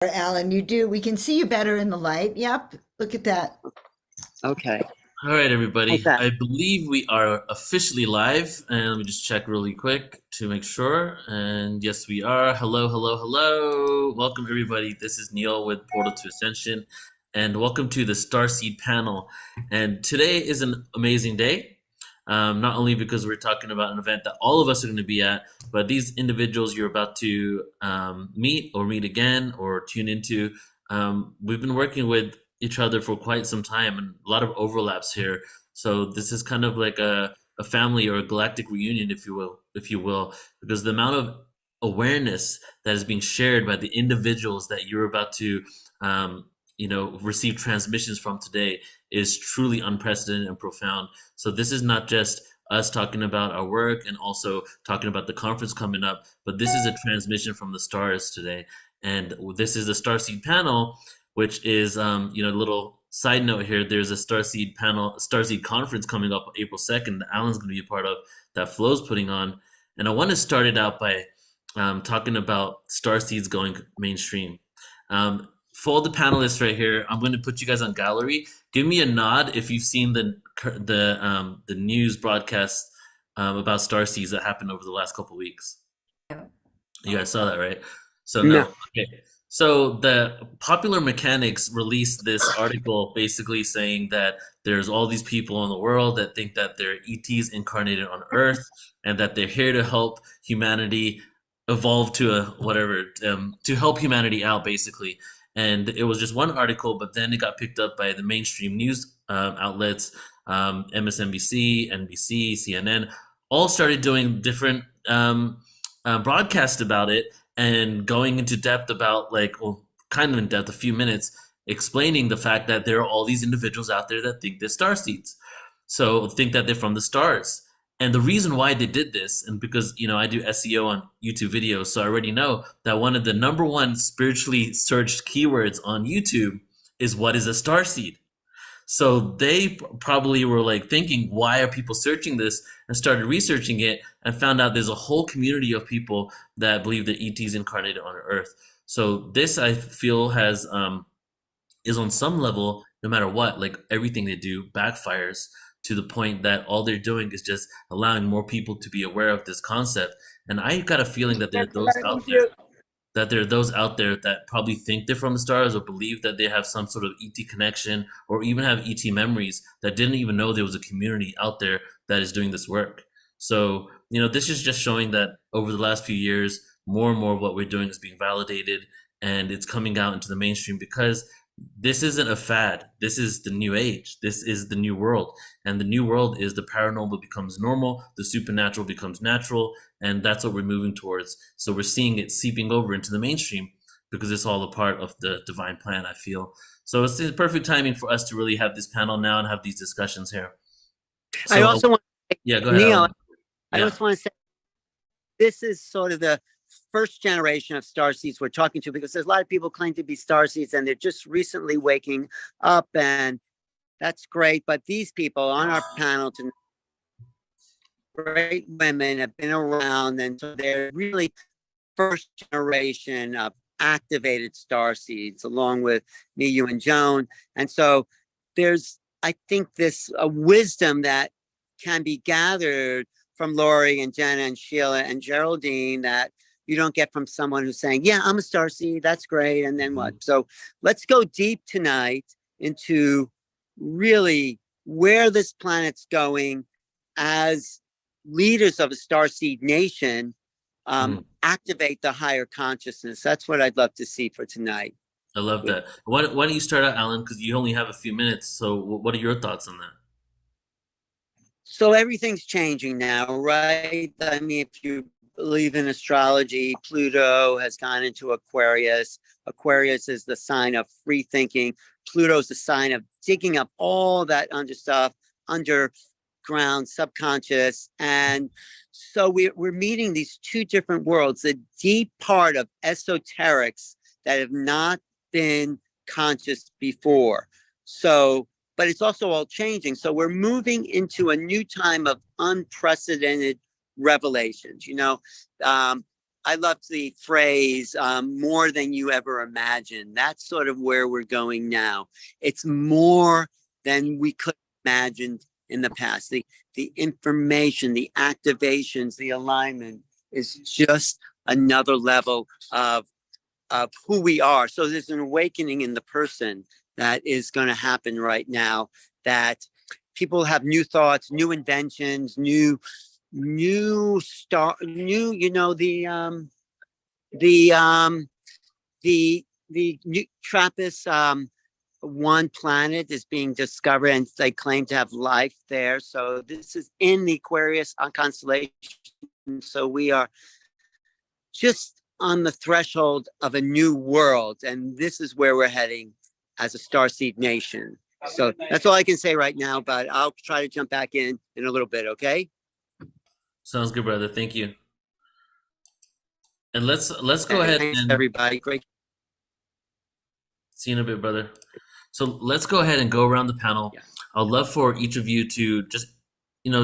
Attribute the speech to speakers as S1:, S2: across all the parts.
S1: Alan, you do. We can see you better in the light. Yep. Look at that.
S2: Okay.
S3: All right,
S2: How's
S3: everybody.
S2: that?
S3: I believe we are officially live, and let me just check really quick to make sure. And yes, we are. Hello, hello, hello. Welcome, everybody. This is Neil with Portal to Ascension, and welcome to the Starseed panel. And today is an amazing day, not only because we're talking about an event that all of us are going to be at, but these individuals you're about to meet or meet again or tune into, we've been working with each other for quite some time and a lot of overlaps here. So this is kind of like a family or a galactic reunion, if you will, because the amount of awareness that is being shared by the individuals that you're about to receive transmissions from today is truly unprecedented and profound. So this is not just us talking about our work and also talking about the conference coming up, but this is a transmission from the stars today. And this is a Starseed panel, which is, a little side note here. There's a Starseed panel, Starseed conference coming up April 2nd that Alan's going to be a part of, that Flo's putting on. And I want to start it out by talking about Starseeds going mainstream. For all the panelists right here, I'm going to put you guys on gallery. Give me a nod if you've seen the news broadcast about Starseeds that happened over the last couple weeks. You guys saw that, right? So no. Okay. So the Popular Mechanics released this article basically saying that there's all these people in the world that think that they're ETs incarnated on Earth and that they're here to help humanity evolve to a whatever, to help humanity out basically. And it was just one article, but then it got picked up by the mainstream news outlets, MSNBC, NBC, CNN, all started doing different broadcasts about it and going into depth about kind of in depth, a few minutes, explaining the fact that there are all these individuals out there that think they're starseeds. So think that they're from the stars. And the reason why they did this, and because, I do SEO on YouTube videos, so I already know that one of the number one spiritually searched keywords on YouTube is what is a starseed. So they probably were thinking, why are people searching this? And started researching it and found out there's a whole community of people that believe that ET is incarnated on Earth. So this, I feel, has is on some level, no matter what, everything they do backfires to the point that all they're doing is just allowing more people to be aware of this concept. And I got a feeling that there are those out there that probably think they're from the stars or believe that they have some sort of ET connection or even have ET memories that didn't even know there was a community out there that is doing this work. So, this is just showing that over the last few years, more and more of what we're doing is being validated and it's coming out into the mainstream because this isn't a fad. This is the new age. This is the new world. And the new world is the paranormal becomes normal, the supernatural becomes natural, and that's what we're moving towards. So we're seeing it seeping over into the mainstream because it's all a part of the divine plan, I feel. So it's the perfect timing for us to really have this panel now and have these discussions here. So,
S2: I also want to say,
S3: go ahead,
S2: Neil,
S3: Alan.
S2: I just want to say this is sort of the first generation of starseeds we're talking to, because there's a lot of people claim to be starseeds and they're just recently waking up, and that's great. But these people on our panel tonight, great women, have been around, and so they're really first generation of activated starseeds, along with me, you, and Joan. And so there's, I think, this wisdom that can be gathered from Lori and Jenna and Sheila and Geraldine that you don't get from someone who's saying, yeah, I'm a starseed, that's great, and then what? So let's go deep tonight into really where this planet's going as leaders of a starseed nation, activate the higher consciousness. That's what I'd love to see for tonight.
S3: I love that. Why don't you start out, Alan, because you only have a few minutes. So what are your thoughts on that?
S2: So everything's changing now, right? I mean, if you believe in astrology, Pluto has gone into Aquarius. Aquarius is the sign of free thinking. Pluto's the sign of digging up all that underground, subconscious. And so we're meeting these two different worlds, the deep part of esoterics that have not been conscious before. So, but it's also all changing. So we're moving into a new time of unprecedented revelations. I love the phrase more than you ever imagined. That's sort of where we're going now. It's more than we could imagine in the past. The information, the activations, the alignment is just another level of who we are. So there's an awakening in the person that is going to happen right now, that people have new thoughts, new inventions, new, you know, the new TRAPPIST one planet is being discovered, and they claim to have life there. So this is in the Aquarius constellation. So we are just on the threshold of a new world, and this is where we're heading as a Starseed nation. So that's all I can say right now, but I'll try to jump back in a little bit. Okay.
S3: Sounds good, brother. Thank you. And let's go ahead
S2: Thanks,
S3: and
S2: everybody. Great.
S3: see you in a bit, brother. So let's go ahead and go around the panel.
S2: Yeah.
S3: I'd love for each of you to just,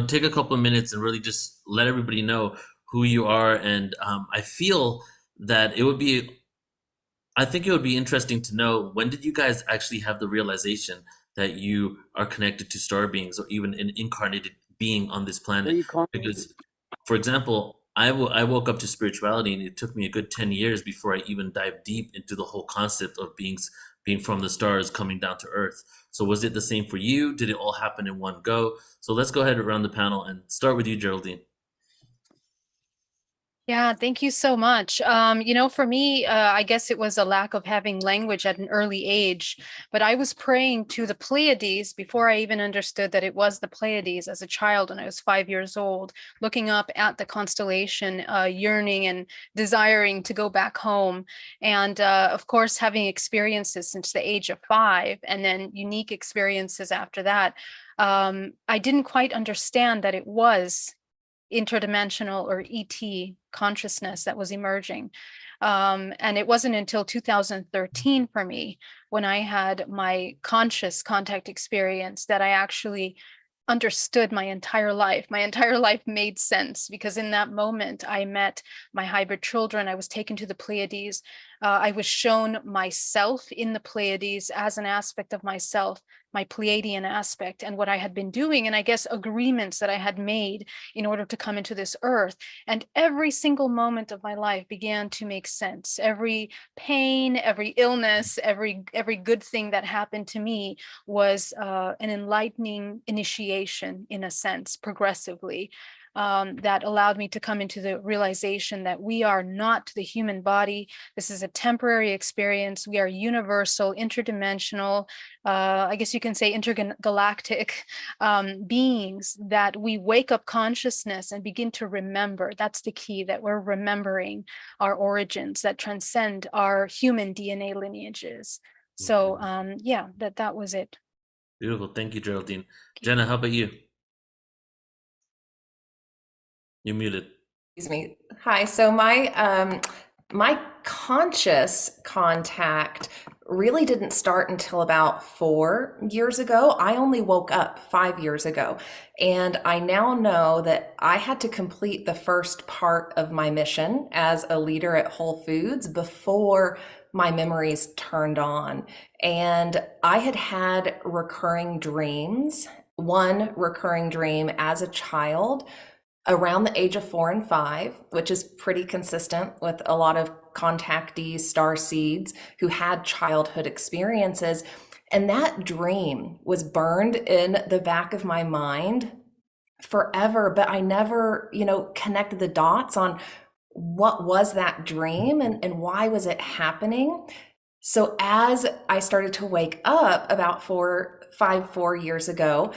S3: take a couple of minutes and really just let everybody know who you are. And I feel that I think it would be interesting to know, when did you guys actually have the realization that you are connected to star beings, or even an incarnated being on this planet? Because, for example, I woke up to spirituality, and it took me a good 10 years before I even dived deep into the whole concept of beings being from the stars coming down to Earth. So was it the same for you? Did it all happen in one go? So let's go ahead around the panel and start with you, Geraldine.
S4: Yeah, thank you so much. For me, I guess it was a lack of having language at an early age, but I was praying to the Pleiades before I even understood that it was the Pleiades as a child when I was 5 years old, looking up at the constellation, yearning and desiring to go back home. And of course, having experiences since the age of 5, and then unique experiences after that. I didn't quite understand that it was interdimensional or ET consciousness that was emerging. And it wasn't until 2013 for me, when I had my conscious contact experience, that I actually understood my entire life. My entire life made sense, because in that moment I met my hybrid children. I was taken to the Pleiades. I was shown myself in the Pleiades as an aspect of myself, my Pleiadian aspect, and what I had been doing, and I guess agreements that I had made in order to come into this earth. And every single moment of my life began to make sense. Every pain, every illness, every good thing that happened to me was an enlightening initiation, in a sense, progressively. That allowed me to come into the realization that we are not the human body. This is a temporary experience. We are universal, interdimensional, I guess you can say intergalactic beings, that we wake up consciousness and begin to remember. That's the key, that we're remembering our origins that transcend our human DNA lineages. So yeah, that was it.
S3: Beautiful. Thank you, Geraldine. Jenna, how about you? You're muted.
S5: Excuse me. Hi. So my conscious contact really didn't start until about 4 years ago. I only woke up 5 years ago, and I now know that I had to complete the first part of my mission as a leader at Whole Foods before my memories turned on. And I had recurring dreams. One recurring dream as a child around the age of 4 and 5, which is pretty consistent with a lot of contactees, starseeds who had childhood experiences. And that dream was burned in the back of my mind forever, but I never, connected the dots on what was that dream and why was it happening. So as I started to wake up about 4 years ago,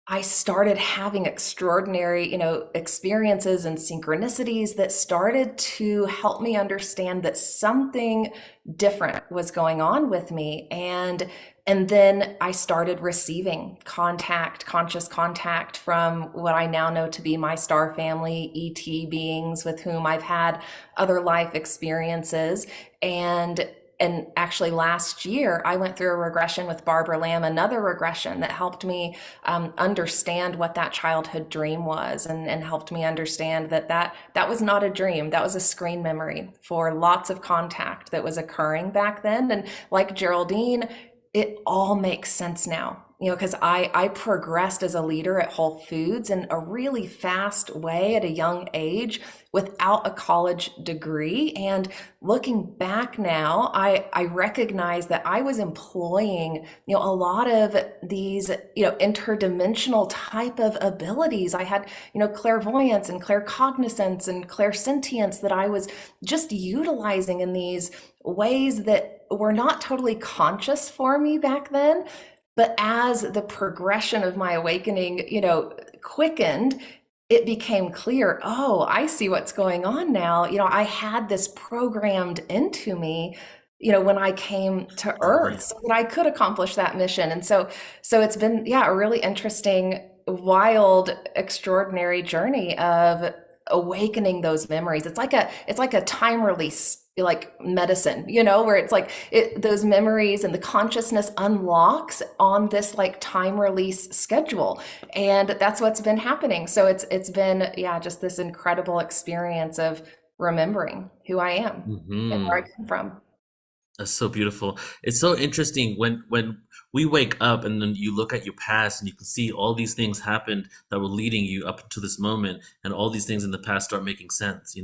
S5: I started having extraordinary, experiences and synchronicities that started to help me understand that something different was going on with me. And then I started receiving conscious contact from what I now know to be my star family, ET beings with whom I've had other life experiences. And and actually last year, I went through a regression with Barbara Lamb, another regression that helped me understand what that childhood dream was, and helped me understand that was not a dream. That was a screen memory for lots of contact that was occurring back then. And like Geraldine, it all makes sense now. Because I progressed as a leader at Whole Foods in a really fast way at a young age without a college degree. And looking back now, I recognize that I was employing, a lot of these, interdimensional type of abilities. I had, clairvoyance and claircognizance and clairsentience that I was just utilizing in these ways that were not totally conscious for me back then. But as the progression of my awakening, quickened, it became clear, oh, I see what's going on now. I had this programmed into me, when I came to Earth, so that I could accomplish that mission. And so it's been, a really interesting, wild, extraordinary journey of awakening those memories. It's like a time release, like medicine, where it's like those memories and the consciousness unlocks on this like time release schedule. And that's what's been happening. So it's been, just this incredible experience of remembering who I am and where I come from.
S3: That's so beautiful. It's so interesting when we wake up and then you look at your past and you can see all these things happened that were leading you up to this moment, and all these things in the past start making sense.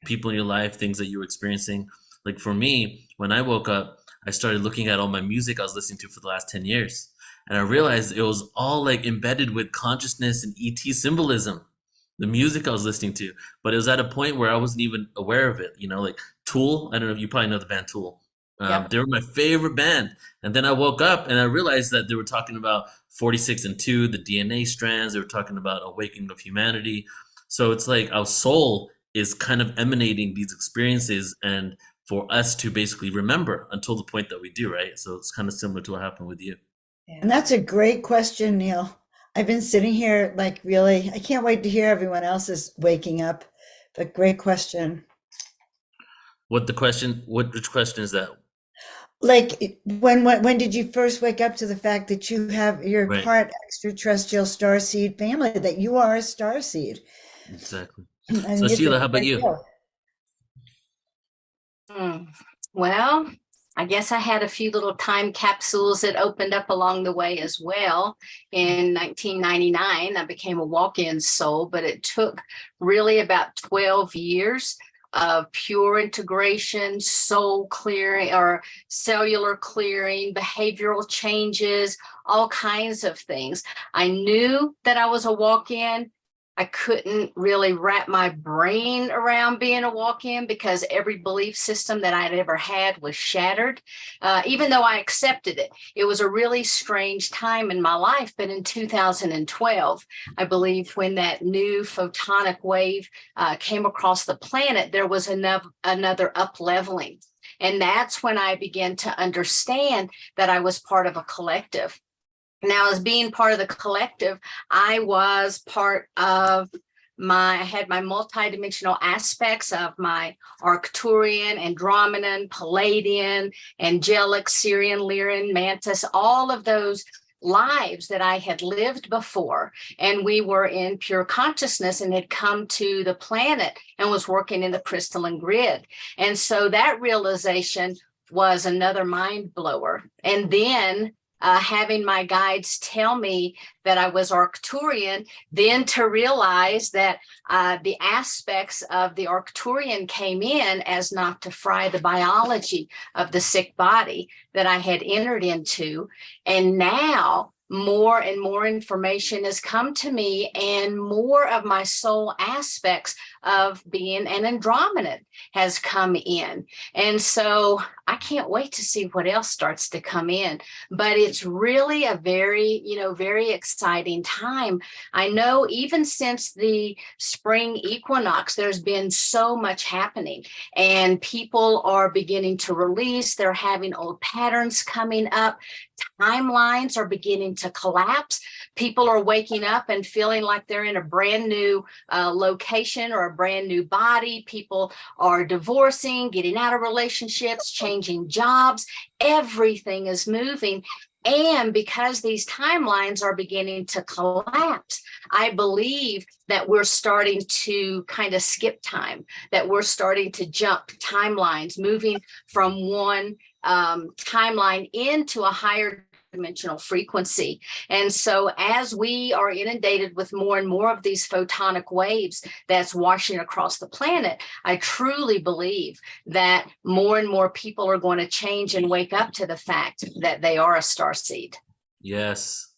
S3: People in your life, things that you were experiencing. Like for me, when I woke up, I started looking at all my music I was listening to for the last 10 years. And I realized it was all like embedded with consciousness and ET symbolism, the music I was listening to. But it was at a point where I wasn't even aware of it. Like Tool, I don't know if you probably know the band Tool.
S5: Yep.
S3: They were my favorite band. And then I woke up and I realized that they were talking about 46 and 2, the DNA strands. They were talking about awakening of humanity. So it's like our soul is kind of emanating these experiences, and for us to basically remember until the point that we do, right? So it's kind of similar to what happened with you.
S1: And that's a great question, Neil. I've been sitting here like really, I can't wait to hear everyone else's waking up, but great question.
S3: Which question is that?
S1: Like when did you first wake up to the fact that you're
S3: Right.
S1: part extraterrestrial starseed family, that you are a starseed?
S3: Exactly.
S1: And
S3: So
S1: it's a
S3: Sheila, how about
S1: great
S3: you?
S1: deal.
S6: Well, I guess I had a few little time capsules that opened up along the way as well. In 1999, I became a walk-in soul, but it took really about 12 years of pure integration, soul clearing or cellular clearing, behavioral changes, all kinds of things. I knew that I was a walk-in. I couldn't really wrap my brain around being a walk-in because every belief system that I'd ever had was shattered, even though I accepted it. It was a really strange time in my life. But in 2012, I believe when that new photonic wave came across the planet, there was another up-leveling. And that's when I began to understand that I was part of a collective. Now, as being part of the collective, I was part of I had my multidimensional aspects of my Arcturian, Andromedan, Palladian, angelic, Syrian, Lyran, Mantis, all of those lives that I had lived before. And we were in pure consciousness and had come to the planet and was working in the crystalline grid. And so that realization was another mind blower. And then having my guides tell me that I was Arcturian, then to realize that the aspects of the Arcturian came in as not to fry the biology of the sick body that I had entered into. And now more and more information has come to me, and more of my soul aspects of being an Andromedan has come in. And so I can't wait to see what else starts to come in. But it's really a very, very exciting time. I know even since the spring equinox, there's been so much happening, and people are beginning to release. They're having old patterns coming up. Timelines are beginning to collapse. People are waking up and feeling like they're in a brand new location or a brand new body. People are divorcing, getting out of relationships, changing jobs. Everything is moving. And because these timelines are beginning to collapse, I believe that we're starting to kind of skip time, that we're starting to jump timelines, moving from one timeline into a higher dimensional frequency. And so as we are inundated with more and more of these photonic waves that's washing across the planet, I truly believe that more and more people are going to change and wake up to the fact that they are a star seed.
S3: Yes,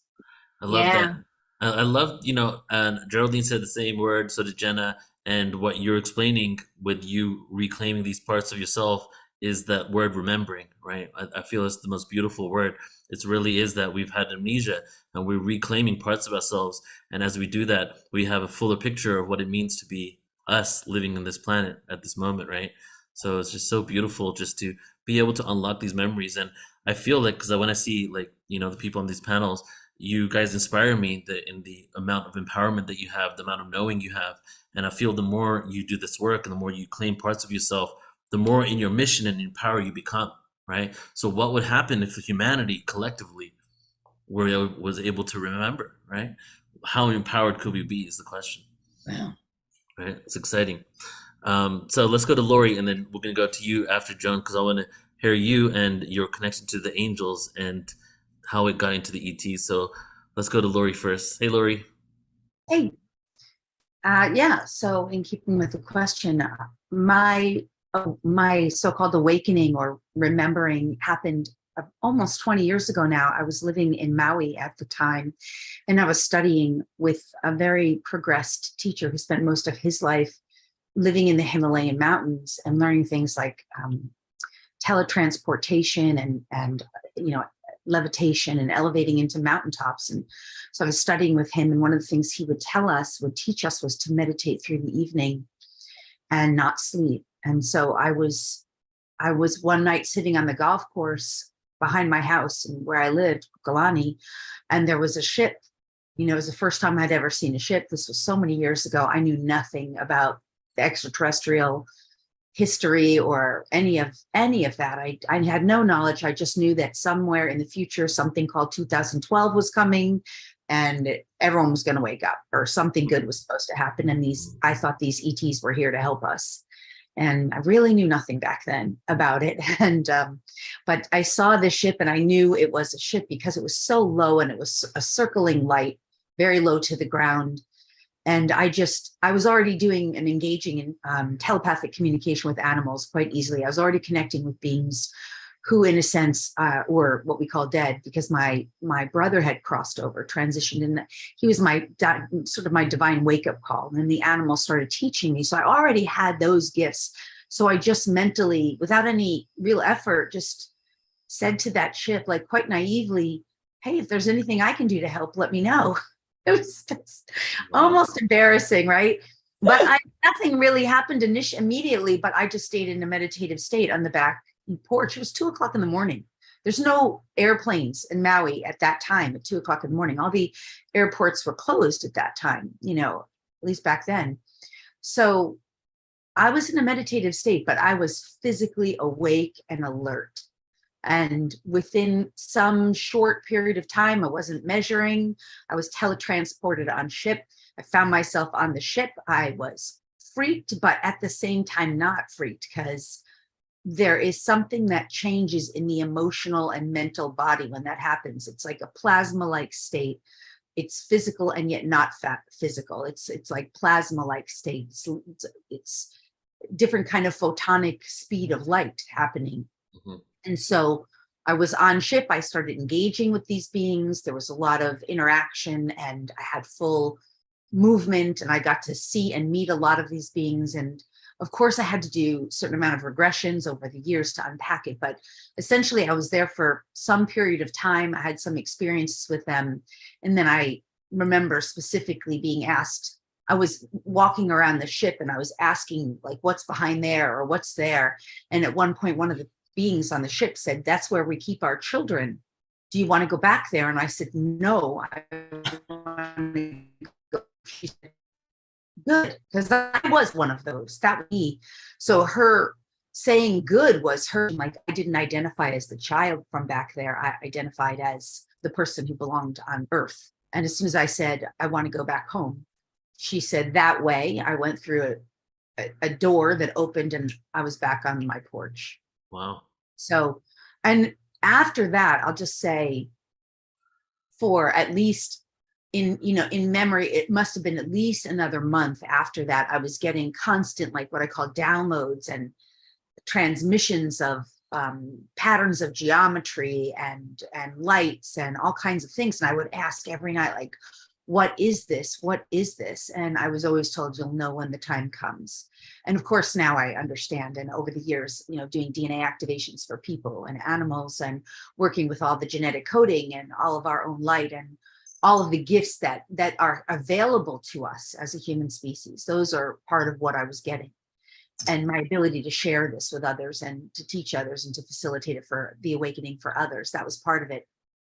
S3: I love that. I love, and Geraldine said the same word, so did Jenna. And what you're explaining with you reclaiming these parts of yourself is that word remembering, right? I feel it's the most beautiful word. It really is that we've had amnesia and we're reclaiming parts of ourselves. And as we do that, we have a fuller picture of what it means to be us living on this planet at this moment, right? So it's just so beautiful just to be able to unlock these memories. And I feel like, because when I see the people on these panels, you guys inspire me in the amount of empowerment that you have, the amount of knowing you have. And I feel the more you do this work and the more you claim parts of yourself, the more in your mission and in power you become, right? So what would happen if humanity collectively was able to remember, right? How empowered could we be is the question.
S1: Wow.
S3: Right? It's exciting. So let's go to Lori, and then we're going to go to you after Joan, because I want to hear you and your connection to the angels and how it got into the ET. So let's go to Lori first. Hey, Lori.
S7: Hey. Yeah, so in keeping with the question, my so-called awakening or remembering happened almost 20 years ago now. I was living in Maui at the time, and I was studying with a very progressed teacher who spent most of his life living in the Himalayan mountains and learning things like teletransportation and levitation and elevating into mountaintops. And so I was studying with him, and one of the things he would teach us was to meditate through the evening and not sleep. And so I was one night sitting on the golf course behind my house and where I lived, Galani, and there was a ship. It was the first time I'd ever seen a ship. This was so many years ago. I knew nothing about the extraterrestrial history or any of that. I had no knowledge. I just knew that somewhere in the future, something called 2012 was coming and everyone was going to wake up, or something good was supposed to happen. And I thought these ETs were here to help us. And I really knew nothing back then about it. And, but I saw the ship and I knew it was a ship because it was so low and it was a circling light, very low to the ground. And I was already doing and engaging in telepathic communication with animals quite easily. I was already connecting with beings who, in a sense, were what we call dead, because my brother had crossed over, transitioned, and he was my divine wake-up call. And then the animals started teaching me. So I already had those gifts. So I just mentally, without any real effort, just said to that ship, like quite naively, hey, if there's anything I can do to help, let me know. It was just almost embarrassing, right? But nothing really happened immediately, but I just stayed in a meditative state on the back porch. It was 2:00 in the morning. There's no airplanes in Maui at that time at 2:00 in the morning. All the airports were closed at that time, at least back then. So I was in a meditative state, but I was physically awake and alert. And within some short period of time, I wasn't measuring. I was teletransported on ship. I found myself on the ship. I was freaked, but at the same time, not freaked, because there is something that changes in the emotional and mental body when that happens. It's like a plasma-like state. It's physical and yet not physical. It's like plasma-like state. It's different kind of photonic speed of light happening. Mm-hmm. And so I was on ship. I started engaging with these beings. There was a lot of interaction and I had full movement, and I got to see and meet a lot of these beings. And of course, I had to do a certain amount of regressions over the years to unpack it. But essentially, I was there for some period of time. I had some experiences with them. And then I remember specifically being asked, I was walking around the ship and I was asking, like, what's behind there or what's there? And at one point, one of the beings on the ship said, that's where we keep our children. do you want to go back there? And I said, no, I want to go. She said, good, because I was one of those. That was me. So her saying good was her, like, I didn't identify as the child from back there. I identified as the person who belonged on Earth. And as soon as I said, I want to go back home, she said, that way. I went through a door that opened and I was back on my porch.
S3: Wow.
S7: So, and after that, I'll just say, for at least in memory, it must have been at least another month after that, I was getting constant, like what I call downloads and transmissions of patterns of geometry and lights and all kinds of things. And I would ask every night, like, what is this? What is this? And I was always told, you'll know when the time comes. And of course, now I understand. And over the years, doing DNA activations for people and animals and working with all the genetic coding and all of our own light and all of the gifts that are available to us as a human species. Those are part of what I was getting. And my ability to share this with others and to teach others and to facilitate it for the awakening for others, that was part of it.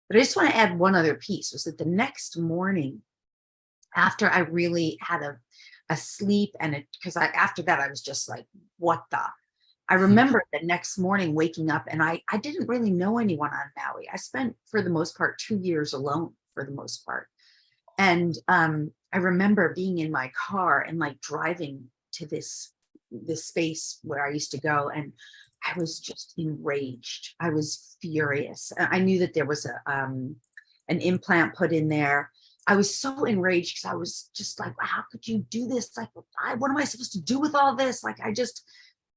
S7: But I just want to add one other piece, was that the next morning, after I really had a sleep because after that, I was just like, what the? I remember the next morning waking up, and I didn't really know anyone on Maui. I spent, for the most part, 2 years alone, for the most part. And I remember being in my car and like driving to this space where I used to go, and I was just enraged. I was furious. I knew that there was an implant put in there. I was so enraged because I was just like, how could you do this? Like, what am I supposed to do with all this? Like,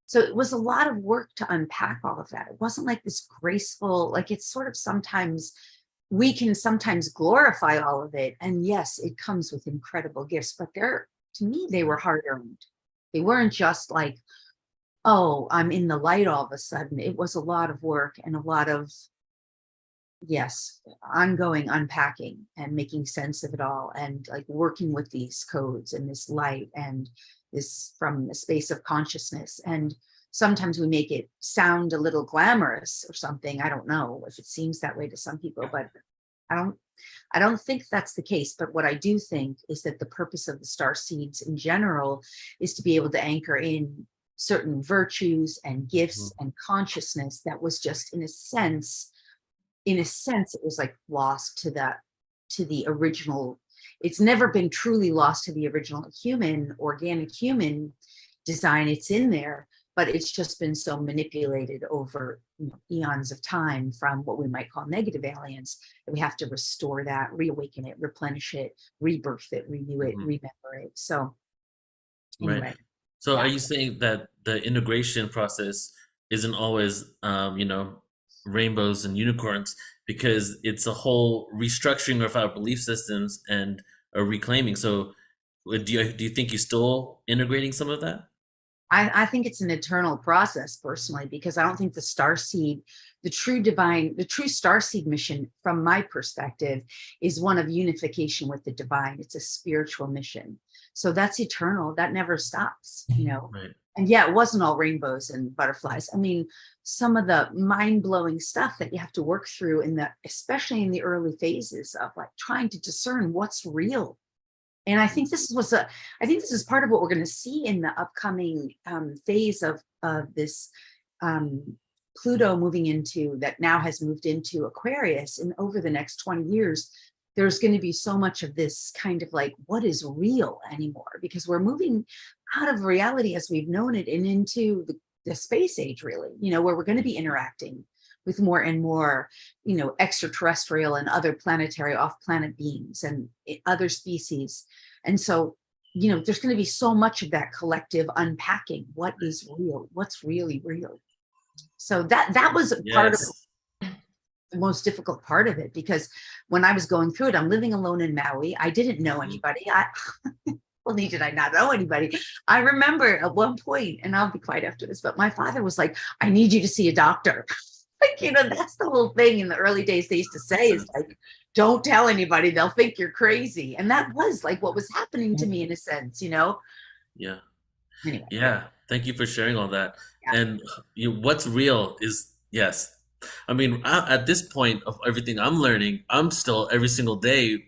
S7: so it was a lot of work to unpack all of that. It wasn't like this graceful, like, it's sort of sometimes, we can sometimes glorify all of it. And yes, it comes with incredible gifts, but to me, they were hard earned. They weren't just like, oh, I'm in the light all of a sudden. It was a lot of work and a lot of, yes, ongoing unpacking and making sense of it all, and like working with these codes and this light and this from a space of consciousness. And sometimes we make it sound a little glamorous or something. I don't know if it seems that way to some people, but I don't think that's the case. But what I do think is that the purpose of the star seeds in general is to be able to anchor in certain virtues and gifts and consciousness that was just, in a sense, it was like lost to the original. It's never been truly lost to the original organic human design. It's in there, but it's just been so manipulated over eons of time from what we might call negative aliens, that we have to restore that, reawaken it, replenish it, rebirth it, renew it, remember it. So anyway.
S3: Right. So are you saying that the integration process isn't always, rainbows and unicorns, because it's a whole restructuring of our belief systems and a reclaiming? So do you think you're still integrating some of that?
S7: I think it's an eternal process, personally, because I don't think the starseed, the true starseed mission, from my perspective, is one of unification with the divine. It's a spiritual mission. So that's eternal. That never stops,
S3: Right.
S7: And yeah, it wasn't all rainbows and butterflies. I mean, some of the mind-blowing stuff that you have to work through especially in the early phases of like trying to discern what's real. And I think this is part of what we're going to see in the upcoming phase of this Pluto that now has moved into Aquarius. And over the next 20 years, there's going to be so much of this kind of like, what is real anymore? Because we're moving out of reality as we've known it and into the space age, really, where we're going to be interacting with more and more, extraterrestrial and other planetary off-planet beings and other species. And so, there's going to be so much of that collective unpacking. What is real? What's really real? So that was part of the most difficult part of it, because when I was going through it, I'm living alone in Maui. I didn't know anybody. Well, did I not know anybody? I remember at one point, and I'll be quiet after this, but my father was like, I need you to see a doctor. Like, that's the whole thing in the early days they used to say, is like, don't tell anybody, they'll think you're crazy. And that was like what was happening to me in a sense, Yeah.
S3: Anyway. Yeah. Thank you for sharing all that.
S7: Yeah.
S3: And what's real is, yes, I mean, at this point of everything I'm learning, I'm still every single day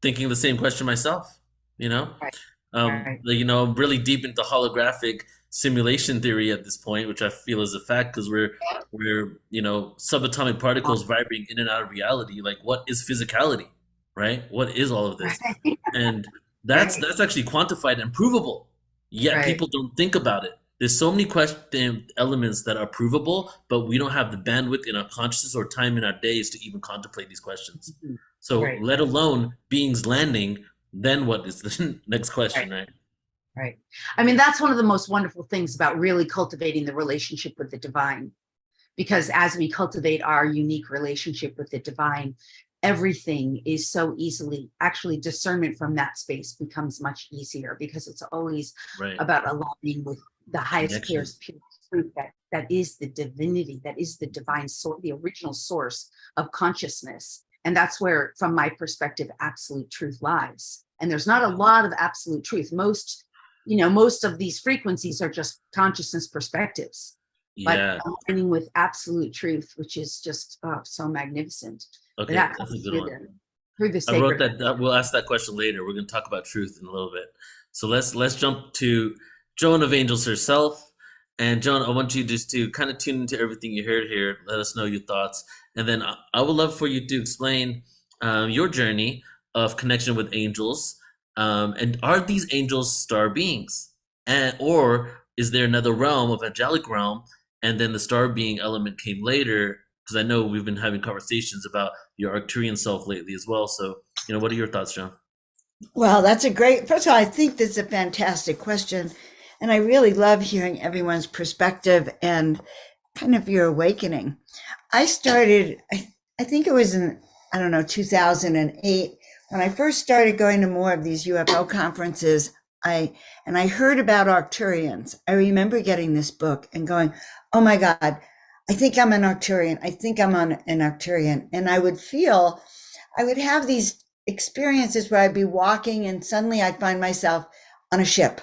S3: thinking the same question myself, you know?
S7: Right. Right.
S3: Like, you know, I'm really deep into holographic simulation theory at this point, which I feel is a fact because we're, you know, subatomic particles vibrating in and out of reality. Like, what is physicality, right? What is all of this?
S7: Right.
S3: And that's actually quantified and provable. Yet
S7: Right.
S3: people don't think about it. There's so many question elements that are provable, but we don't have the bandwidth in our consciousness or time in our days to even contemplate these questions.
S7: Mhm.
S3: So
S7: Right.
S3: let alone beings landing, then what is the next question, right?
S7: Right. I mean, that's one of the most wonderful things about really cultivating the relationship with the divine. Because as we cultivate our unique relationship with the divine, everything is so easily, actually discernment from that space becomes much easier because it's always
S3: Right.
S7: about aligning with the highest,
S3: Connection.
S7: clearest, purest truth that is the divinity, that is the divine source, the original source of consciousness. And that's where, from my perspective, absolute truth lies. And there's not a lot of absolute truth. Most of these frequencies are just consciousness perspectives.
S3: Yeah.
S7: But aligning with absolute truth, which is just so magnificent.
S3: Okay,
S7: That
S3: that's a
S7: comes
S3: good
S7: through
S3: one.
S7: through the
S3: I wrote
S7: sacred.
S3: that. We'll ask that question later. We're going to talk about truth in a little bit. So let's jump to Joan of Angels herself. And Joan, I want you just to kind of tune into everything you heard here. Let us know your thoughts, and then I would love for you to explain your journey of connection with angels. And are these angels star beings, or is there another realm of angelic realm, and then the star being element came later? Because I know we've been having conversations about your Arcturian self lately as well. So, you know, what are your thoughts, John?
S1: Well, that's a great, first of all, I think that's a fantastic question. And I really love hearing everyone's perspective and kind of your awakening. I started, I think it was in, I don't know, 2008, when I first started going to more of these UFO conferences. I heard about Arcturians. I remember getting this book and going, oh my God, I think I'm an Arcturian. I think I'm on an Arcturian. And I would have these experiences where I'd be walking and suddenly I'd find myself on a ship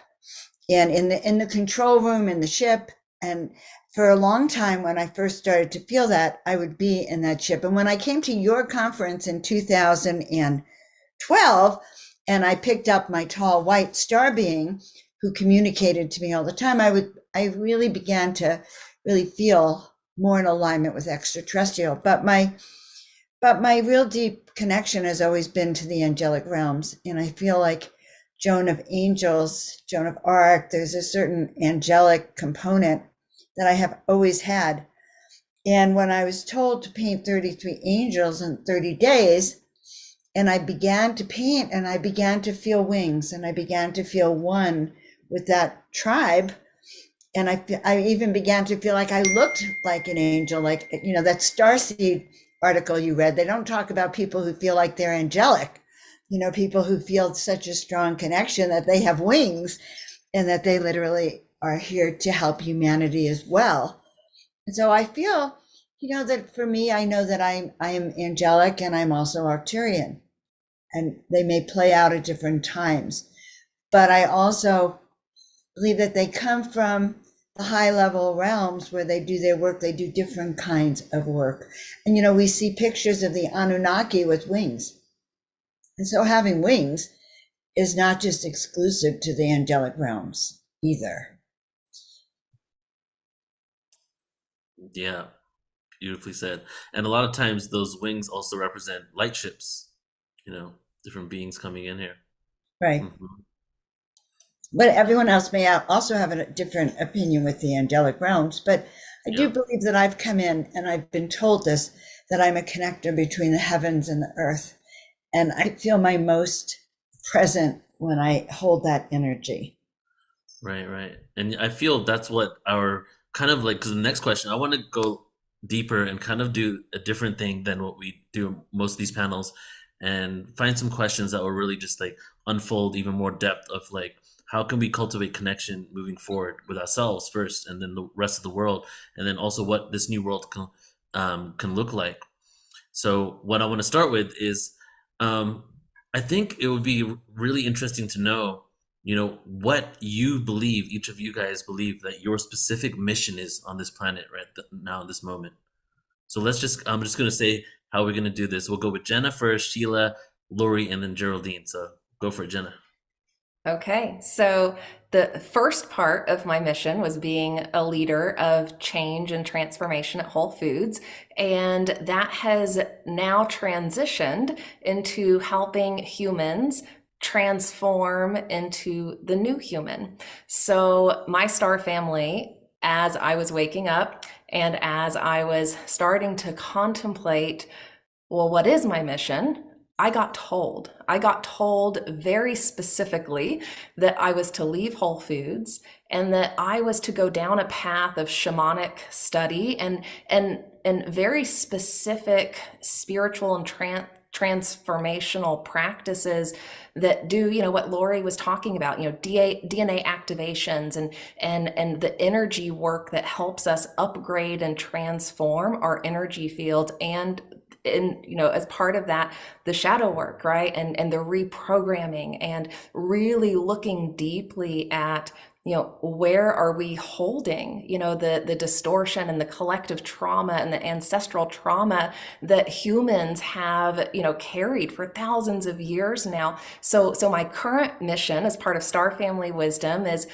S1: and in the control room in the ship. And for a long time, when I first started to feel that, I would be in that ship. And when I came to your conference in 2012, and I picked up my tall white star being who communicated to me all the time, I really began to really feel more in alignment with extraterrestrial. But my real deep connection has always been to the angelic realms. And I feel like Joan of Angels, Joan of Arc, there's a certain angelic component that I have always had. And when I was told to paint 33 angels in 30 days, and I began to paint and I began to feel wings and I began to feel one with that tribe. And I even began to feel like I looked like an angel, like, you know, that Starseed article you read. They don't talk about people who feel like they're angelic, you know, people who feel such a strong connection that they have wings and that they literally are here to help humanity as well. And so I feel, you know, that for me, I know that I am angelic and I'm also Arcturian, and they may play out at different times. But I also believe that they come from the high level realms where they do their work. They do different kinds of work. And, you know, we see pictures of the Anunnaki with wings. And so having wings is not just exclusive to the angelic realms either.
S3: Yeah, beautifully said. And a lot of times those wings also represent light ships, you know, different beings coming in here.
S1: Right.
S3: Mhm.
S1: But everyone else may also have a different opinion with the angelic realms. But I do
S3: Yeah.
S1: believe that I've come in and I've been told this, that I'm a connector between the heavens and the earth. And I feel my most present when I hold that energy.
S3: Right, right. And I feel that's what our kind of like, because the next question, I want to go deeper and kind of do a different thing than what we do most of these panels and find some questions that will really just like unfold even more depth of like, how can we cultivate connection moving forward with ourselves first and then the rest of the world, and then also what this new world can look like. So what I want to start with is, I think it would be really interesting to know, you know, what you believe, each of you guys believe that your specific mission is on this planet right now in this moment. So I'm just going to say how we're going to do this. We'll go with Jenna first, Sheila, Lori, and then Geraldine. So go for it, Jenna.
S5: Okay, so the first part of my mission was being a leader of change and transformation at Whole Foods. And that has now transitioned into helping humans transform into the new human. So my star family, as I was waking up and as I was starting to contemplate, well, what is my mission? I got told very specifically that I was to leave Whole Foods and that I was to go down a path of shamanic study and very specific spiritual and transformational practices that do, what Lori was talking about, DNA activations and the energy work that helps us upgrade and transform our energy field, and as part of that, the shadow work, right? And the reprogramming and really looking deeply at, where are we holding, the distortion and the collective trauma and the ancestral trauma that humans have, carried for thousands of years now. So my current mission as part of Star Family Wisdom is,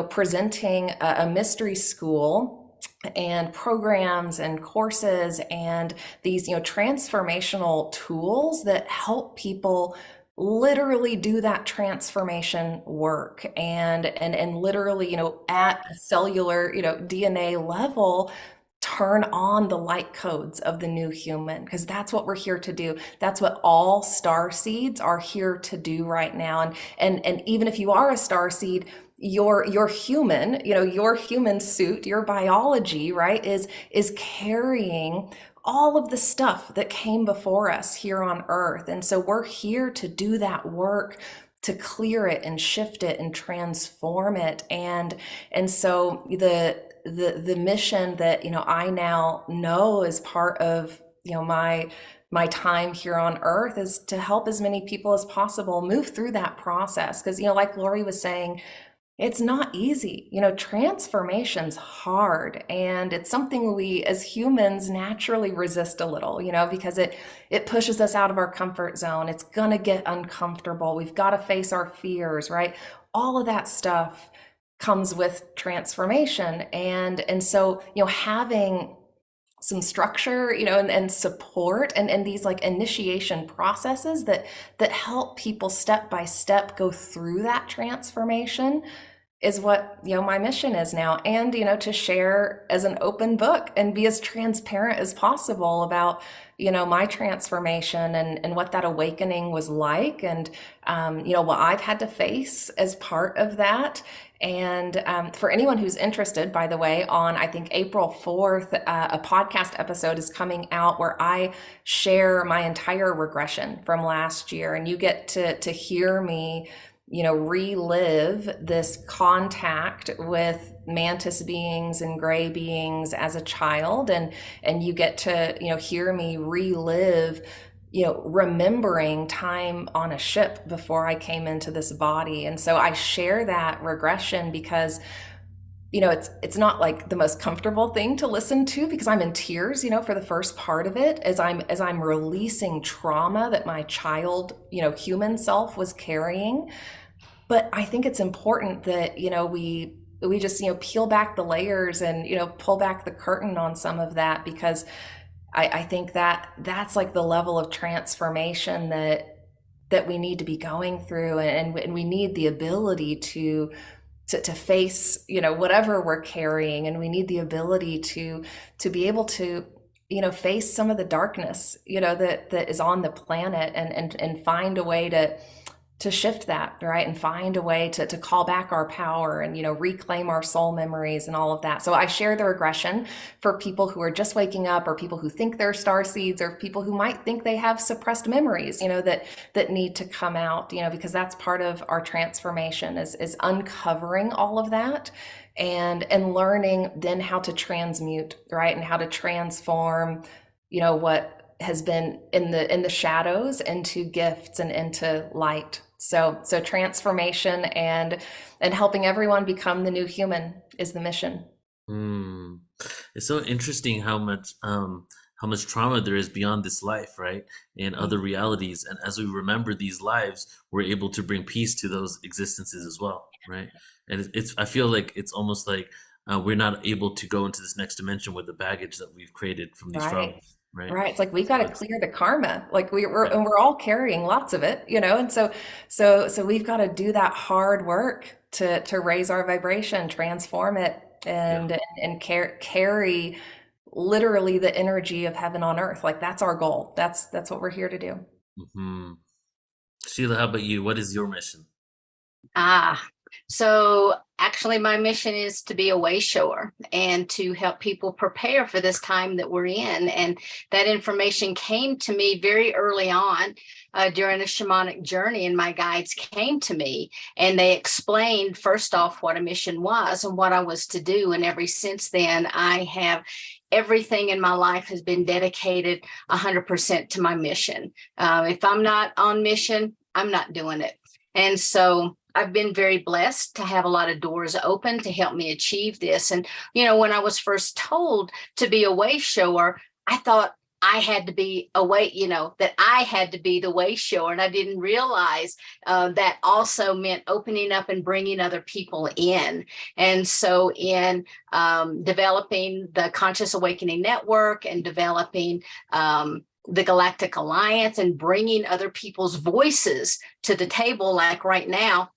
S5: presenting a mystery school and programs and courses and these transformational tools that help people literally do that transformation work and literally at a cellular DNA level turn on the light codes of the new human, because that's what we're here to do. That's what all star seeds are here to do right now. And even if you are a star seed, your human, your human suit, your biology, right, is carrying all of the stuff that came before us here on Earth. And so we're here to do that work, to clear it and shift it and transform it. And so the mission that I now know as part of my time here on Earth is to help as many people as possible move through that process. Because like Lori was saying, it's not easy. Transformation's hard, and it's something we as humans naturally resist a little, because it pushes us out of our comfort zone. It's gonna get uncomfortable. We've got to face our fears, right? All of that stuff comes with transformation. And so, having some structure, and support and these like initiation processes that help people step by step go through that transformation is what my mission is now. And to share as an open book and be as transparent as possible about my transformation and what that awakening was like, and what I've had to face as part of that. And for anyone who's interested, by the way, on I think April 4th, a podcast episode is coming out where I share my entire regression from last year, and you get to hear me relive this contact with mantis beings and gray beings as a child, and you get to hear me relive remembering time on a ship before I came into this body. And so I share that regression because it's not like the most comfortable thing to listen to, because I'm in tears for the first part of it as I'm releasing trauma that my child human self was carrying. But I think it's important that we just peel back the layers and pull back the curtain on some of that, because I think that's like the level of transformation that we need to be going through, and we need the ability to face whatever we're carrying, and we need the ability to be able to face some of the darkness that is on the planet, and find a way to shift that, right? And find a way to call back our power and, reclaim our soul memories and all of that. So I share the regression for people who are just waking up, or people who think they're star seeds, or people who might think they have suppressed memories, that need to come out, because that's part of our transformation is uncovering all of that and learning then how to transmute, right? And how to transform, what has been in the shadows into gifts and into light. So transformation and helping everyone become the new human is the mission.
S3: It's so interesting how much how much trauma there is beyond this life, right? In other realities. And as we remember these lives, we're able to bring peace to those existences as well, right? And I feel like it's almost like we're not able to go into this next dimension with the baggage that we've created from these
S5: Right.
S3: traumas, right?
S5: Right. It's like we've got
S3: So
S5: to
S3: it's,
S5: clear the karma. Like
S3: yeah.
S5: and we're all carrying lots of it, you know, and so we've got to do that hard work to raise our vibration, transform it, and carry literally the energy of heaven on earth. Like that's our goal. That's what we're here to do.
S3: Hmm. Sheila, how about you? What is your mission?
S6: So actually my mission is to be a way shower and to help people prepare for this time that we're in. And that information came to me very early on during a shamanic journey, and my guides came to me and they explained first off what a mission was and what I was to do. And ever since then, everything in my life has been dedicated 100% to my mission. If I'm not on mission, I'm not doing it. And so I've been very blessed to have a lot of doors open to help me achieve this. And, when I was first told to be a way shower, I thought I had to be a way, that I had to be the way shower. And I didn't realize that also meant opening up and bringing other people in. And so in developing the Conscious Awakening Network and developing the Galactic Alliance and bringing other people's voices to the table, like right now,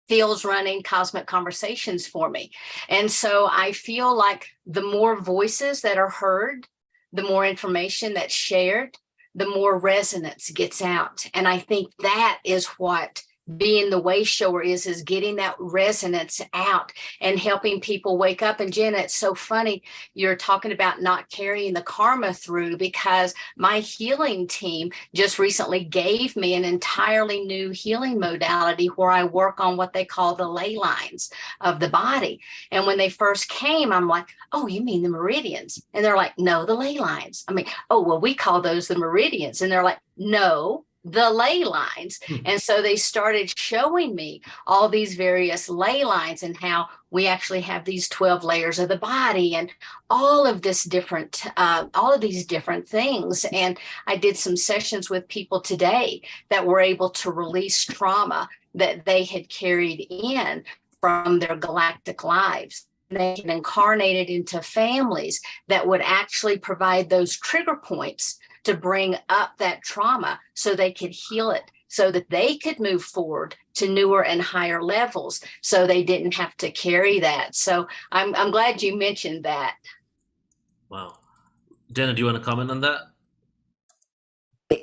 S6: Phil's running Cosmic Conversations for me. And so I feel like the more voices that are heard, the more information that's shared, the more resonance gets out. And I think that is what being the way shower is getting that resonance out and helping people wake up. And Jenna, it's so funny you're talking about not carrying the karma through, because my healing team just recently gave me an entirely new healing modality where I work on what they call the ley lines of the body. And when they first came, I'm like, oh, you mean the meridians? And they're like, no, the ley lines. I mean, oh, well, we call those the meridians. And they're like, no, the ley lines. And so they started showing me all these various ley lines and how we actually have these 12 layers of the body and all of these different things. And I did some sessions with people today that were able to release trauma that they had carried in from their galactic lives. They had incarnated into families that would actually provide those trigger points to bring up that trauma so they could heal it, so that they could move forward to newer and higher levels, so they didn't have to carry that. So I'm glad you mentioned that.
S3: Wow. Jenna, do you want to comment on that?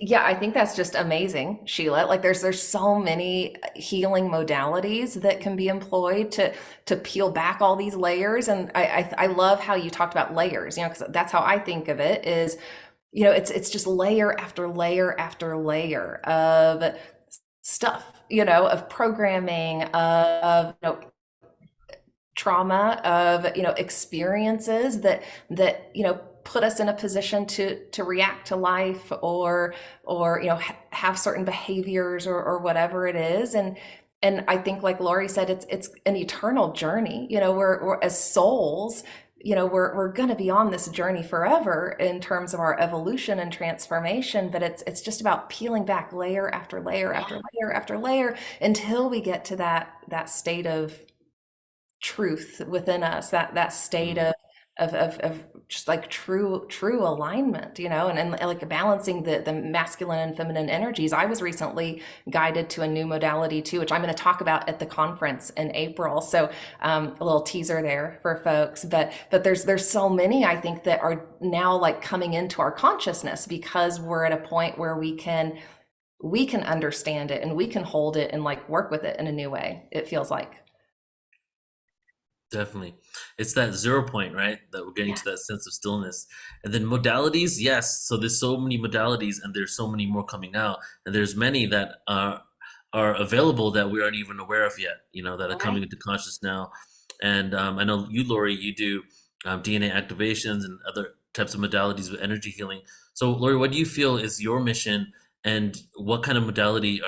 S5: Yeah, I think that's just amazing, Sheila. Like there's so many healing modalities that can be employed to peel back all these layers. And I love how you talked about layers, because that's how I think of it is, it's just layer after layer after layer of stuff, of programming, of trauma, of experiences that put us in a position to react to life or have certain behaviors or whatever it is. And I think, like Lori said, it's an eternal journey. We're as souls, we're going to be on this journey forever in terms of our evolution and transformation, but it's just about peeling back layer after layer after layer after layer until we get to that state of truth within us, that state of just like true alignment, and like balancing the masculine and feminine energies. I was recently guided to a new modality too, which I'm going to talk about at the conference in April. So a little teaser there for folks, but there's so many, I think, that are now like coming into our consciousness because we're at a point where we can understand it and we can hold it and like work with it in a new way, it feels like.
S3: Definitely. It's that 0 point, right? That we're getting to that sense of stillness. And then modalities, yes. So there's so many modalities and there's so many more coming out. And there's many that are available that we aren't even aware of yet, that are coming into conscious now. And I know you, Lori, you do DNA activations and other types of modalities with energy healing. So Lori, what do you feel is your mission, and what kind of modality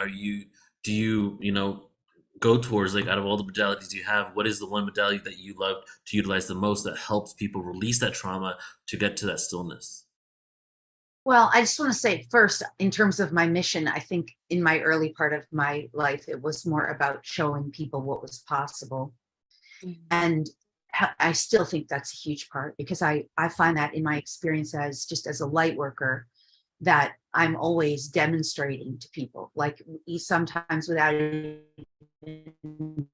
S3: do you go towards? Like, out of all the modalities you have, what is the one modality that you love to utilize the most that helps people release that trauma to get to that stillness?
S7: Well, I just want to say first, in terms of my mission, I think in my early part of my life, it was more about showing people what was possible. And I still think that's a huge part, because I find that in my experience as just as a light worker, that I'm always demonstrating to people, like sometimes without even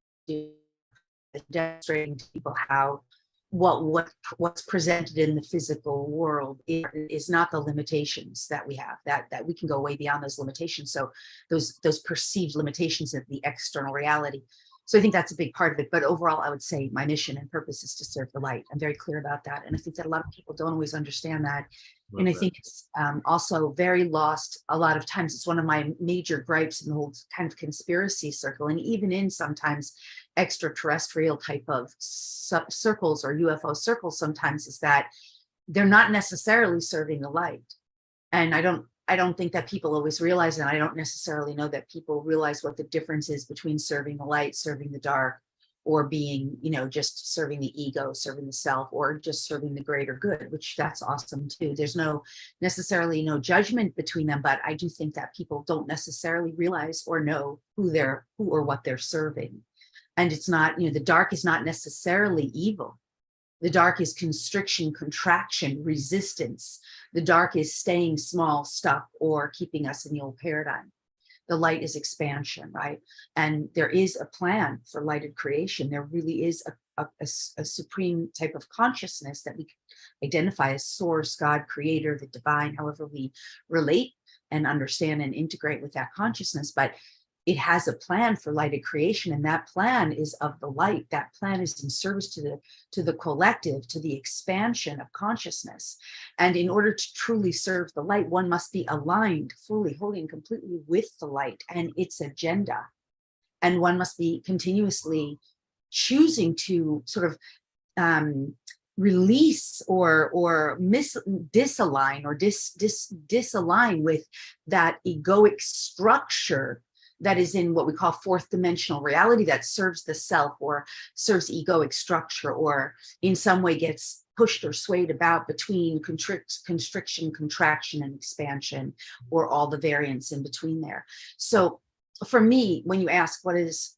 S7: demonstrating to people how what's presented in the physical world is not the limitations that we have, that we can go way beyond those limitations. So those perceived limitations of the external reality. So I think that's a big part of it. But overall, I would say my mission and purpose is to serve the light. I'm very clear about that. And I think that a lot of people don't always understand that. And I think it's also very lost a lot of times. It's one of my major gripes in the whole kind of conspiracy circle, and even in sometimes extraterrestrial type of circles or UFO circles sometimes, is that they're not necessarily serving the light. And I don't think that people always realize, and I don't necessarily know that people realize what the difference is between serving the light, serving the dark, or being, just serving the ego, serving the self, or just serving the greater good, which that's awesome too. There's necessarily no judgment between them, but I do think that people don't necessarily realize or know who or what they're serving. And it's not, the dark is not necessarily evil. The dark is constriction, contraction, resistance. The dark is staying small, stuck, or keeping us in the old paradigm. The light is expansion, right? And there is a plan for lighted creation. There really is a supreme type of consciousness that we identify as source, God, creator, the divine, however we relate and understand and integrate with that consciousness. But it has a plan for lighted creation, and that plan is of the light. That plan is in service to the collective, to the expansion of consciousness. And in order to truly serve the light, one must be aligned fully, wholly, and completely with the light and its agenda. And one must be continuously choosing to sort of release or disalign or disalign with that egoic structure that is in what we call fourth dimensional reality, that serves the self or serves egoic structure, or in some way gets pushed or swayed about between constriction, contraction, and expansion, or all the variants in between there. So for me, when you ask what is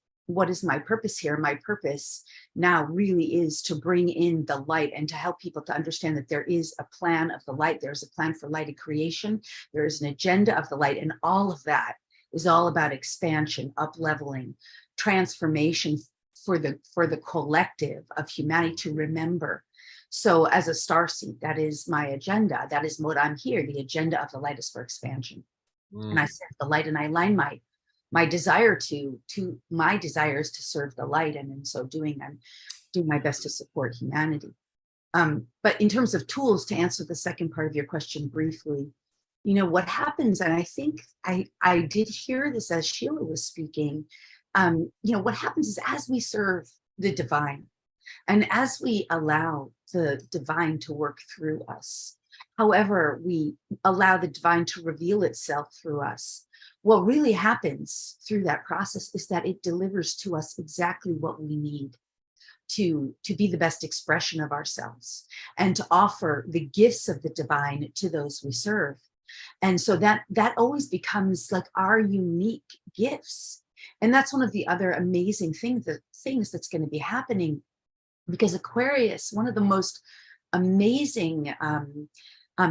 S7: my purpose here, my purpose now really is to bring in the light and to help people to understand that there is a plan of the light. There's a plan for lighted creation. There is an agenda of the light, and all of that is all about expansion, up-leveling, transformation for the collective of humanity to remember. So as a starseed, that is my agenda. That is what I'm here. The agenda of the light is for expansion. And I serve the light, and I align my desire to my desires to serve the light. And in so doing, I'm doing my best to support humanity. But in terms of tools, to answer the second part of your question briefly, what happens, and I think I did hear this as Sheila was speaking, what happens is, as we serve the divine and as we allow the divine to work through us, however we allow the divine to reveal itself through us, what really happens through that process is that it delivers to us exactly what we need to be the best expression of ourselves and to offer the gifts of the divine to those we serve. And so that always becomes like our unique gifts. And that's one of the other amazing things that's going to be happening, because Aquarius, one of the most amazing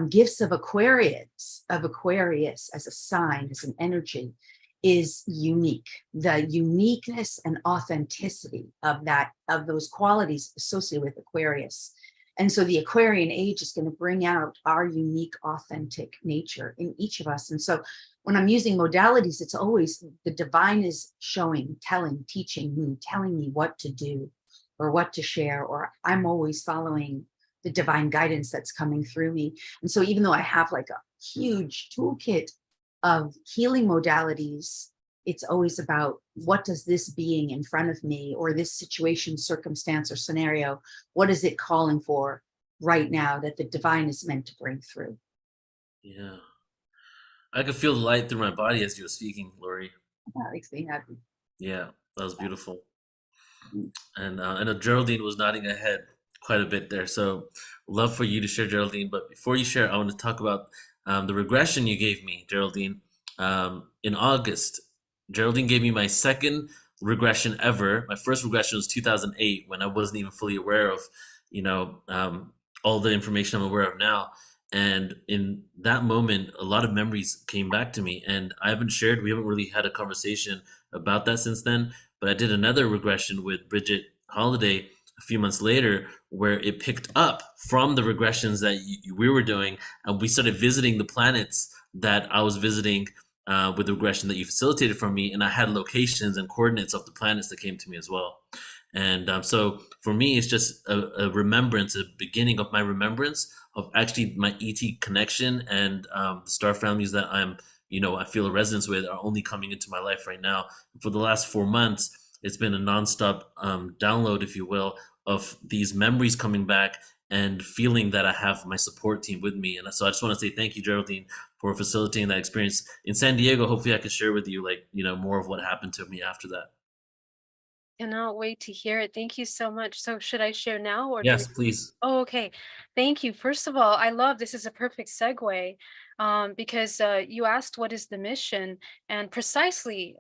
S7: gifts of Aquarius as a sign, as an energy, is unique. The uniqueness and authenticity of those qualities associated with Aquarius. And so the Aquarian age is going to bring out our unique, authentic nature in each of us. And so when I'm using modalities, it's always the divine is showing, telling, teaching me, telling me what to do or what to share, or I'm always following the divine guidance that's coming through me. And so even though I have like a huge toolkit of healing modalities, it's always about, what does this being in front of me, or this situation, circumstance, or scenario, what is it calling for right now that the divine is meant to bring through?
S3: Yeah. I could feel the light through my body as you were speaking, Lori.
S7: That makes me happy.
S3: Yeah, that was beautiful. And I know Geraldine was nodding her head quite a bit there. So love for you to share, Geraldine. But before you share, I want to talk about the regression you gave me, Geraldine, in August. Geraldine gave me my second regression ever. My first regression was 2008, when I wasn't even fully aware of, all the information I'm aware of now. And in that moment, a lot of memories came back to me, and we haven't really had a conversation about that since then. But I did another regression with Bridget Holiday a few months later, where it picked up from the regressions that we were doing, and we started visiting the planets that I was visiting with the regression that you facilitated from me, and I had locations and coordinates of the planets that came to me as well. And so for me, it's just a remembrance, a beginning of my remembrance of actually my ET connection, and the star families that I feel a resonance with are only coming into my life right now. For the last 4 months, it's been a nonstop download, if you will, of these memories coming back and feeling that I have my support team with me. And so I just want to say thank you, Geraldine, for facilitating that experience in San Diego. Hopefully I can share with you, more of what happened to me after that.
S4: Cannot wait to hear it. Thank you so much. So should I share now or
S3: Yes, please.
S4: Oh, okay. Thank you. First of all, I love this is a perfect segue because you asked what is the mission, and precisely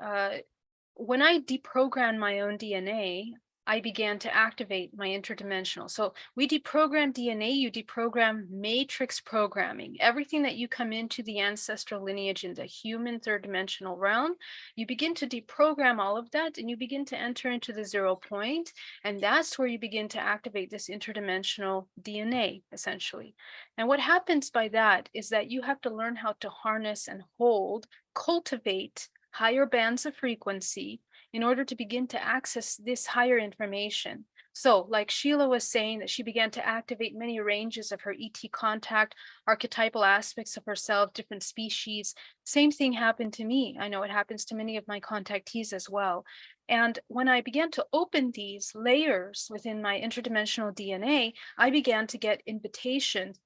S4: when I deprogrammed my own DNA, I began to activate my interdimensional. So we deprogram DNA, you deprogram matrix programming. Everything that you come into the ancestral lineage in the human third dimensional realm, you begin to deprogram all of that, and you begin to enter into the 0 point. And that's where you begin to activate this interdimensional DNA, essentially. And what happens by that is that you have to learn how to harness and hold, cultivate higher bands of frequency in order to begin to access this higher information. So like Sheila was saying, that she began to activate many ranges of her ET contact, archetypal aspects of herself, different species. Same thing happened to me. I know it happens to many of my contactees as well. And when I began to open these layers within my interdimensional DNA, I began to get invitations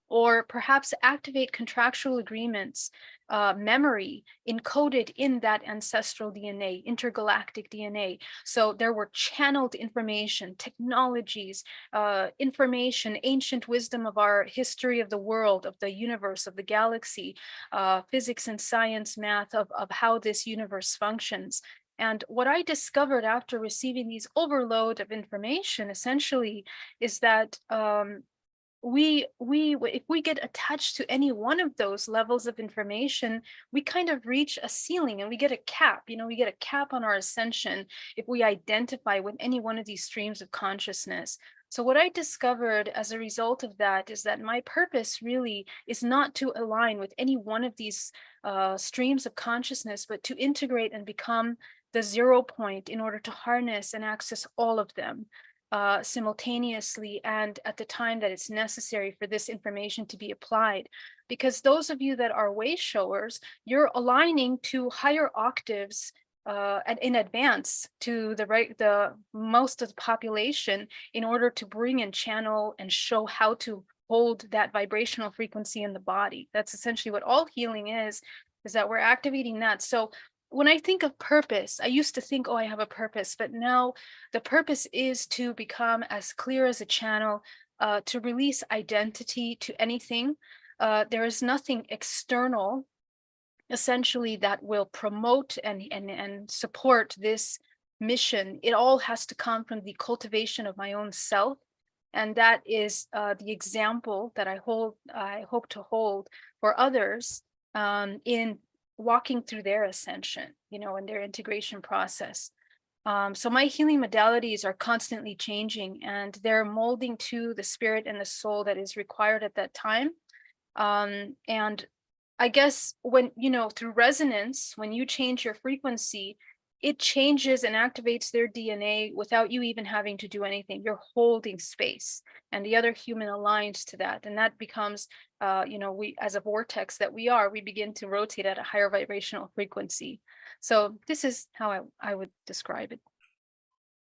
S4: or perhaps activate contractual agreements, memory encoded in that ancestral DNA, intergalactic DNA. So there were channeled information, technologies, information, ancient wisdom of our history of the world, of the universe, of the galaxy, physics and science, math of how this universe functions. And what I discovered after receiving these overload of information, essentially, is that if we get attached to any one of those levels of information, we kind of reach a ceiling and we get a cap. We get a cap on our ascension if we identify with any one of these streams of consciousness. So what I discovered as a result of that is that my purpose really is not to align with any one of these streams of consciousness, but to integrate and become the 0 point in order to harness and access all of them simultaneously and at the time that it's necessary for this information to be applied. Because those of you that are way showers, you're aligning to higher octaves in advance to the most of the population in order to bring and channel and show how to hold that vibrational frequency in the body. That's essentially what all healing is that we're activating that. So when I think of purpose, I used to think, oh, I have a purpose, but now the purpose is to become as clear as a channel, to release identity to anything. There is nothing external, essentially, that will promote and support this mission. It all has to come from the cultivation of my own self. And that is the example that I hope to hold for others in walking through their ascension, and their integration process. So my healing modalities are constantly changing, and they're molding to the spirit and the soul that is required at that time. And I guess when, through resonance, when you change your frequency, it changes and activates their DNA without you even having to do anything. You're holding space, and the other human aligns to that. And that becomes, we, as a vortex that we begin to rotate at a higher vibrational frequency. So this is how I would describe it.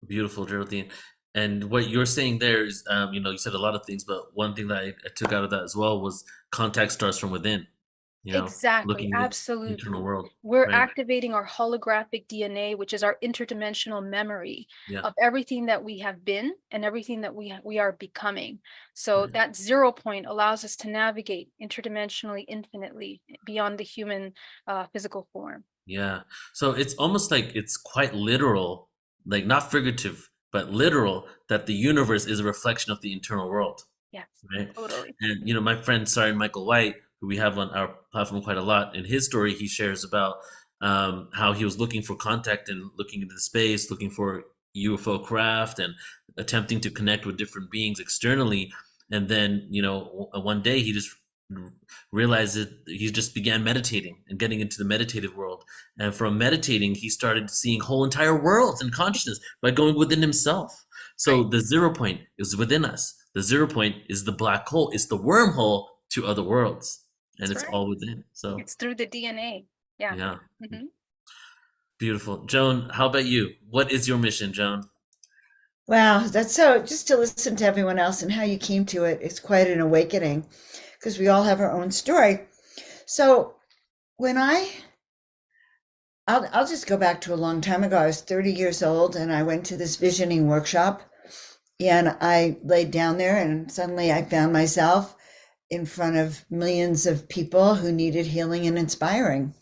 S3: Beautiful, Geraldine. And what you're saying there is, you said a lot of things, but one thing that I took out of that as well was contact starts from within.
S4: Exactly,
S3: looking at the
S4: absolutely.
S3: internal world.
S4: We're
S3: Right.
S4: activating our holographic DNA, which is our interdimensional memory
S3: Yeah.
S4: of everything that we have been and everything that we are becoming. So
S3: Right.
S4: that 0 point allows us to navigate interdimensionally, infinitely beyond the human physical form.
S3: Yeah. So it's almost like it's quite literal, like not figurative, but literal, that the universe is a reflection of the internal world.
S4: Yes,
S3: Right.
S4: totally.
S3: And my friend Siren Michael White, who we have on our platform quite a lot, in his story he shares about how he was looking for contact and looking into the space, looking for UFO craft and attempting to connect with different beings externally. And then, one day he just realized that he just began meditating and getting into the meditative world. And from meditating, he started seeing whole entire worlds and consciousness by going within himself. So
S4: Right.
S3: the 0 point is within us. The 0 point is the black hole. It's the wormhole to other worlds, and
S4: That's
S3: it's
S4: right.
S3: all within. So
S4: It's through the DNA. Yeah.
S3: yeah,
S4: Mhm.
S3: beautiful. Joan, how about you? What is your mission, Joan?
S1: Wow, that's so, just to listen to everyone else and how you came to it, it's quite an awakening because we all have our own story. So when I'll just go back to a long time ago. I was 30 years old and I went to this visioning workshop and I laid down there and suddenly I found myself in front of millions of people who needed healing and inspiring.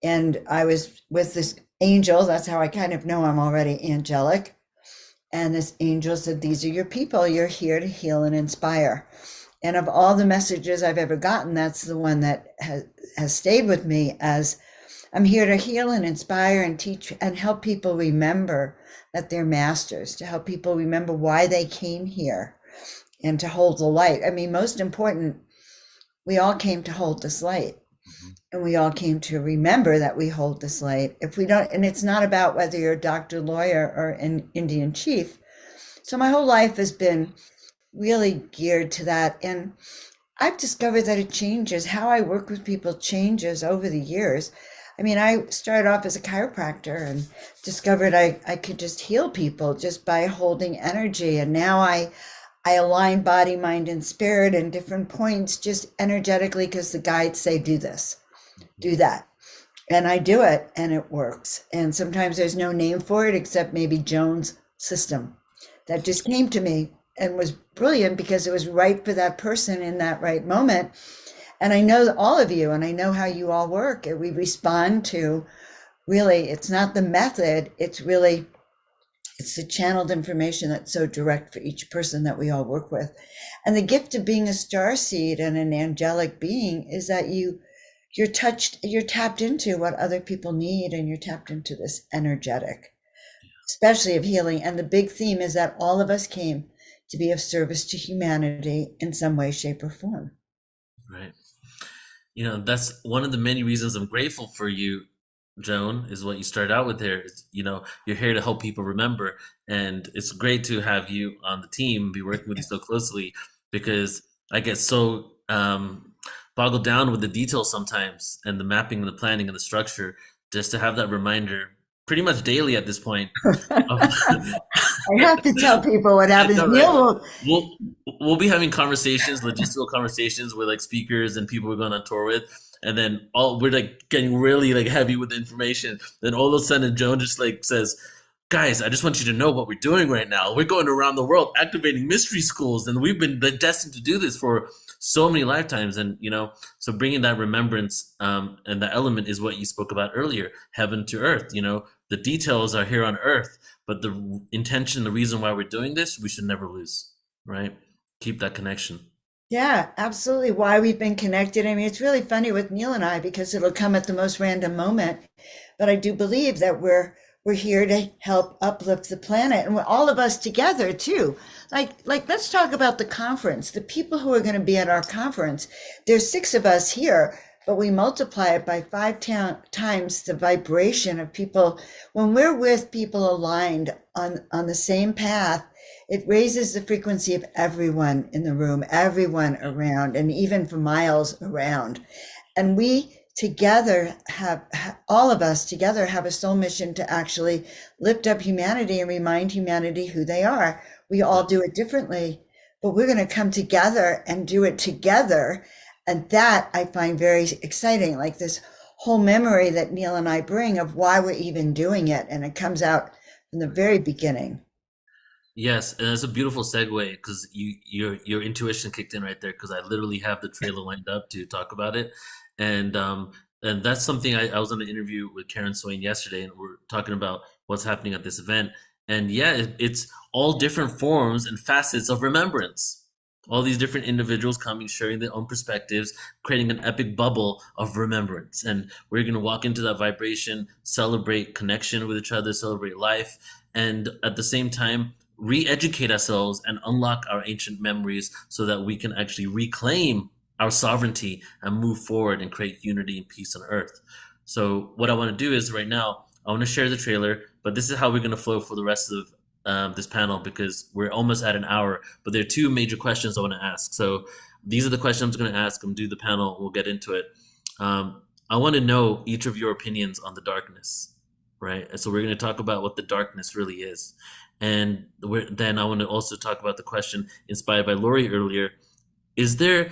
S1: And I was with this angel. That's how I kind of know I'm already angelic. And this angel said, "These are your people. You're here to heal and inspire." And of all the messages I've ever gotten, that's the one that has stayed with me, as I'm here to heal and inspire and teach and help people remember that they're masters, to help people remember why they came here and to hold the light. I mean, most important, we all came to hold this light. And we all came to remember that we hold this light. If we don't, and it's not about whether you're a doctor, lawyer, or an Indian chief. So my whole life has been really geared to that. And I've discovered that it changes. How I work with people changes over the years. I mean, I started off as a chiropractor and discovered I could just heal people just by holding energy. And now I align body, mind, and spirit in different points just energetically because the guides say, do this, do that. And I do it and it works. And sometimes there's no name for it except maybe Joan's system that just came to me and was brilliant because it was right for that person in that right moment. And I know all of you and I know how you all work. And we respond to, really, it's not the method, it's really, it's the channeled information that's so direct for each person that we all work with. And the gift of being a starseed and an angelic being is that you're tapped into what other people need, and you're tapped into this energetic, especially of healing. And the big theme is that all of us came to be of service to humanity in some way, shape, or form.
S3: Right. That's one of the many reasons I'm grateful for you, Joan, is what you started out with there. You're here to help people remember. And it's great to have you on the team, be working with you so closely, because I get so boggled down with the details sometimes and the mapping and the planning and the structure, just to have that reminder pretty much daily at this point.
S1: I have to tell people what happens.
S3: Right. We'll be having conversations, logistical conversations with like speakers and people we're going on tour with, and then we're like getting really like heavy with the information. Then all of a sudden, Joan just like says, "Guys, I just want you to know what we're doing right now. We're going around the world activating mystery schools, and we've been destined to do this for so many lifetimes." And so bringing that remembrance and that element is what you spoke about earlier, heaven to earth. The details are here on earth, but the intention, the reason why we're doing this, we should never lose, right? Keep that connection.
S1: Yeah, absolutely. Why we've been connected. I mean, it's really funny with Neil and I because it'll come at the most random moment. But I do believe that we're here to help uplift the planet, and we're all of us together too. Like let's talk about the conference. The people who are going to be at our conference, there's 6 of us here, but we multiply it by 5 times the vibration of people. When we're with people aligned on the same path, it raises the frequency of everyone in the room, everyone around, and even for miles around. And we together all of us together have a soul mission to actually lift up humanity and remind humanity who they are. We all do it differently, but we're going to come together and do it together And that I find very exciting, like this whole memory that Neil and I bring of why we're even doing it. And it comes out from the very beginning.
S3: Yes, and it's a beautiful segue because your intuition kicked in right there because I literally have the trailer lined up to talk about it, and that's something I was on an interview with Karen Swain yesterday, and we're talking about what's happening at this event, and yeah, it's all different forms and facets of remembrance. All these different individuals coming, sharing their own perspectives, creating an epic bubble of remembrance, and we're gonna walk into that vibration, celebrate connection with each other, celebrate life, and at the same time re-educate ourselves and unlock our ancient memories so that we can actually reclaim our sovereignty and move forward and create unity and peace on earth. So what I want to do is right now I want to share the trailer, but this is how we're going to flow for the rest of this panel because we're almost at an hour, but there are two major questions I want to ask. So these are the questions I'm going to ask. I'm going to do the panel. We'll get into it. I want to know each of your opinions on the darkness, right? And so we're going to talk about what the darkness really is. And then I want to also talk about the question inspired by Lori earlier. Is there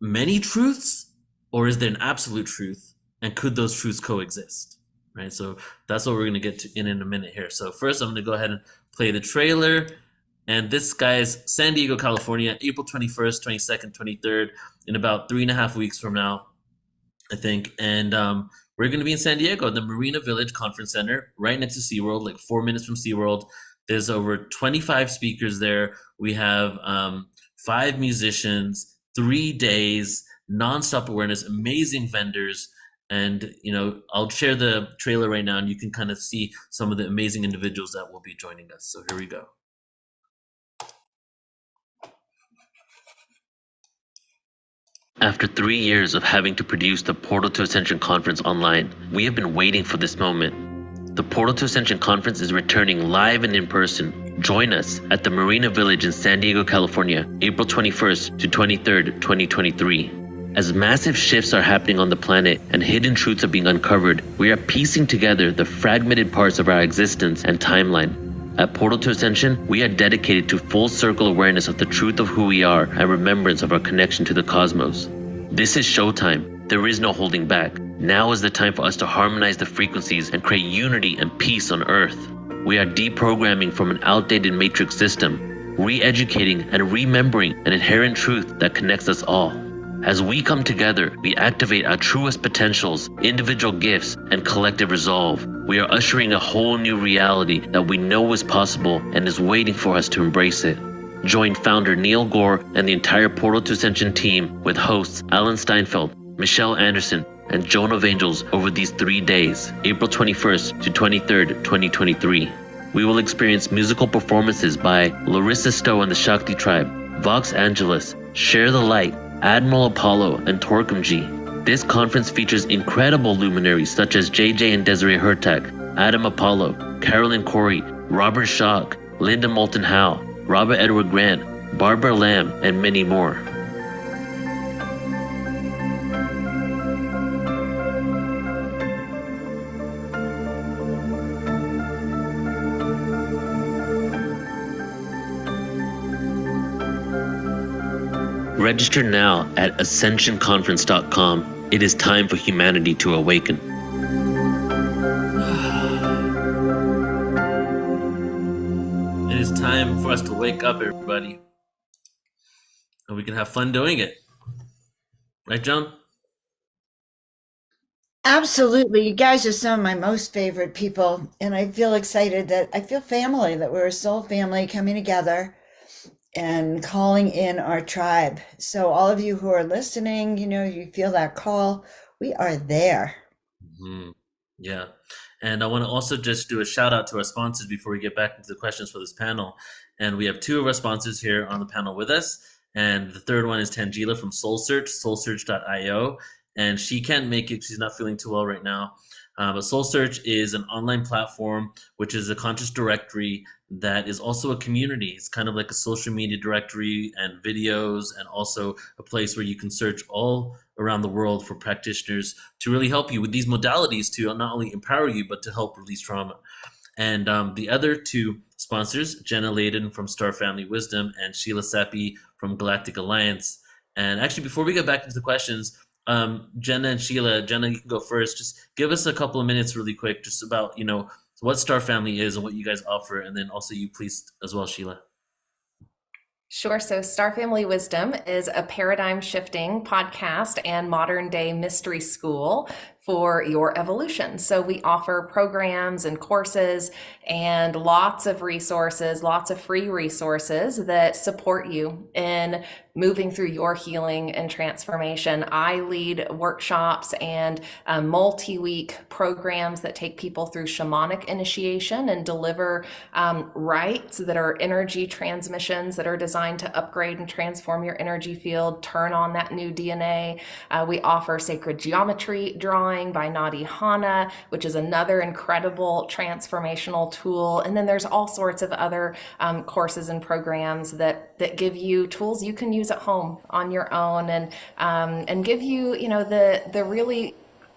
S3: many truths or is there an absolute truth? And could those truths coexist? Right. So that's what we're going to get to in a minute here. So first, I'm going to go ahead and play the trailer. And this guy's San Diego, California, April 21st, 22nd, 23rd, in about 3.5 weeks from now, I think. And we're going to be in San Diego, the Marina Village Conference Center, right next to SeaWorld, like 4 minutes from SeaWorld. There's over 25 speakers there. We have 5 musicians, 3 days, nonstop awareness, amazing vendors. And, you know, I'll share the trailer right now and you can kind of see some of the amazing individuals that will be joining us. So here we go. After 3 years of having to produce the Portal to Ascension conference online, we have been waiting for this moment. The Portal to Ascension conference is returning live and in person. Join us at the Marina Village in San Diego, California, April 21st to 23rd, 2023. As massive shifts are happening on the planet and hidden truths are being uncovered, we are piecing together the fragmented parts of our existence and timeline. At Portal to Ascension, we are dedicated to full circle awareness of the truth of who we are and remembrance of our connection to the cosmos. This is showtime. There is no holding back. Now is the time for us to harmonize the frequencies and create unity and peace on Earth. We are deprogramming from an outdated matrix system, re-educating and remembering an inherent truth that connects us all. As we come together, we activate our truest potentials, individual gifts, and collective resolve. We are ushering a whole new reality that we know is possible and is waiting for us to embrace it. Join founder Neil Gore and the entire Portal to Ascension team with hosts Alan Steinfeld, Michelle Anderson, and Joan of Angels over these 3 days, April 21st to 23rd, 2023. We will experience musical performances by Larissa Stowe and the Shakti Tribe, Vox Angeles, Share the Light, Admiral Apollo, and Torquem G. This conference features incredible luminaries such as JJ and Desiree Hurtak, Adam Apollo, Carolyn Corey, Robert Schock, Linda Moulton Howe, Robert Edward Grant, Barbara Lamb, and many more. Register now at ascensionconference.com. It is time for humanity to awaken. It is time for us to wake up, everybody. And we can have fun doing it. Right, John?
S1: Absolutely. You guys are some of my most favorite people. And I feel excited that I feel family, that we're a soul family coming together and calling in our tribe. So all of you who are listening, you know, you feel that call, we are there.
S3: Mm-hmm. Yeah. And I want to also just do a shout out to our sponsors before we get back into the questions for this panel. And we have 2 of our sponsors here on the panel with us. And the third one is Tangela from Soul Search, soulsearch.io. And she can't make it. She's not feeling too well right now. But Soul Search is an online platform, which is a conscious directory that is also a community. It's kind of like a social media directory and videos, and also a place where you can search all around the world for practitioners to really help you with these modalities to not only empower you, but to help release trauma. And the other 2 sponsors, Jenna Layden from Star Family Wisdom and Sheila Seppi from Galactic Alliance. And actually, before we get back into the questions, Jenna and Sheila, Jenna, you can go first. Just give us a couple of minutes really quick, just about, what Star Family is and what you guys offer. And then also you please as well, Sheila.
S5: Sure. So Star Family Wisdom is a paradigm shifting podcast and modern day mystery school for your evolution. So we offer programs and courses and lots of resources, lots of free resources that support you in moving through your healing and transformation. I lead workshops and multi-week programs that take people through shamanic initiation and deliver rites that are energy transmissions that are designed to upgrade and transform your energy field, turn on that new DNA. We offer sacred geometry drawing by Nadi Hana, which is another incredible transformational tool. And then there's all sorts of other courses and programs that give you tools you can use at home on your own, and give you, the really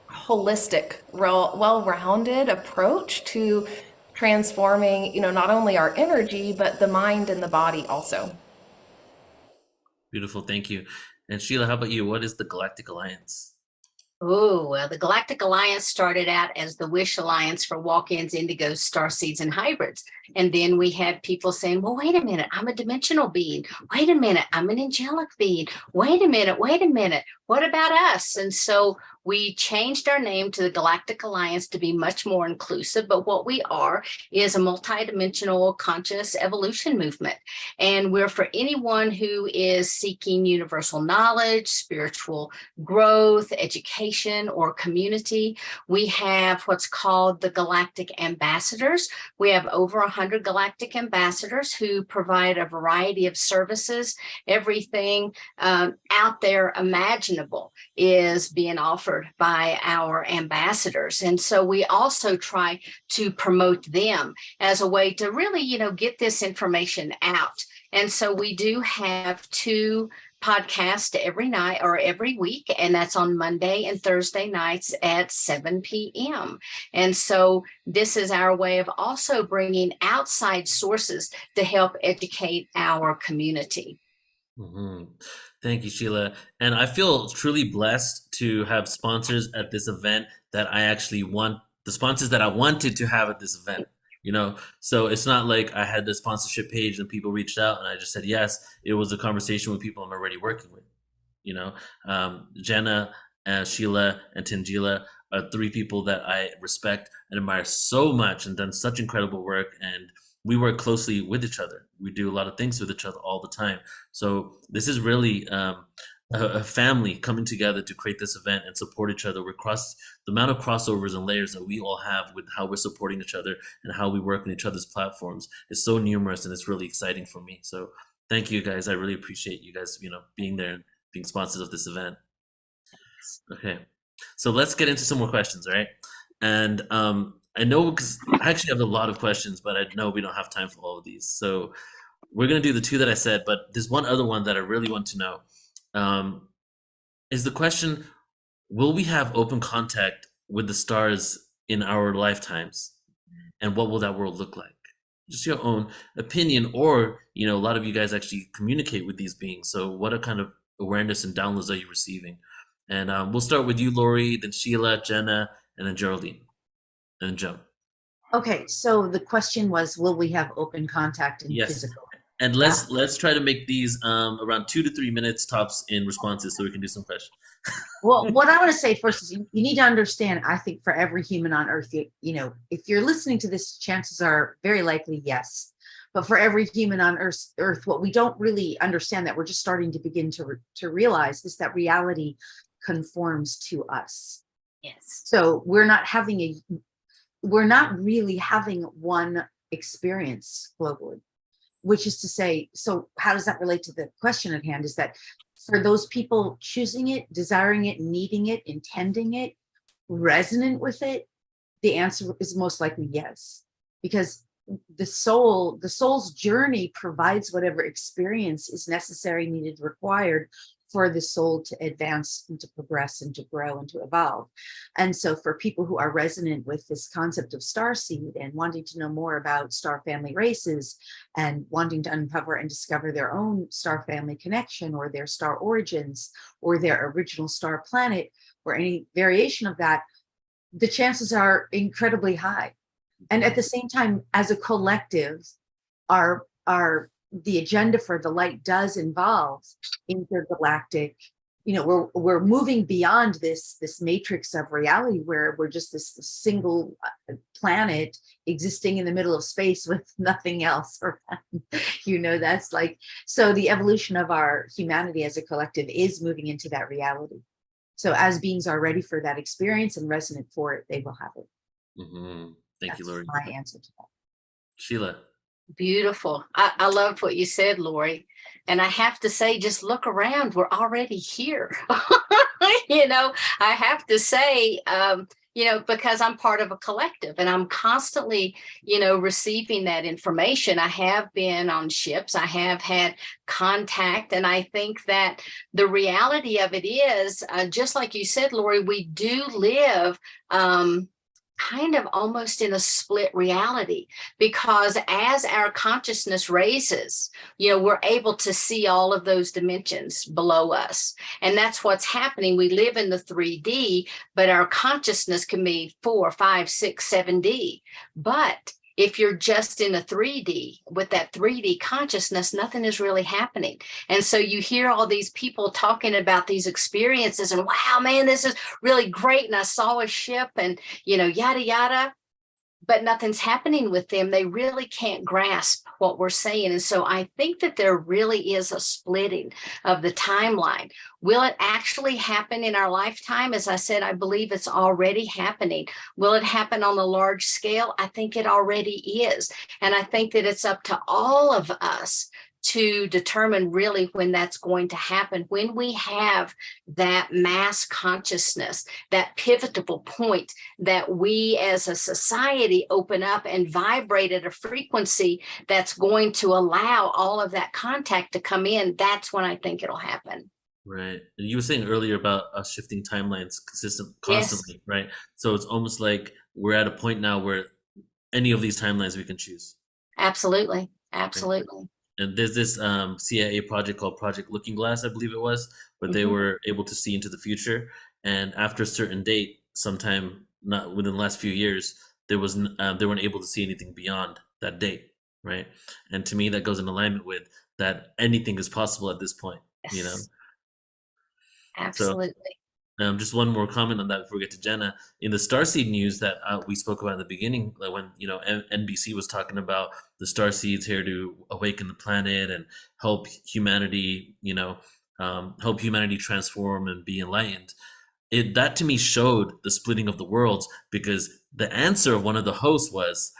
S5: holistic, well-rounded approach to transforming, not only our energy, but the mind and the body also.
S3: Beautiful. Thank you. And Sheila, how about you? What is the Galactic Alliance?
S6: Oh, well, the Galactic Alliance started out as the Wish Alliance for walk-ins, indigos, starseeds, and hybrids. And then we had people saying, well, wait a minute, I'm a dimensional being. Wait a minute, I'm an angelic being. Wait a minute, what about us? And so we changed our name to the Galactic Alliance to be much more inclusive. But what we are is a multidimensional conscious evolution movement. And we're for anyone who is seeking universal knowledge, spiritual growth, education, or community. We have what's called the Galactic Ambassadors. We have over 100 Galactic Ambassadors who provide a variety of services. Everything out there imaginable is being offered by our ambassadors. And so we also try to promote them as a way to really, get this information out. And so we do have 2 podcasts every night or every week, and that's on Monday and Thursday nights at 7 p.m. And so this is our way of also bringing outside sources to help educate our community.
S3: Mm-hmm. Thank you, Sheila. And I feel truly blessed to have sponsors at this event that I actually want, the sponsors that I wanted to have at this event. So it's not like I had the sponsorship page and people reached out and I just said yes. It was a conversation with people I'm already working with. Jenna, Sheila, and Tangela are 3 people that I respect and admire so much and done such incredible work. And we work closely with each other. We do a lot of things with each other all the time. So this is really a family coming together to create this event and support each other. The amount of crossovers and layers that we all have with how we're supporting each other and how we work on each other's platforms is so numerous, and it's really exciting for me. So thank you guys. I really appreciate you guys, being there and being sponsors of this event. Okay, so let's get into some more questions, all right? And I know, because I actually have a lot of questions, but I know we don't have time for all of these. So we're going to do the 2 that I said, but there's one other one that I really want to know. Is the question, will we have open contact with the stars in our lifetimes? And what will that world look like? Just your own opinion, or, a lot of you guys actually communicate with these beings. So what kind of awareness and downloads are you receiving? And we'll start with you, Lori, then Sheila, Jenna, and then Geraldine, and then Joan.
S7: Okay, so the question was, will we have open contact in
S3: Yes.
S7: physical?
S3: And let's try to make these around 2 to 3 minutes tops in responses, so we can do some questions.
S7: Well, what I want to say first is you need to understand, I think for every human on earth, if you're listening to this, chances are very likely yes. But for every human on earth, what we don't really understand, that we're just starting to begin to realize, is that reality conforms to us.
S6: Yes.
S7: So we're not really having one experience globally. Which is to say, so how does that relate to the question at hand? Is that for those people choosing it, desiring it, needing it, intending it, resonant with it, the answer is most likely yes. Because the soul's journey provides whatever experience is necessary, needed, required for the soul to advance and to progress and to grow and to evolve. And so for people who are resonant with this concept of starseed and wanting to know more about star family races and wanting to uncover and discover their own star family connection or their star origins or their original star planet or any variation of that, the chances are incredibly high. And at the same time, as a collective, our the agenda for the light does involve intergalactic, we're moving beyond this matrix of reality where we're just this single planet existing in the middle of space with nothing else around. That's like, so the evolution of our humanity as a collective is moving into that reality. So as beings are ready for that experience and resonant for it, they will have it.
S3: Thank you, Lori.
S7: My answer to that.
S3: Sheila.
S6: Beautiful. I loved what you said, Lori. And I have to say, just look around. We're already here. I have to say, because I'm part of a collective and I'm constantly, receiving that information. I have been on ships. I have had contact. And I think that the reality of it is, just like you said, Lori, we do live kind of almost in a split reality, because as our consciousness raises, we're able to see all of those dimensions below us. And that's what's happening. We live in the 3D, but our consciousness can be 4, 5, 6, 7D. But if you're just in a 3D with that 3D consciousness, nothing is really happening. And so you hear all these people talking about these experiences and, wow, man, this is really great. And I saw a ship and, yada, yada, but nothing's happening with them. They really can't grasp what we're saying. And so I think that there really is a splitting of the timeline. Will it actually happen in our lifetime? As I said, I believe it's already happening. Will it happen on a large scale? I think it already is. And I think that it's up to all of us to determine really when that's going to happen, when we have that mass consciousness, that pivotal point that we as a society open up and vibrate at a frequency that's going to allow all of that contact to come in. That's when I think it'll happen.
S3: Right. And you were saying earlier about us shifting timelines constantly, yes. Right? So it's almost like we're at a point now where any of these timelines we can choose.
S6: Absolutely. Absolutely.
S3: Right. And there's this CIA project called Project Looking Glass, I believe it was, where they were able to see into the future. And after a certain date, sometime not within the last few years, they weren't able to see anything beyond that date, right? And to me, that goes in alignment with that anything is possible at this point,
S6: Yes. Absolutely.
S3: So, just one more comment on that before we get to Jenna. In the Starseed news that we spoke about in the beginning, like when NBC was talking about the Starseeds here to awaken the planet and help humanity, help humanity transform and be enlightened. That to me showed the splitting of the worlds, because the answer of one of the hosts was,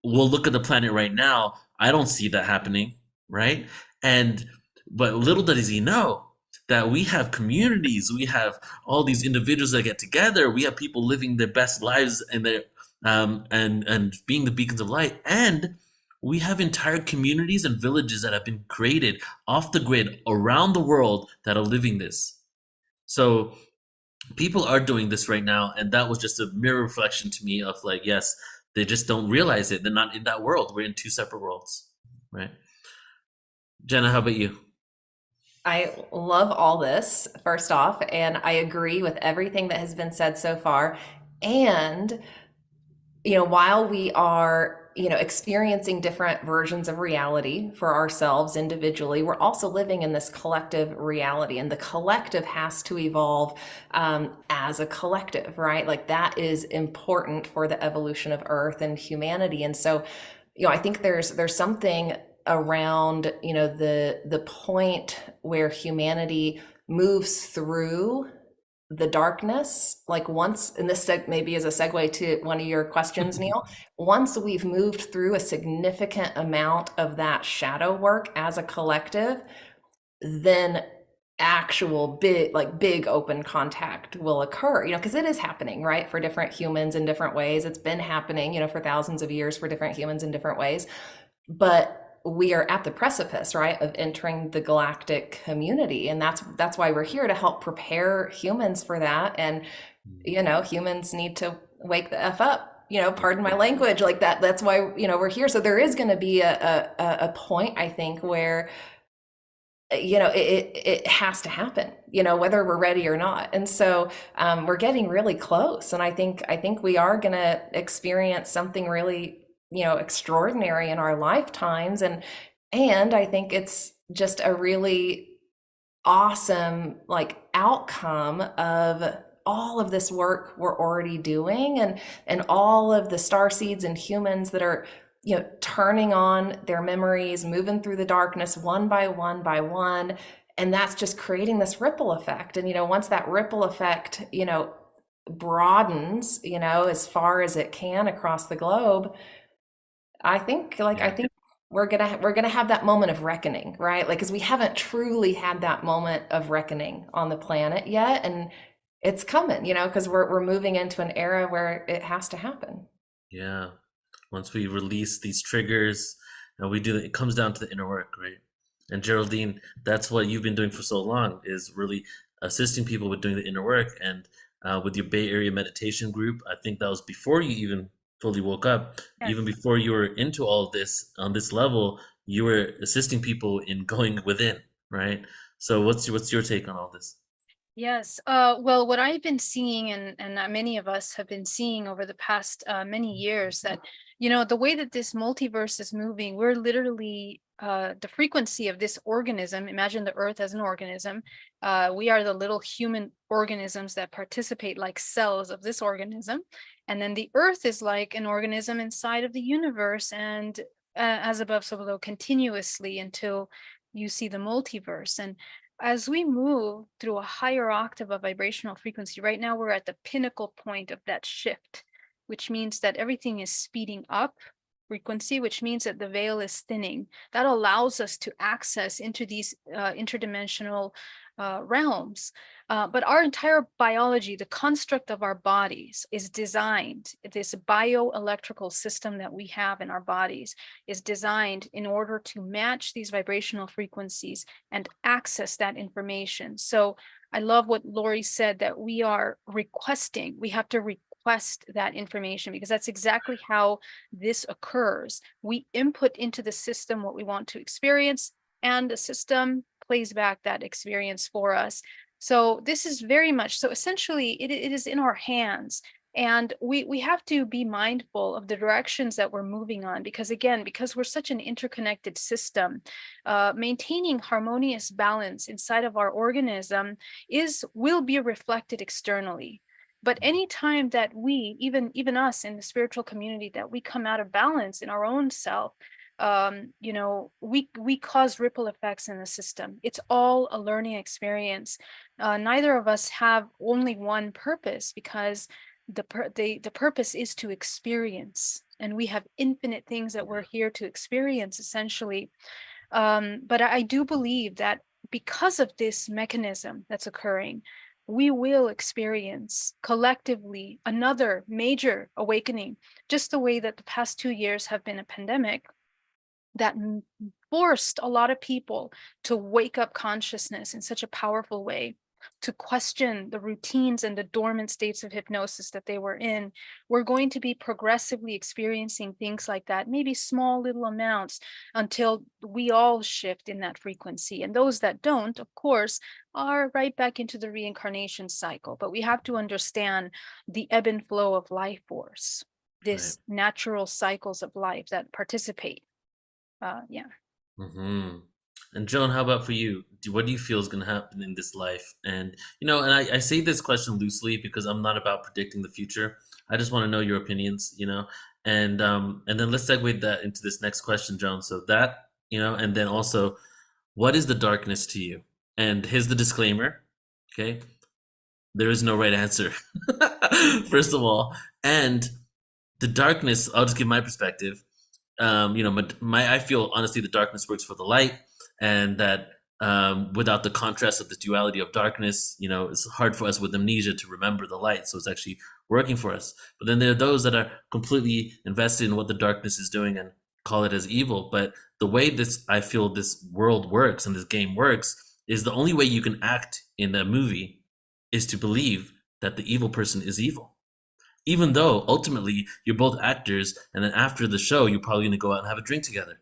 S3: "Well, look at the planet right now. I don't see that happening, right?" But little does he know that we have communities, we have all these individuals that get together, we have people living their best lives and their and being the beacons of light, and we have entire communities and villages that have been created off the grid around the world that are living this. So people are doing this right now, and that was just a mirror reflection to me of like, yes, they just don't realize it. They're not in that world. We're in two separate worlds, right? Jenna, how about you?
S5: I love all this, first off, and I agree with everything that has been said so far. And, while we are, experiencing different versions of reality for ourselves individually, we're also living in this collective reality, and the collective has to evolve as a collective, right? Like that is important for the evolution of Earth and humanity. And so, I think there's something around the point where humanity moves through the darkness, like once, and this maybe is a segue to one of your questions, Neil, once we've moved through a significant amount of that shadow work as a collective, then actual big open contact will occur, because it is happening, right, for different humans in different ways. It's been happening, for thousands of years for different humans in different ways. But we are at the precipice, right, of entering the galactic community. And that's why we're here, to help prepare humans for that. And, humans need to wake the F up, pardon my language, like that. That's why, we're here. So there is going to be a point, I think, where, it has to happen, whether we're ready or not. And so we're getting really close. And I think we are going to experience something really, extraordinary in our lifetimes. And I think it's just a really awesome, like, outcome of all of this work we're already doing, and all of the star seeds and humans that are, turning on their memories, moving through the darkness one by one by one. And that's just creating this ripple effect. And, once that ripple effect, broadens, as far as it can across the globe, I think we're gonna have that moment of reckoning, right? Like, because we haven't truly had that moment of reckoning on the planet yet, and it's coming, because we're moving into an era where it has to happen.
S3: Yeah. Once we release these triggers, and it comes down to the inner work, right? And Geraldine, that's what you've been doing for so long, is really assisting people with doing the inner work. And with your Bay Area meditation group, I think that was before you even fully woke up.
S4: Yes.
S3: Even before you were into all of this on this level, you were assisting people in going within, right? So what's your take on all this?
S4: Yes. Well, what I've been seeing, and many of us have been seeing over the past many years, that, the way that this multiverse is moving, we're literally the frequency of this organism. Imagine the Earth as an organism. We are the little human organisms that participate like cells of this organism. And then the Earth is like an organism inside of the universe, and as above, so below, continuously until you see the multiverse. And as we move through a higher octave of vibrational frequency, right now we're at the pinnacle point of that shift, which means that everything is speeding up frequency, which means that the veil is thinning. That allows us to access into these interdimensional realms. But our entire biology, the construct of our bodies, is designed, this bioelectrical system that we have in our bodies is designed in order to match these vibrational frequencies and access that information. So I love what Lori said, that we are requesting, we have to request that information, because that's exactly how this occurs. We input into the system what we want to experience, and the system plays back that experience for us. So this is very much, so essentially it is in our hands, and we have to be mindful of the directions that we're moving on, because again, because we're such an interconnected system, maintaining harmonious balance inside of our organism will be reflected externally. But anytime that we, even us in the spiritual community, that we come out of balance in our own self, we cause ripple effects in the system. It's all a learning experience. Neither of us have only one purpose, because the purpose is to experience, and we have infinite things that we're here to experience, essentially. But I do believe that because of this mechanism that's occurring, we will experience collectively another major awakening, just the way that the past 2 years have been a pandemic that forced a lot of people to wake up consciousness in such a powerful way, to question the routines and the dormant states of hypnosis that they were in. We're going to be progressively experiencing things like that, maybe small little amounts, until we all shift in that frequency. And those that don't, of course, are right back into the reincarnation cycle. But we have to understand the ebb and flow of life force, this natural cycles of life that participate.
S3: Mm-hmm. And Joan, how about for you? What do you feel is going to happen in this life? And and I say this question loosely because I'm not about predicting the future. I just want to know your opinions, and then let's segue that into this next question, Joan. So that, and then also, what is the darkness to you? And here's the disclaimer, okay? There is no right answer, first of all. And the darkness, I'll just give my perspective. I feel honestly the darkness works for the light, and that without the contrast of the duality of darkness, it's hard for us with amnesia to remember the light. So it's actually working for us. But then there are those that are completely invested in what the darkness is doing, and call it as evil. But the way I feel this world works and this game works is the only way you can act in a movie is to believe that the evil person is evil. Even though ultimately you're both actors, and then after the show, you're probably going to go out and have a drink together,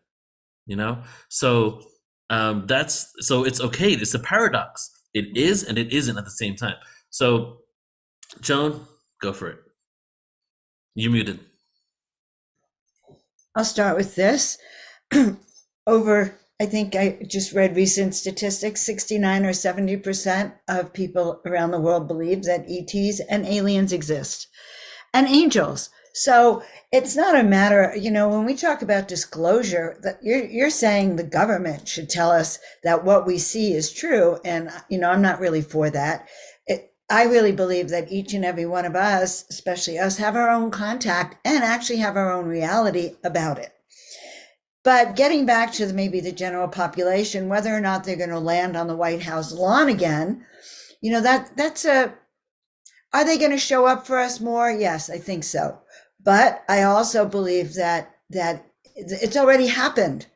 S3: you know? So so it's okay. It's a paradox. It is and it isn't at the same time. So Joan, go for it. You're muted.
S1: I'll start with this. I think I just read recent statistics, 69 or 70% of people around the world believe that ETs and aliens exist, and angels. So it's not a matter, when we talk about disclosure, that you're saying the government should tell us that what we see is true. And, I'm not really for that. I really believe that each and every one of us, especially us, have our own contact and actually have our own reality about it. But getting back to maybe the general population, whether or not they're going to land on the White House lawn again, are they going to show up for us more? Yes, I think so. But I also believe that it's already happened.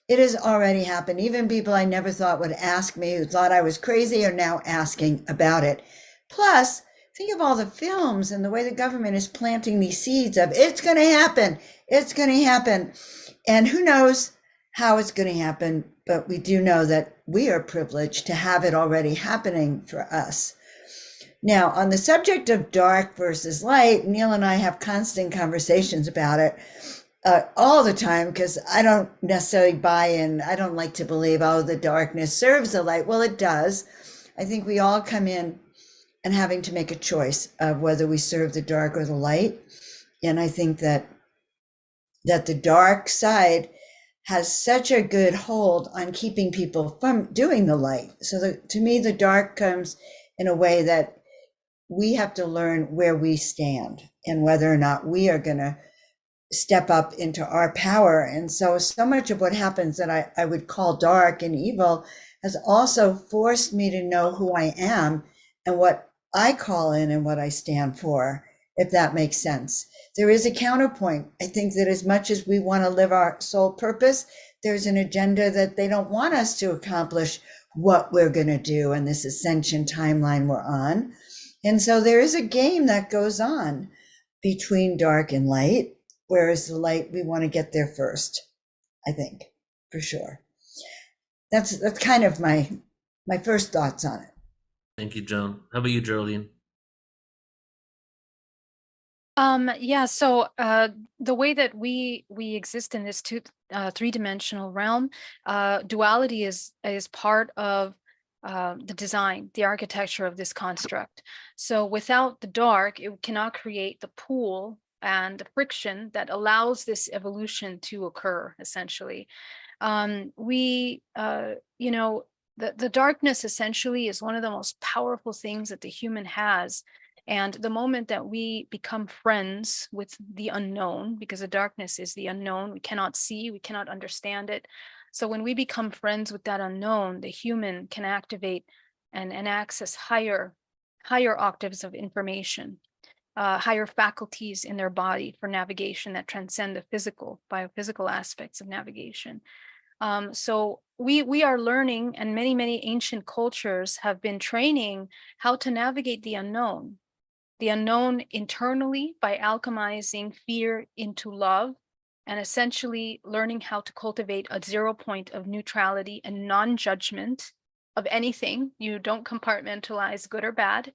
S1: It has already happened. Even people I never thought would ask me, who thought I was crazy, are now asking about it. Plus, think of all the films and the way the government is planting these seeds of it's going to happen. It's going to happen. And who knows how it's going to happen. But we do know that we are privileged to have it already happening for us. Now, on the subject of dark versus light, Neil and I have constant conversations about it all the time, because I don't necessarily buy in. I don't like to believe, the darkness serves the light. Well, it does. I think we all come in and having to make a choice of whether we serve the dark or the light. And I think that the dark side has such a good hold on keeping people from doing the light. So to me, the dark comes in a way that we have to learn where we stand and whether or not we are going to step up into our power. And so much of what happens that I would call dark and evil has also forced me to know who I am and what I call in and what I stand for, if that makes sense. There is a counterpoint. I think that as much as we want to live our soul purpose, there's an agenda that they don't want us to accomplish what we're going to do in this ascension timeline we're on. And so there is a game that goes on between dark and light, whereas the light, we want to get there first, I think, for sure. That's kind of my first thoughts on it.
S3: Thank you, Joan. How about you, Geraldine?
S4: So the way that we exist in this three-dimensional realm, duality is part of the design, the architecture of this construct. So without the dark, it cannot create the pool and the friction that allows this evolution to occur, essentially. The darkness essentially is one of the most powerful things that the human has. And the moment that we become friends with the unknown, because the darkness is the unknown, we cannot see, we cannot understand it. So when we become friends with that unknown, the human can activate and access higher octaves of information, higher faculties in their body for navigation that transcend the biophysical aspects of navigation. So we are learning, and many ancient cultures have been training how to navigate the unknown internally by alchemizing fear into love, and essentially learning how to cultivate a 0 point of neutrality and non-judgment of anything. You don't compartmentalize good or bad.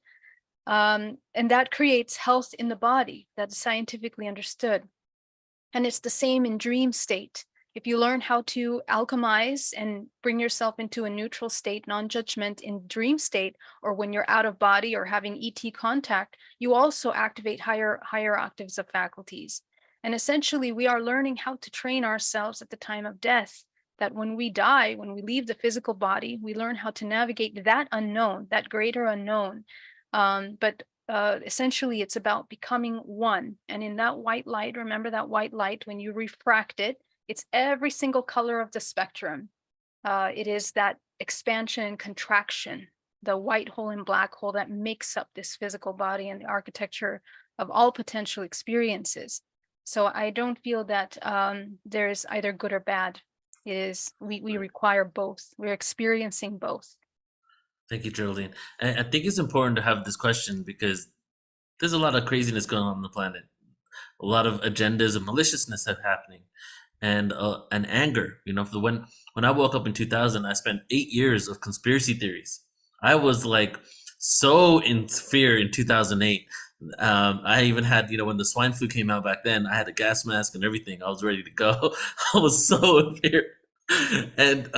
S4: And that creates health in the body. That's scientifically understood. And it's the same in dream state. If you learn how to alchemize and bring yourself into a neutral state, non-judgment in dream state, or when you're out of body or having ET contact, you also activate higher octaves of faculties. And essentially, we are learning how to train ourselves at the time of death, that when we die, when we leave the physical body, we learn how to navigate that unknown, that greater unknown. But essentially, it's about becoming one. And in that white light, remember that white light, when you refract it, it's every single color of the spectrum. It is that expansion and contraction, the white hole and black hole that makes up this physical body and the architecture of all potential experiences. So I don't feel that there's either good or bad. It is we require both. We're experiencing both.
S3: Thank you, Geraldine. I think it's important to have this question because there's a lot of craziness going on the planet. A lot of agendas and maliciousness have happening, and anger. You know, when I woke up in 2000, I spent 8 years of conspiracy theories. I was like so in fear in 2008. I even had, when the swine flu came out back then, I had a gas mask and everything. I was ready to go. I was so in fear. And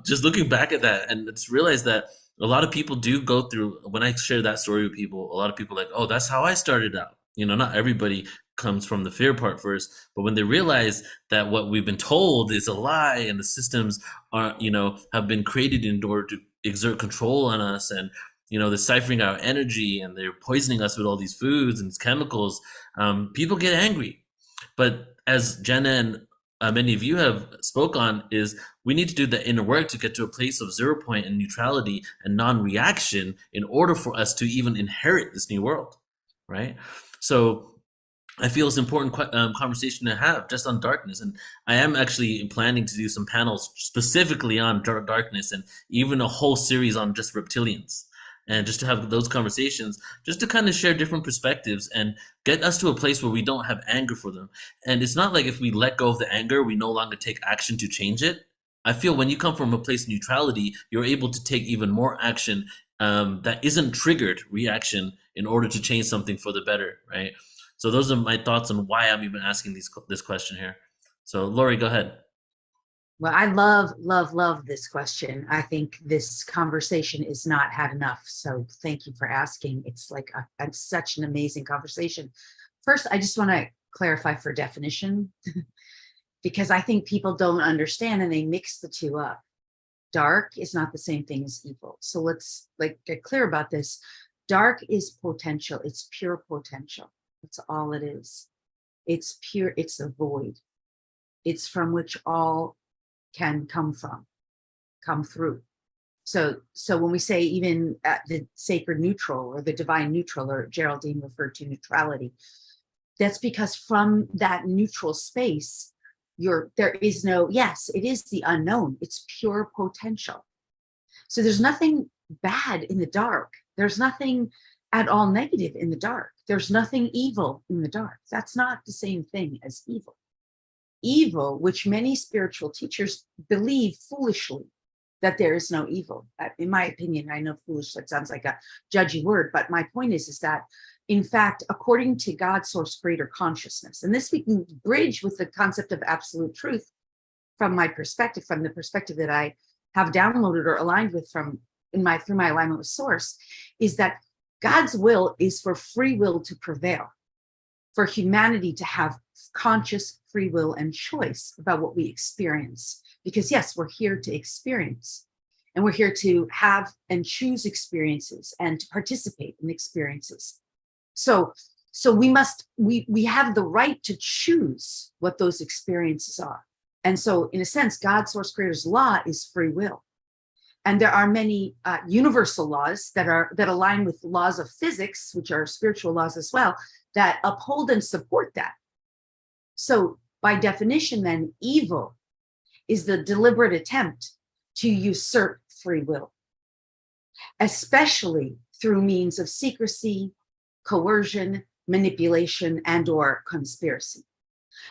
S3: just looking back at that and just realized that a lot of people do go through, when I share that story with people, a lot of people are like, oh, that's how I started out. Not everybody comes from the fear part first, but when they realize that what we've been told is a lie and the systems are, have been created in order to exert control on us, and they're ciphering our energy and they're poisoning us with all these foods and chemicals, people get angry. But as Jenna and many of you have spoke on, is we need to do the inner work to get to a place of 0 point and neutrality and non-reaction in order for us to even inherit this new world, right? So I feel it's an important conversation to have just on darkness. And I am actually planning to do some panels specifically on darkness, and even a whole series on just reptilians. And just to have those conversations, just to kind of share different perspectives and get us to a place where we don't have anger for them. And it's not like if we let go of the anger, we no longer take action to change it. I feel when you come from a place of neutrality, you're able to take even more action that isn't triggered reaction in order to change something for the better, right? So those are my thoughts on why I'm even asking this question here. So Lori, go ahead.
S7: Well, I love this question. I think this conversation is not had enough. So thank you for asking. It's like such an amazing conversation. First, I just want to clarify for definition, because I think people don't understand and they mix the two up. Dark is not the same thing as evil. So let's get clear about this. Dark is potential. It's pure potential. That's all it is. It's pure. It's a void. It's from which all can come through. So when we say even the sacred neutral or the divine neutral, or Geraldine referred to neutrality, that's because from that neutral space, there is no, yes, it is the unknown. It's pure potential. So there's nothing bad in the dark. There's nothing at all negative in the dark. There's nothing evil in the dark. That's not the same thing as evil. Evil, which many spiritual teachers believe foolishly that there is no evil. In my opinion, I know foolish, that sounds like a judgy word, but my point is that, in fact, according to God, source, creator consciousness, and this we can bridge with the concept of absolute truth from my perspective, from the perspective that I have downloaded or aligned with through my alignment with source, is that God's will is for free will to prevail, for humanity to have conscious free will and choice about what we experience. Because yes, we're here to experience, and we're here to have and choose experiences and to participate in experiences. So we have the right to choose what those experiences are. And so in a sense, God, source, creator's law is free will. And there are many universal laws that align with laws of physics, which are spiritual laws as well, that uphold and support that. So by definition, then, evil is the deliberate attempt to usurp free will, especially through means of secrecy, coercion, manipulation, and/or conspiracy,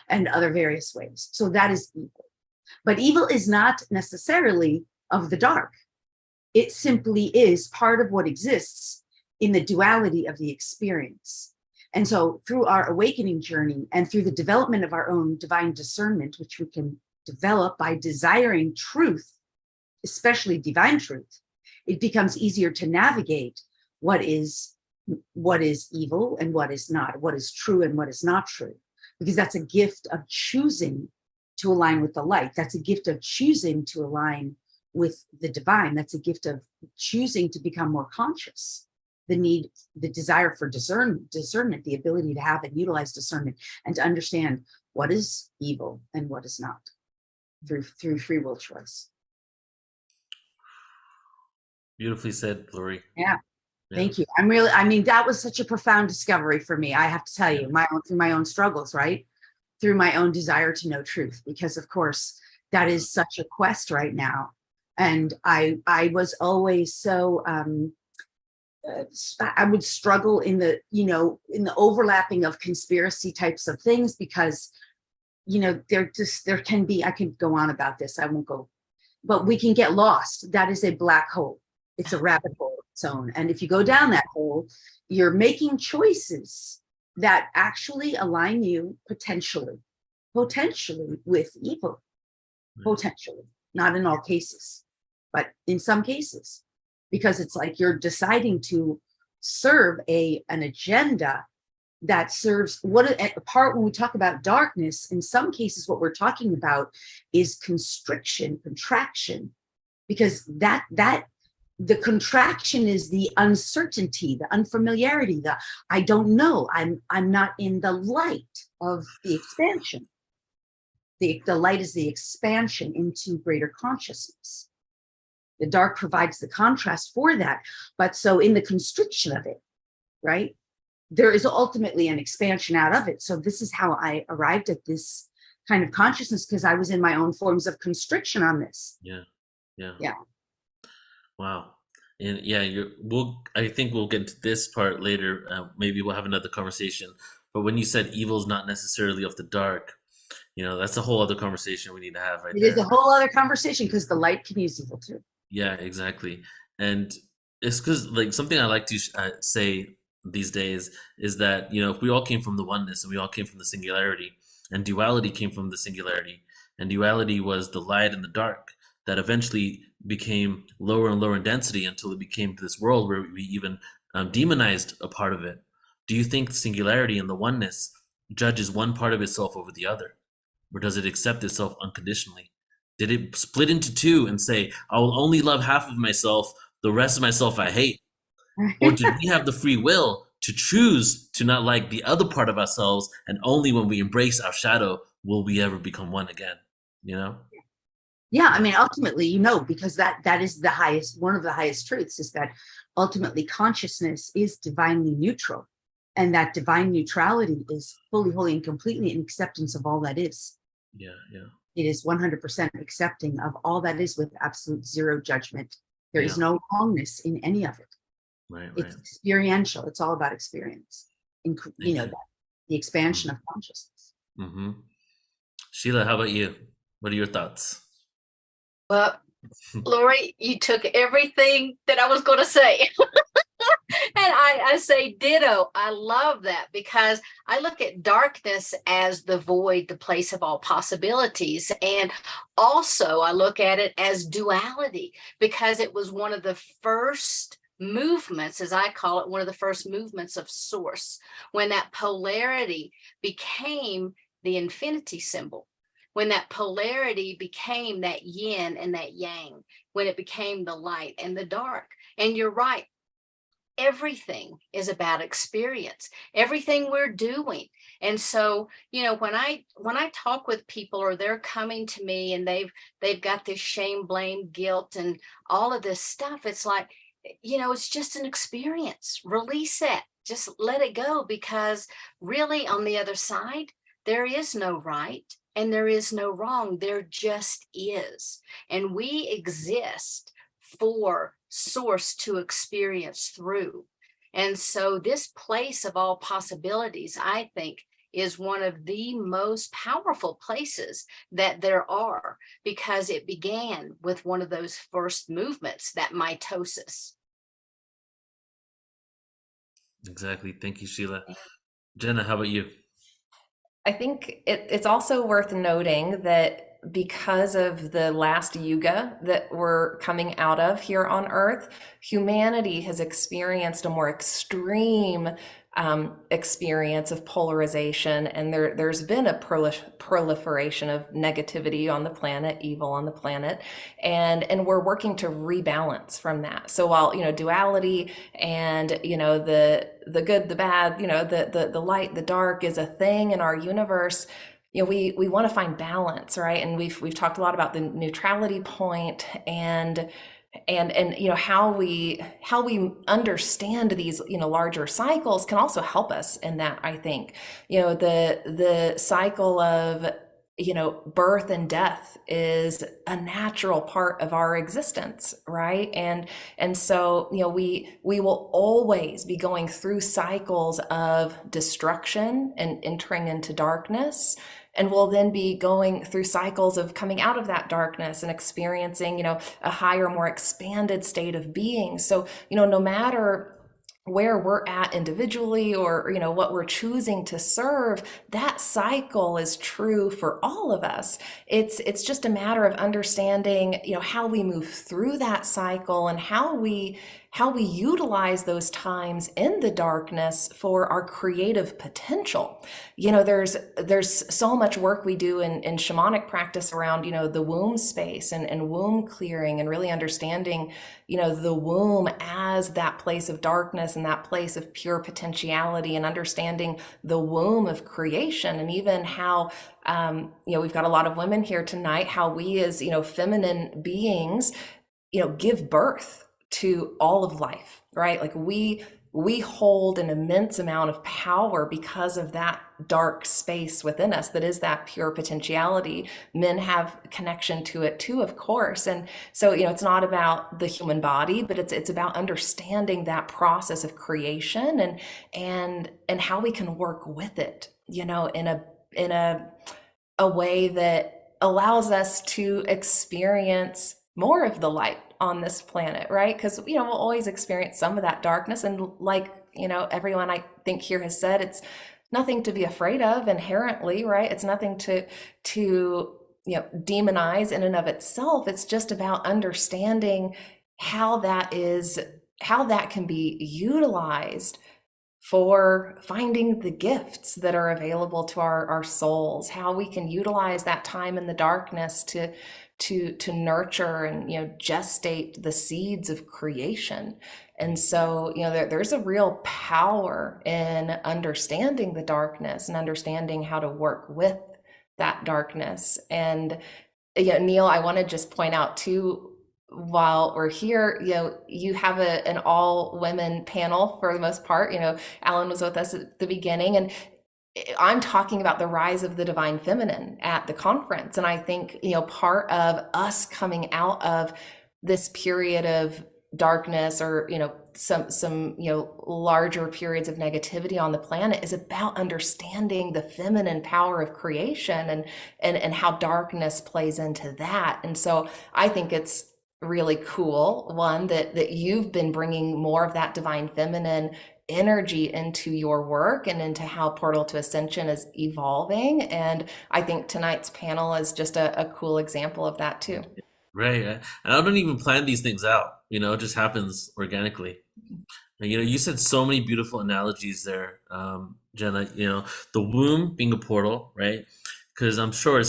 S7: and other various ways. So that is evil. But evil is not necessarily of the dark. It simply is part of what exists in the duality of the experience. And so through our awakening journey and through the development of our own divine discernment, which we can develop by desiring truth, especially divine truth, it becomes easier to navigate what is evil and what is not, what is true and what is not true, because that's a gift of choosing to align with the light. That's a gift of choosing to align with the divine. That's a gift of choosing to become more conscious. The desire for discernment, the ability to have and utilize discernment and to understand what is evil and what is not through free will choice.
S3: Beautifully said, Lori.
S7: Yeah. Thank you. That was such a profound discovery for me. I have to tell you, through my own struggles, right? through my own desire to know truth, because of course that is such a quest right now. And I was always so, I would struggle in the, in the overlapping of conspiracy types of things, because, there can be, I could go on about this, I won't go, but we can get lost. That is a black hole. It's a rabbit hole of its own. And if you go down that hole, you're making choices that actually align you potentially with evil, potentially, not in all cases, but in some cases, because it's like you're deciding to serve an agenda that serves a part. When we talk about darkness, in some cases, what we're talking about is constriction, contraction, because that the contraction is the uncertainty, the unfamiliarity, the I don't know, I'm not in the light of the expansion. The light is the expansion into greater consciousness. The dark provides the contrast for that. But so in the constriction of it, right, there is ultimately an expansion out of it. So this is how I arrived at this kind of consciousness, because I was in my own forms of constriction on this.
S3: Yeah. Wow. And yeah, I think we'll get into this part later. Maybe we'll have another conversation. But when you said evil is not necessarily of the dark, that's a whole other conversation we need to have right there.
S7: It is a whole other conversation, because the light can use evil too.
S3: Yeah, exactly. And it's because like something I like to say these days is that, if we all came from the oneness and we all came from the singularity, and duality came from the singularity, and duality was the light and the dark that eventually became lower and lower in density until it became this world where we even demonized a part of it. Do you think singularity and the oneness judges one part of itself over the other? Or does it accept itself unconditionally? Did it split into two and say, I will only love half of myself, the rest of myself I hate? Or did we have the free will to choose to not like the other part of ourselves, and only when we embrace our shadow will we ever become one again?
S7: Yeah, I mean, ultimately, because that is the highest, one of the highest truths, is that ultimately consciousness is divinely neutral. And that divine neutrality is fully, wholly, and completely in acceptance of all that is.
S3: Yeah.
S7: It is 100% accepting of all that is with absolute zero judgment. There is no wrongness in any of it.
S3: Right.
S7: It's experiential. It's all about experience. The expansion of consciousness.
S3: Mm-hmm. Sheila, how about you? What are your thoughts?
S6: Well, Lori, you took everything that I was going to say. And I say ditto. I love that, because I look at darkness as the void, the place of all possibilities. And also I look at it as duality, because it was one of the first movements, as I call it, one of the first movements of source, when that polarity became the infinity symbol, when that polarity became that yin and that yang, when it became the light and the dark. And you're right. Everything is about experience, everything we're doing. And so, when I talk with people, or they're coming to me and they've got this shame, blame, guilt, and all of this stuff, it's like, it's just an experience. Release it. Just let it go, because really on the other side, there is no right and there is no wrong. There just is. And we exist for source to experience through. And so this place of all possibilities, I think, is one of the most powerful places that there are, because it began with one of those first movements, that mitosis.
S3: Exactly. Thank you, Sheila. Jenna, how about you?
S5: I think it's also worth noting that because of the last yuga that we're coming out of here on Earth, humanity has experienced a more extreme experience of polarization, and there's been a proliferation of negativity on the planet, evil on the planet, and we're working to rebalance from that. So while duality and the good, the bad, the light, the dark is a thing in our universe, we want to find balance, right? And we've talked a lot about the neutrality point, and and how we understand these larger cycles can also help us in that. I think the cycle of birth and death is a natural part of our existence, right? And so we will always be going through cycles of destruction and entering into darkness, and we'll then be going through cycles of coming out of that darkness and experiencing a higher, more expanded state of being. So no matter where we're at individually, or what we're choosing to serve, that cycle is true for all of us. It's just a matter of understanding how we move through that cycle, and how we utilize those times in the darkness for our creative potential. There's so much work we do in shamanic practice around the womb space and womb clearing, and really understanding the womb as that place of darkness and that place of pure potentiality, and understanding the womb of creation. And even how we've got a lot of women here tonight, how we as feminine beings give birth to all of life, right? Like we hold an immense amount of power because of that dark space within us that is that pure potentiality. Men have connection to it too, of course. And so it's not about the human body, but it's about understanding that process of creation, and how we can work with it in a way that allows us to experience more of the light on this planet, right? Because we'll always experience some of that darkness, and like everyone I think here has said, it's nothing to be afraid of inherently, right? It's nothing to demonize in and of itself. It's just about understanding how that can be utilized for finding the gifts that are available to our souls, how we can utilize that time in the darkness to nurture and gestate the seeds of creation. And so there's a real power in understanding the darkness and understanding how to work with that darkness. And Neil, I want to just point out too, while we're here, you have an all women panel for the most part. Alan was with us at the beginning, and I'm talking about the rise of the divine feminine at the conference. And I think, part of us coming out of this period of darkness, or, some larger periods of negativity on the planet, is about understanding the feminine power of creation and how darkness plays into that. And so I think it's really cool, one, that you've been bringing more of that divine feminine energy into your work and into how Portal to Ascension is evolving. And I think tonight's panel is just a cool example of that too.
S3: Right. And I don't even plan these things out. It just happens organically. You said so many beautiful analogies there, Jenna. The womb being a portal, right? Because I'm sure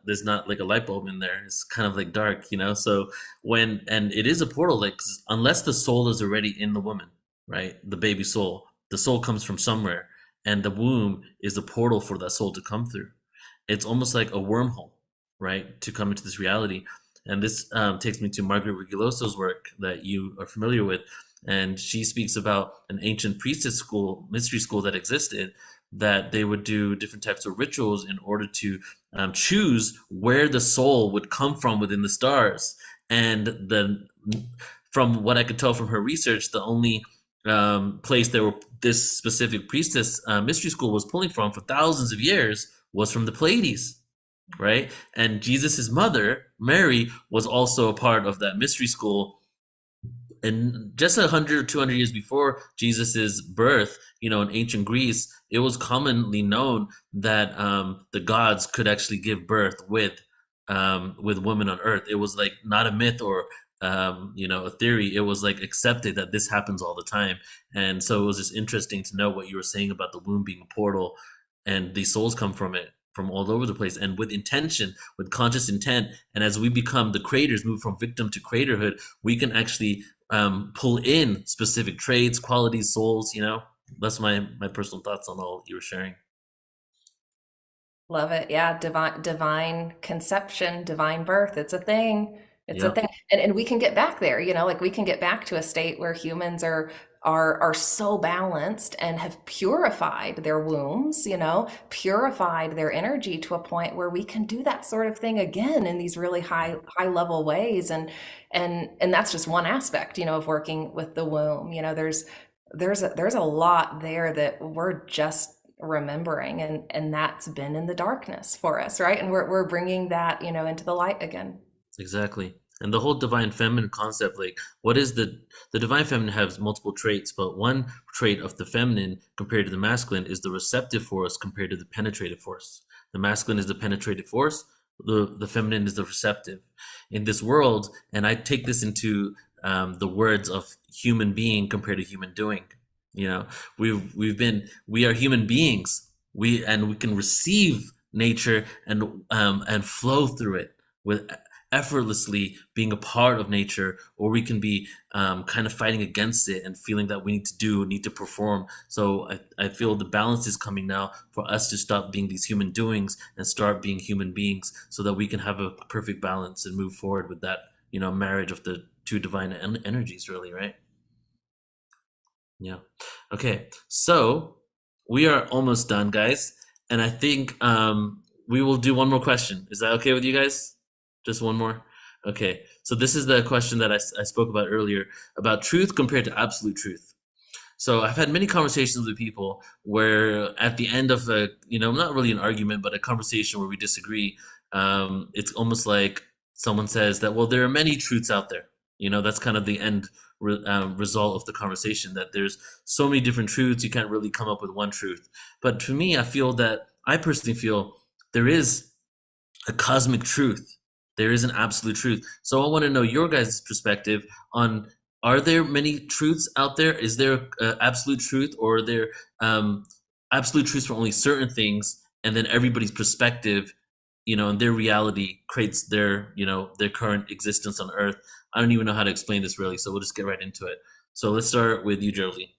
S3: there's not like a light bulb in there. It's kind of like dark, So and it is a portal, like, unless the soul is already in the woman, right? The baby soul, the soul comes from somewhere, and the womb is the portal for that soul to come through. It's almost like a wormhole, right? To come into this reality. And this takes me to Margaret Rigoloso's work that you are familiar with. And she speaks about an ancient priestess school, mystery school that existed, that they would do different types of rituals in order to choose where the soul would come from within the stars. And then, from what I could tell from her research, the only place this specific priestess mystery school was pulling from for thousands of years was from the Pleiades, right? And Jesus's mother, Mary, was also a part of that mystery school. And just 100 or 200 years before Jesus's birth, in ancient Greece, it was commonly known that the gods could actually give birth with women on Earth. It was like not a myth or a theory. It was like accepted that this happens all the time. And so it was just interesting to know what you were saying about the womb being a portal, and these souls come from it, from all over the place, and with intention, with conscious intent. And as we become the creators, move from victim to creatorhood, we can actually pull in specific traits, qualities, souls. That's my personal thoughts on all you were sharing.
S5: Love it. Yeah. Divine conception, divine birth. It's a thing. It's a
S3: Yeah.
S5: thing. And we can get back there, like we can get back to a state where humans are so balanced and have purified their wombs, purified their energy to a point where we can do that sort of thing again in these really high level ways. And that's just one aspect, of working with the womb. There's a lot there that we're just remembering, and that's been in the darkness for us, right? And we're bringing that, into the light again.
S3: Exactly. And the whole divine feminine concept, like what is the divine feminine has multiple traits, but one trait of the feminine compared to the masculine is the receptive force compared to the penetrative force. The masculine is the penetrative force, the feminine is the receptive. In this world, and I take this into the words of human being compared to human doing. We are human beings. We can receive nature and flow through it with effortlessly being a part of nature, or we can be kind of fighting against it and feeling that we need to perform. So I feel the balance is coming now for us to stop being these human doings and start being human beings, so that we can have a perfect balance and move forward with that, marriage of the two divine energies, really, right? Yeah. Okay. So we are almost done, guys. And I think we will do one more question. Is that okay with you guys? Just one more? Okay. So this is the question that I spoke about earlier about truth compared to absolute truth. So I've had many conversations with people where at the end of not really an argument, but a conversation where we disagree, it's almost like someone says that, well, there are many truths out there. That's kind of the end result of the conversation, that there's so many different truths, you can't really come up with one truth. But to me, I personally feel there is a cosmic truth. There is an absolute truth. So I want to know your guys' perspective on, are there many truths out there? Is there absolute truth, or are there absolute truths for only certain things, and then everybody's perspective, and their reality creates their current existence on Earth? I don't even know how to explain this really, so we'll just get right into it. So let's start with you, Geraldine.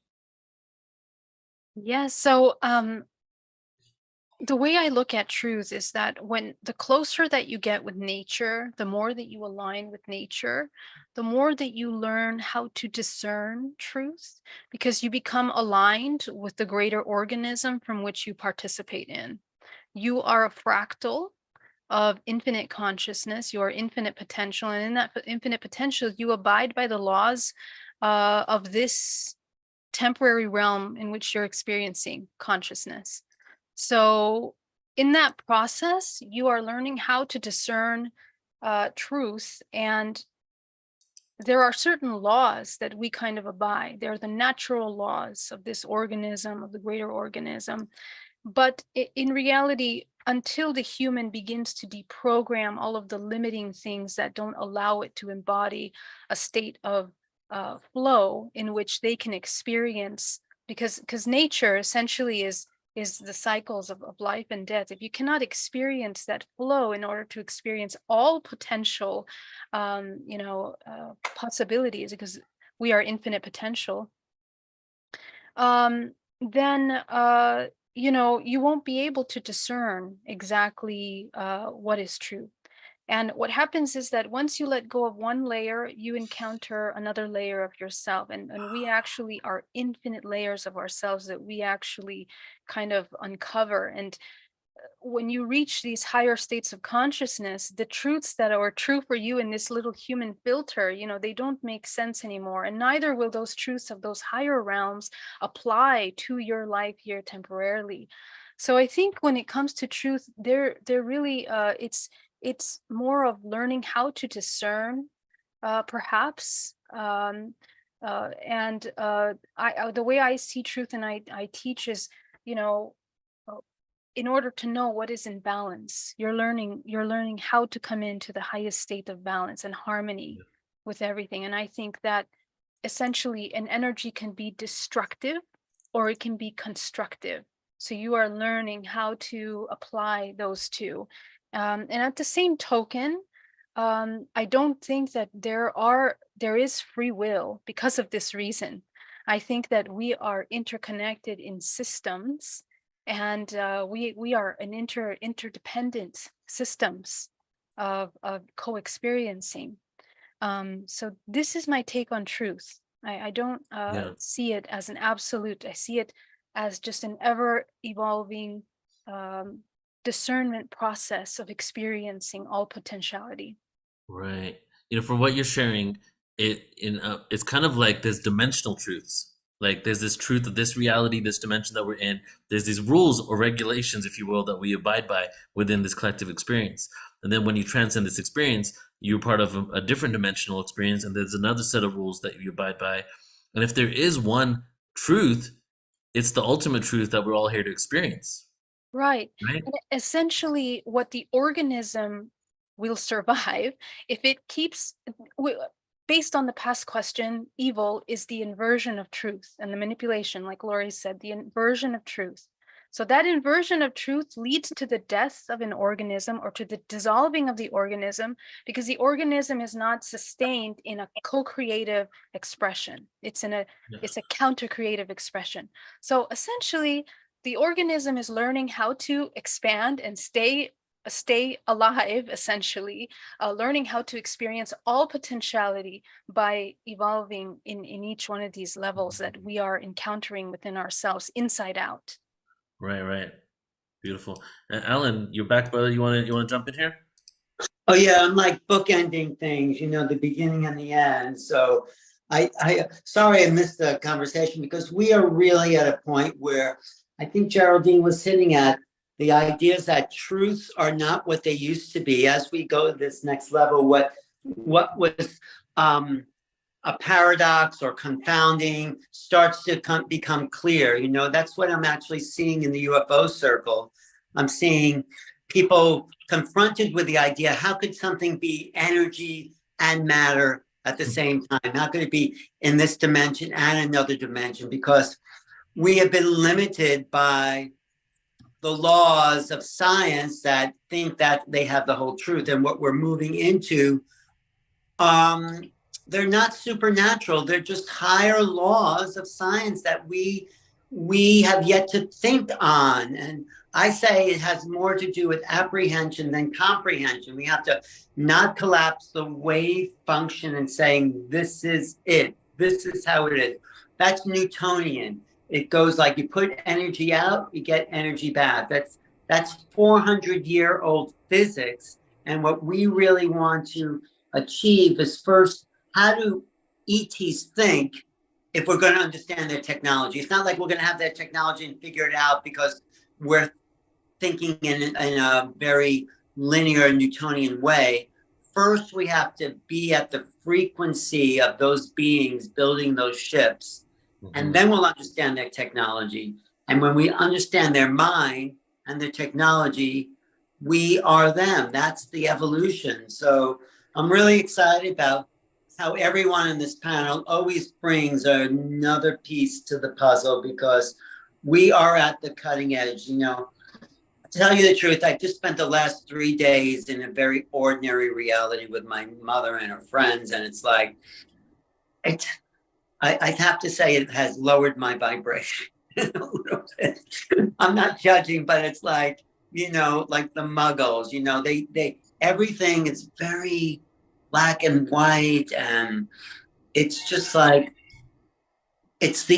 S4: Yeah, so the way I look at truth is that when the closer that you get with nature, the more that you align with nature, the more that you learn how to discern truth, because you become aligned with the greater organism from which you participate in. You are a fractal of infinite consciousness, your infinite potential, and in that infinite potential, you abide by the laws of this temporary realm in which you're experiencing consciousness. So in that process, you are learning how to discern truth, and there are certain laws that we kind of abide. They're the natural laws of this organism, of the greater organism. But in reality, until the human begins to deprogram all of the limiting things that don't allow it to embody a state of flow in which they can experience, because nature essentially is the cycles of life and death. If you cannot experience that flow in order to experience all potential, possibilities, because we are infinite potential, then you won't be able to discern exactly what is true. And what happens is that once you let go of one layer, you encounter another layer of yourself. And we actually are infinite layers of ourselves that we actually kind of uncover. And when you reach these higher states of consciousness, the truths that are true for you in this little human filter, they don't make sense anymore. And neither will those truths of those higher realms apply to your life here temporarily. So I think when it comes to truth, they're really it's more of learning how to discern, perhaps. The way I see truth and I teach is, uh, in order to know what is in balance, you're learning how to come into the highest state of balance and harmony with everything. And I think that essentially an energy can be destructive or it can be constructive. So you are learning how to apply those two. And at the same token, I don't think that there is free will because of this reason. I think that we are interconnected in systems, and we are an interdependent systems of co-experiencing. So this is my take on truth. I don't see it as an absolute. I see it as just an ever evolving discernment process of experiencing all potentiality.
S3: Right. From what you're sharing, it's kind of like there's dimensional truths. Like there's this truth of this reality, this dimension that we're in. There's these rules or regulations, if you will, that we abide by within this collective experience. And then when you transcend this experience, you're part of a different dimensional experience, and there's another set of rules that you abide by. And if there is one truth, it's the ultimate truth that we're all here to experience.
S4: Right.
S3: Right?
S4: And essentially, what the organism will survive if it keeps, based on the past question, evil is the inversion of truth and the manipulation, like Lori said, the inversion of truth. So that inversion of truth leads to the death of an organism or to the dissolving of the organism, because the organism is not sustained in a co-creative expression. It's a counter-creative expression. So essentially, the organism is learning how to expand and stay alive, essentially, learning how to experience all potentiality by evolving in each one of these levels that we are encountering within ourselves, inside out.
S3: Right. Beautiful. Alan, you're back, brother. You want to jump in here?
S2: Oh yeah, I'm like bookending things, the beginning and the end. So sorry I missed the conversation, because we are really at a point where I think Geraldine was hitting at the ideas that truths are not what they used to be. As we go to this next level, what was a paradox or confounding starts to become clear. That's what I'm actually seeing in the UFO circle. I'm seeing people confronted with the idea, how could something be energy and matter at the same time? How could it be in this dimension and another dimension? Because we have been limited by the laws of science that think that they have the whole truth. And what we're moving into, they're not supernatural. They're just higher laws of science that we have yet to think on. And I say it has more to do with apprehension than comprehension. We have to not collapse the wave function and saying, this is it. This is how it is. That's Newtonian. It goes like you put energy out, you get energy back. That's 400-year-old physics. And what we really want to achieve is, first, how do ETs think if we're going to understand their technology? It's not like we're going to have their technology and figure it out because we're thinking in a very linear Newtonian way. First, we have to be at the frequency of those beings building those ships. Mm-hmm. And then we'll understand their technology. And when we understand their mind and their technology, we are them. That's the evolution. So I'm really excited about how everyone in this panel always brings another piece to the puzzle, because we are at the cutting edge. To tell you the truth, I just spent the last 3 days in a very ordinary reality with my mother and her friends. And it's like, I'd have to say it has lowered my vibration a little bit. I'm not judging, but it's like, like the muggles, they everything is very black and white, and it's just like, it's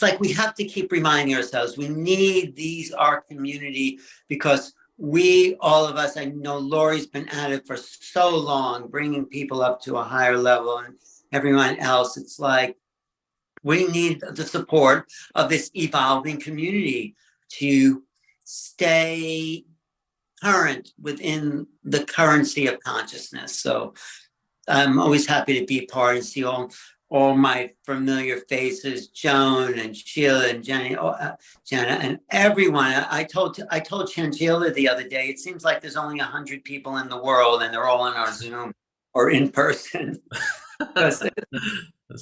S2: like we have to keep reminding ourselves we need our community, because all of us, I know Lori's been at it for so long, bringing people up to a higher level, and everyone else, it's like we need the support of this evolving community to stay current within the currency of consciousness. So I'm always happy to be part and see all my familiar faces, Joan and Sheila and Jenna and everyone. I told Shangela the other day, it seems like there's only 100 people in the world, and they're all in our Zoom or in person. That's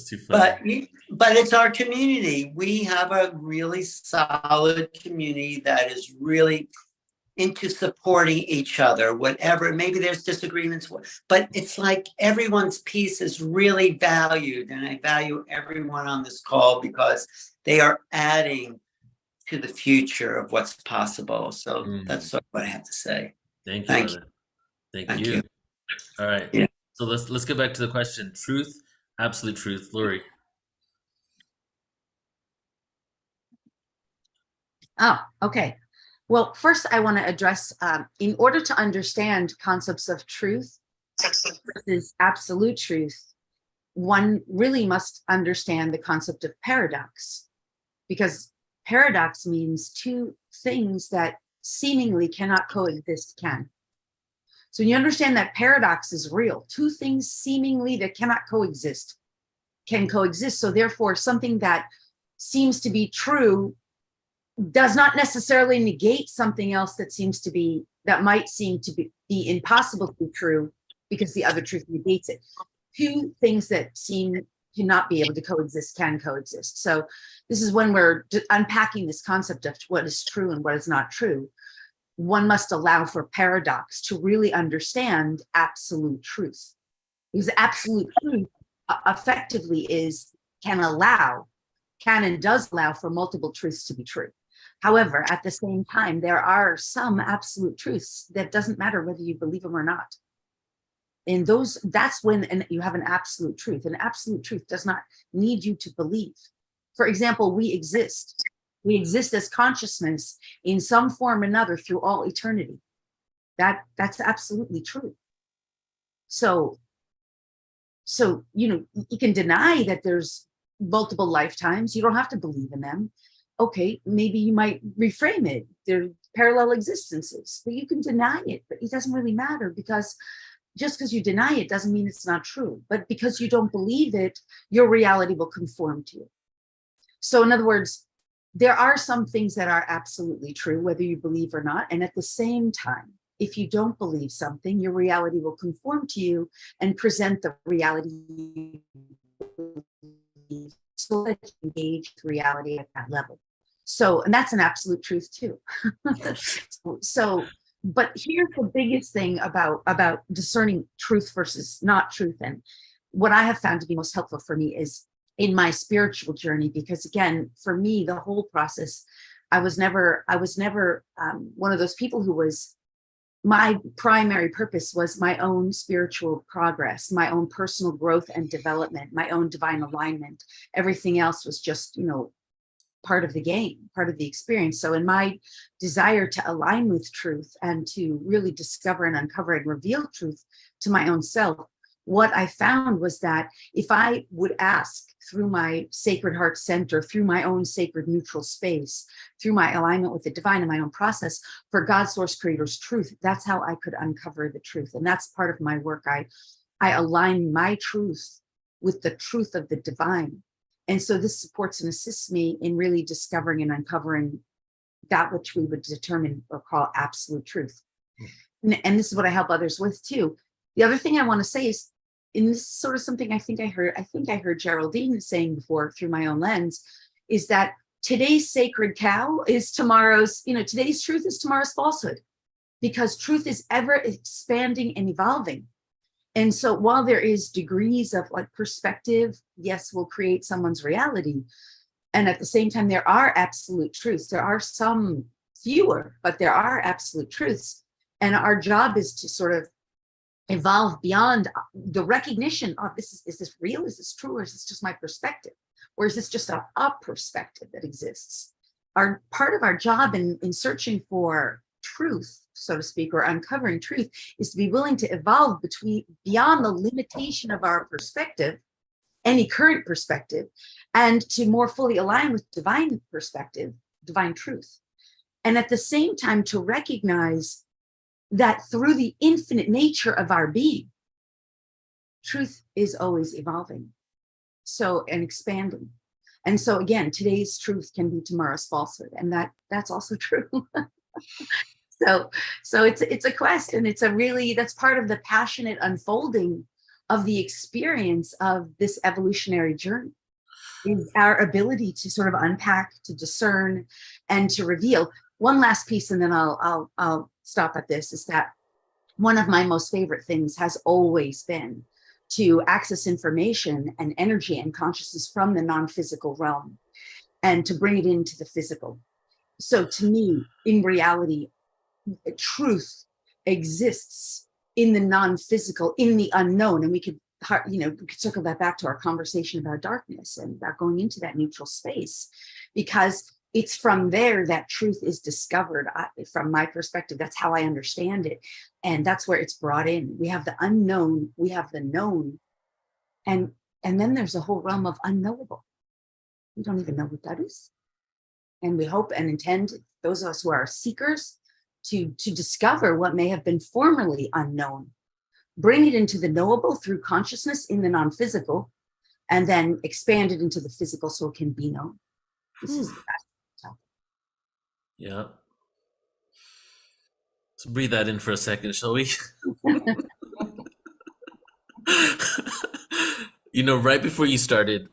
S3: too funny.
S2: But it's our community. We have a really solid community that is really into supporting each other, whatever. Maybe there's disagreements, but it's like everyone's piece is really valued. And I value everyone on this call because they are adding to the future of what's possible. So that's what I have to say.
S3: Thank you.
S2: Thank you.
S3: All right.
S2: Yeah.
S3: So let's get back to the question. Truth, absolute truth. Lori.
S7: Oh, okay. Well, first I want to address, in order to understand concepts of truth versus absolute truth, one really must understand the concept of paradox, because paradox means two things that seemingly cannot coexist can. So when you understand that paradox is real, two things seemingly that cannot coexist can coexist. So therefore, something that seems to be true does not necessarily negate something else that might seem to be impossible to be true, because the other truth negates it. Two things that seem to not be able to coexist can coexist. So this is when we're unpacking this concept of what is true and what is not true. One must allow for paradox to really understand absolute truth, because absolute truth effectively can and does allow for multiple truths to be true. However, at the same time, there are some absolute truths that doesn't matter whether you believe them or not. And that's when you have an absolute truth. An absolute truth does not need you to believe. For example, we exist. We exist as consciousness in some form or another through all eternity. That's absolutely true. So you can deny that there's multiple lifetimes. You don't have to believe in them. Okay, maybe you might reframe it. There are parallel existences, but you can deny it, but it doesn't really matter, because just because you deny it doesn't mean it's not true. But because you don't believe it, your reality will conform to it. So in other words, there are some things that are absolutely true, whether you believe or not. And at the same time, if you don't believe something, your reality will conform to you and present the reality you believe, so that you engage with reality at that level. So, and that's an absolute truth too. But here's the biggest thing about discerning truth versus not truth, and what I have found to be most helpful for me is in my spiritual journey, because again, for me, the whole process, I was never one of those people who was, my primary purpose was my own spiritual progress, my own personal growth and development, my own divine alignment. Everything else was just, part of the game, part of the experience. So in my desire to align with truth and to really discover and uncover and reveal truth to my own self, what I found was that if I would ask through my sacred heart center, through my own sacred neutral space, through my alignment with the divine and my own process for God, source, creator's truth, that's how I could uncover the truth. And that's part of my work. I align my truth with the truth of the divine. And so this supports and assists me in really discovering and uncovering that which we would determine or call absolute truth. And this is what I help others with too. The other thing I want to say is, and this is sort of something I think I heard Geraldine saying before through my own lens, is that today's sacred cow is tomorrow's, today's truth is tomorrow's falsehood, because truth is ever expanding and evolving. And so while there is degrees of perspective, yes, will create someone's reality. And at the same time, there are absolute truths. There are some fewer, but there are absolute truths. And our job is to sort of evolve beyond the recognition of is this real? Is this true? Or is this just my perspective? Or is this just a perspective that exists? Part of our job in searching for truth, so to speak, or uncovering truth, is to be willing to evolve beyond the limitation of our perspective, any current perspective, and to more fully align with divine perspective, divine truth. And at the same time, to recognize that through the infinite nature of our being, truth is always evolving, and expanding. And so again, today's truth can be tomorrow's falsehood, and that's also true. So it's a quest, and that's part of the passionate unfolding of the experience of this evolutionary journey, is our ability to sort of unpack, to discern, and to reveal. One last piece, and then I'll stop at this, is that one of my most favorite things has always been to access information and energy and consciousness from the non-physical realm and to bring it into the physical. So to me, in reality, truth exists in the non-physical, in the unknown. And we could, we could circle that back to our conversation about darkness and about going into that neutral space, because it's from there that truth is discovered. From my perspective, that's how I understand it. And that's where it's brought in. We have the unknown, we have the known, and then there's a whole realm of unknowable. We don't even know what that is. And we hope and intend, those of us who are seekers, to discover what may have been formerly unknown, bring it into the knowable through consciousness in the non-physical, and then expand it into the physical so it can be known. This is the best.
S3: Yeah. Let's breathe that in for a second, shall we? Right before you started,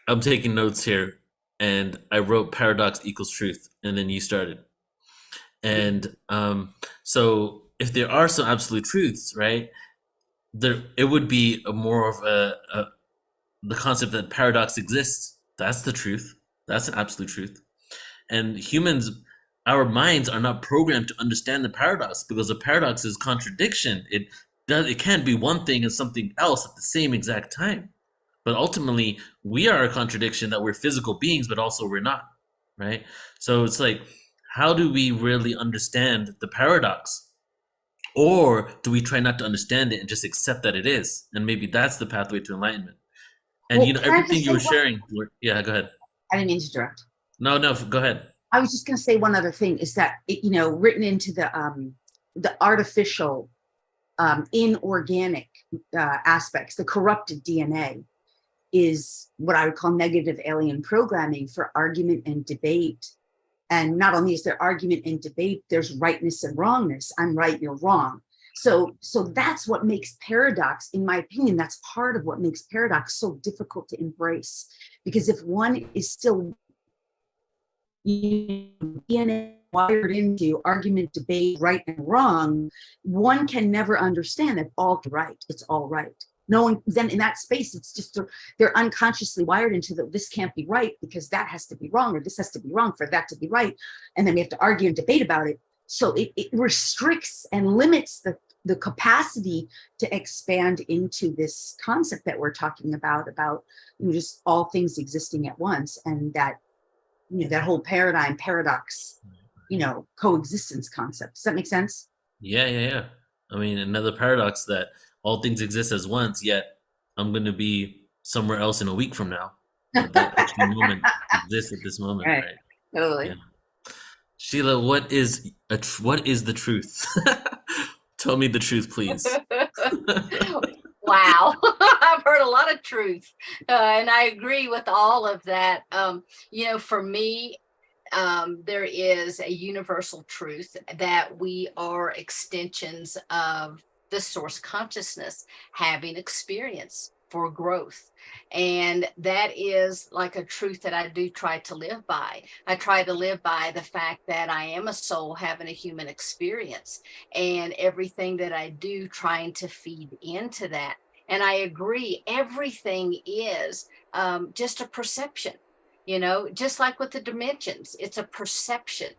S3: I'm taking notes here, and I wrote paradox equals truth, and then you started. And so if there are some absolute truths, right, it would be more of the concept that paradox exists. That's the truth. That's an absolute truth. And humans, our minds are not programmed to understand the paradox, because the paradox is contradiction. It can't be one thing and something else at the same exact time. But ultimately, we are a contradiction, that we're physical beings, but also we're not, right? So it's like, how do we really understand the paradox? Or do we try not to understand it and just accept that it is? And maybe that's the pathway to enlightenment. And
S7: Well,
S3: everything you were sharing. Yeah, go ahead.
S7: I didn't mean to interrupt.
S3: No, go ahead.
S7: I was just going to say one other thing is that, written into the artificial, inorganic aspects, the corrupted DNA, is what I would call negative alien programming for argument and debate. And not only is there argument and debate, there's rightness and wrongness. I'm right, you're wrong. So that's what makes paradox, in my opinion, that's part of what makes paradox so difficult to embrace. Because if one is still DNA wired into argument, debate, right and wrong, one can never understand that all right, it's all right. No one, then in that space, it's just they're unconsciously wired into this can't be right because that has to be wrong, or this has to be wrong for that to be right. And then we have to argue and debate about it. So it restricts and limits the capacity to expand into this concept that we're talking about just all things existing at once, and that that whole paradox, coexistence concept. Does that make sense?
S3: Yeah. I mean, another paradox, that all things exist as once, yet I'm going to be somewhere else in a week from now. But that actual moment exists at this moment, right?
S7: Totally.
S3: Yeah. Sheila, what is the truth? Tell me the truth, please.
S6: Wow. I've heard a lot of truth. And I agree with all of that. For me, there is a universal truth that we are extensions of the source consciousness having experience for growth. And that is like a truth that I do try to live by. I try to live by the fact that I am a soul having a human experience, and everything that I do trying to feed into that. And I agree, everything is just a perception, just like with the dimensions, it's a perception,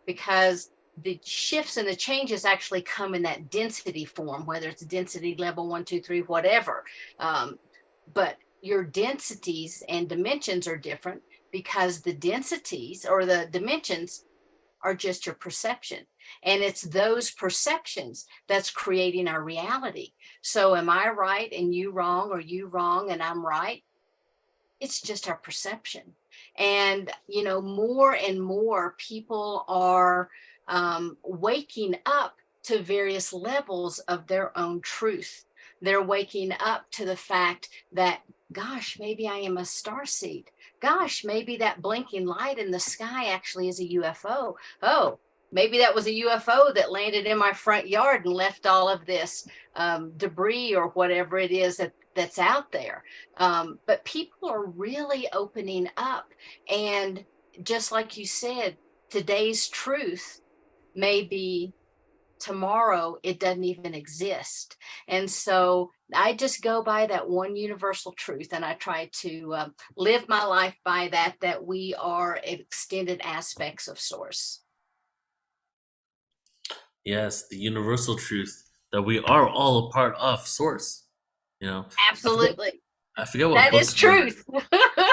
S6: because the shifts and the changes actually come in that density form, whether it's density level 1, 2, 3, whatever. But your densities and dimensions are different, because the densities or the dimensions are just your perception. And it's those perceptions that's creating our reality. So am I right and you wrong, or you wrong and I'm right? It's just our perception. And, more and more people are waking up to various levels of their own truth. They're waking up to the fact that, gosh, maybe I am a starseed. Gosh, maybe that blinking light in the sky actually is a UFO. Oh, maybe that was a UFO that landed in my front yard and left all of this debris or whatever it is that's out there. But people are really opening up. And just like you said, today's truth may be tomorrow it doesn't even exist. And so I just go by that one universal truth, and I try to live my life by that we are extended aspects of source.
S3: Yes, the universal truth that we are all a part of Source. You know,
S6: Absolutely.
S3: I forget what
S6: That
S3: book
S6: is
S3: it was,
S6: truth.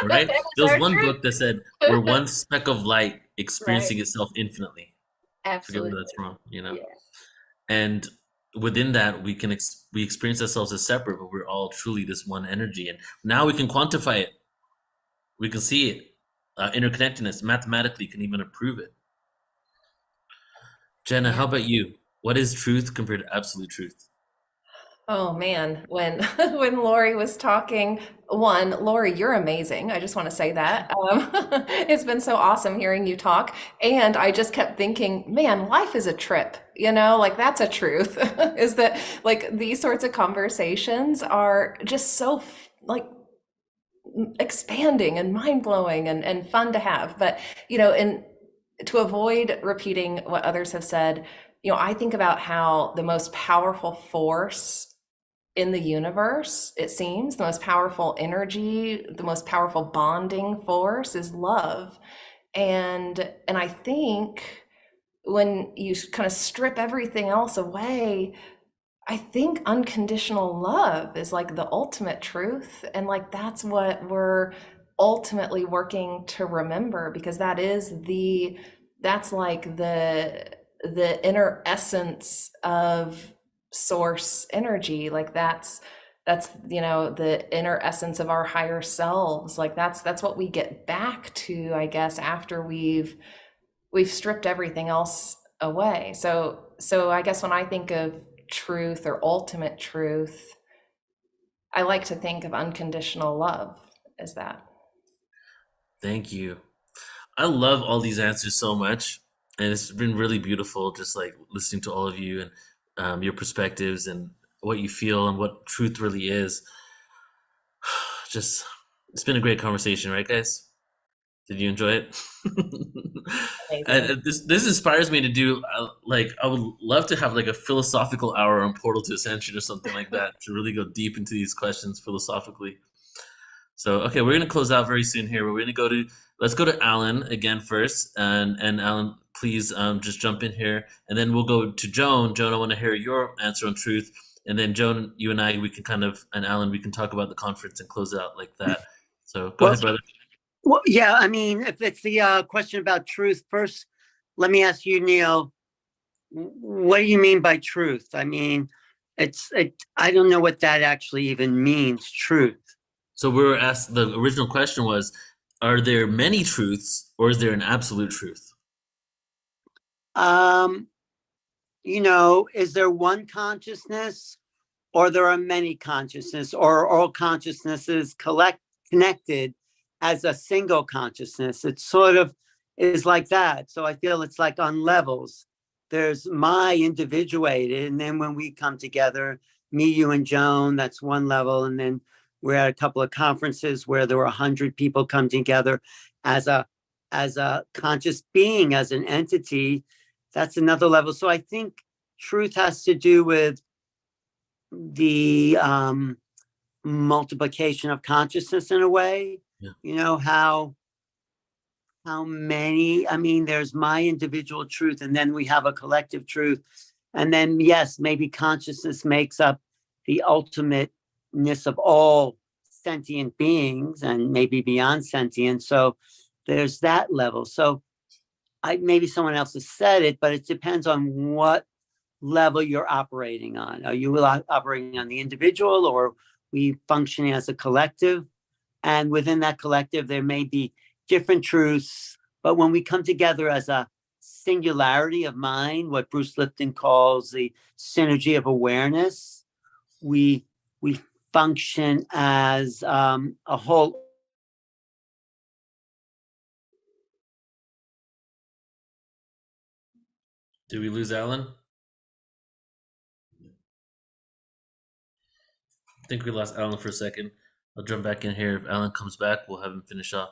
S3: right?
S6: That
S3: There
S6: is
S3: was
S6: our
S3: one
S6: truth.
S3: book that said we're one speck of light
S6: Right.
S3: experiencing itself infinitely. I forget whether
S6: Absolutely.
S3: that's wrong, you know.
S6: Yeah.
S3: And within that, we can we experience ourselves as separate, but we're all truly this one energy. And now we can quantify it. We can see it. Interconnectedness mathematically can even prove it. Jenna, how
S6: Yeah.
S3: about you? What is truth compared to absolute truth?
S5: Oh man, when when Lori was talking, Lori, you're amazing. I just want to say that. It's been so awesome hearing you talk. And I just kept thinking, man, life is a trip, like that's a truth, is that like these sorts of conversations are just so like expanding and mind-blowing and fun to have. But, and to avoid repeating what others have said, I think about how the most powerful force in the universe, it seems, the most powerful energy, the most powerful bonding force is love. And I think when you kind of strip everything else away, I think unconditional love is like the ultimate truth. And like that's what we're ultimately working to remember, because that's like the inner essence of source energy. Like that's the inner essence of our higher selves. Like that's what we get back to, I guess, after we've stripped everything else away. So I guess when I think of truth or ultimate truth, I like to think of unconditional love as that.
S3: Thank you. I love all these answers so much. And it's been really beautiful just like listening to all of you and your perspectives and what you feel and what truth really is. Just, it's been a great conversation, right, guys? Did you enjoy it? And this inspires me to do like I would love to have like a philosophical hour on Portal to Ascension or something like that to really go deep into these questions philosophically. So okay, we're gonna close out very soon here. We're gonna let's go to Alan again first, and Alan, please just jump in here, and then we'll go to Joan. Joan, I want to hear your answer on truth, and then Joan, you and I, we can and Alan, we can talk about the conference and close it out like that. So go ahead, brother.
S2: Well, yeah, I mean, if it's the question about truth, first, let me ask you, Neil, what do you mean by truth? I mean, I don't know what that actually even means, truth.
S3: So we were asked, the original question was, are there many truths or is there an absolute truth?
S2: Is there one consciousness or there are many consciousness, or all consciousnesses connected as a single consciousness? It sort of is like that. So I feel it's like on levels. There's my individuated, and then when we come together, me, you, and Joan, that's one level. And then we're at a couple of conferences where there were 100 people come together as a conscious being, as an entity. That's another level. So I think truth has to do with the multiplication of consciousness in a way. Yeah. How many, I mean, there's my individual truth, and then we have a collective truth. And then, yes, maybe consciousness makes up the ultimateness of all sentient beings and maybe beyond sentient. So there's that level. So maybe someone else has said it, but it depends on what level you're operating on. Are you operating on the individual, or we functioning as a collective? And within that collective, there may be different truths, but when we come together as a singularity of mind, what Bruce Lipton calls the synergy of awareness, we function as a whole.
S3: Did we lose Alan? I think we lost Alan for a second. I'll jump back in here. If Alan comes back, we'll have him finish off.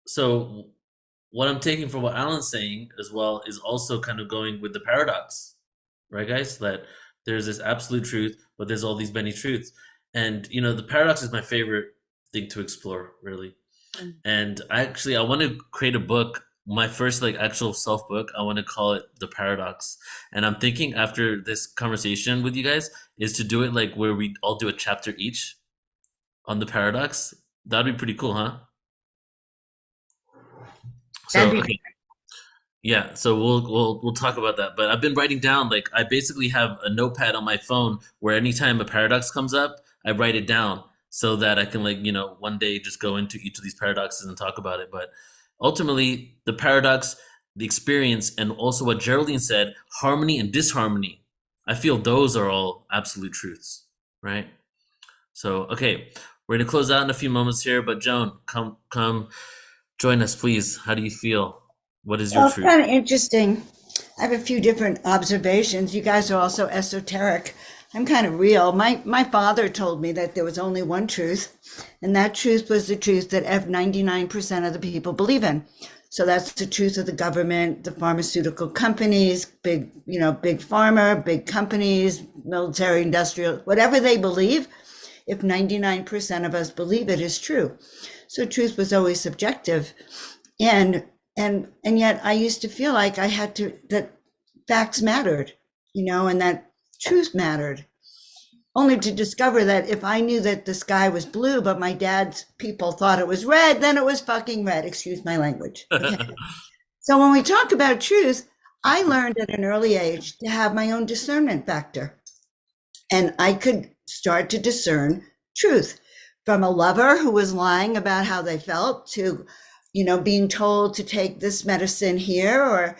S3: So what I'm taking from what Alan's saying as well is also kind of going with the paradox, right, guys? That there's this absolute truth, but there's all these many truths. And, the paradox is my favorite thing to explore, really. And I want to create a book my first like actual self book, I want to call it The Paradox. And I'm thinking after this conversation with you guys is to do it like where we all do a chapter each on the paradox. That'd be pretty cool, huh? So
S1: That'd be
S3: okay. Yeah, so we'll talk about that. But I've been writing down, like, I basically have a notepad on my phone where anytime a paradox comes up, I write it down so that I can, like, one day just go into each of these paradoxes and talk about it. But ultimately, the paradox, the experience, and also what Geraldine said, harmony and disharmony, I feel those are all absolute truths, right? So okay, we're gonna close out in a few moments here, but Joan, come join us, please. How do you feel? What is your
S1: Well,
S3: truth?
S1: kind of interesting. I have a few different observations. You guys are also esoteric. I'm kind of real. My father told me that there was only one truth, and that truth was the truth that 99% of the people believe in. So that's the truth of the government, the pharmaceutical companies, big pharma, big companies, military, industrial, whatever they believe. If 99% of us believe it is true. So truth was always subjective. And yet I used to feel like that facts mattered, and that truth mattered, only to discover that if I knew that the sky was blue, but my dad's people thought it was red, then it was fucking red. Excuse my language. Okay. So when we talk about truth, I learned at an early age to have my own discernment factor. And I could start to discern truth from a lover who was lying about how they felt to being told to take this medicine here,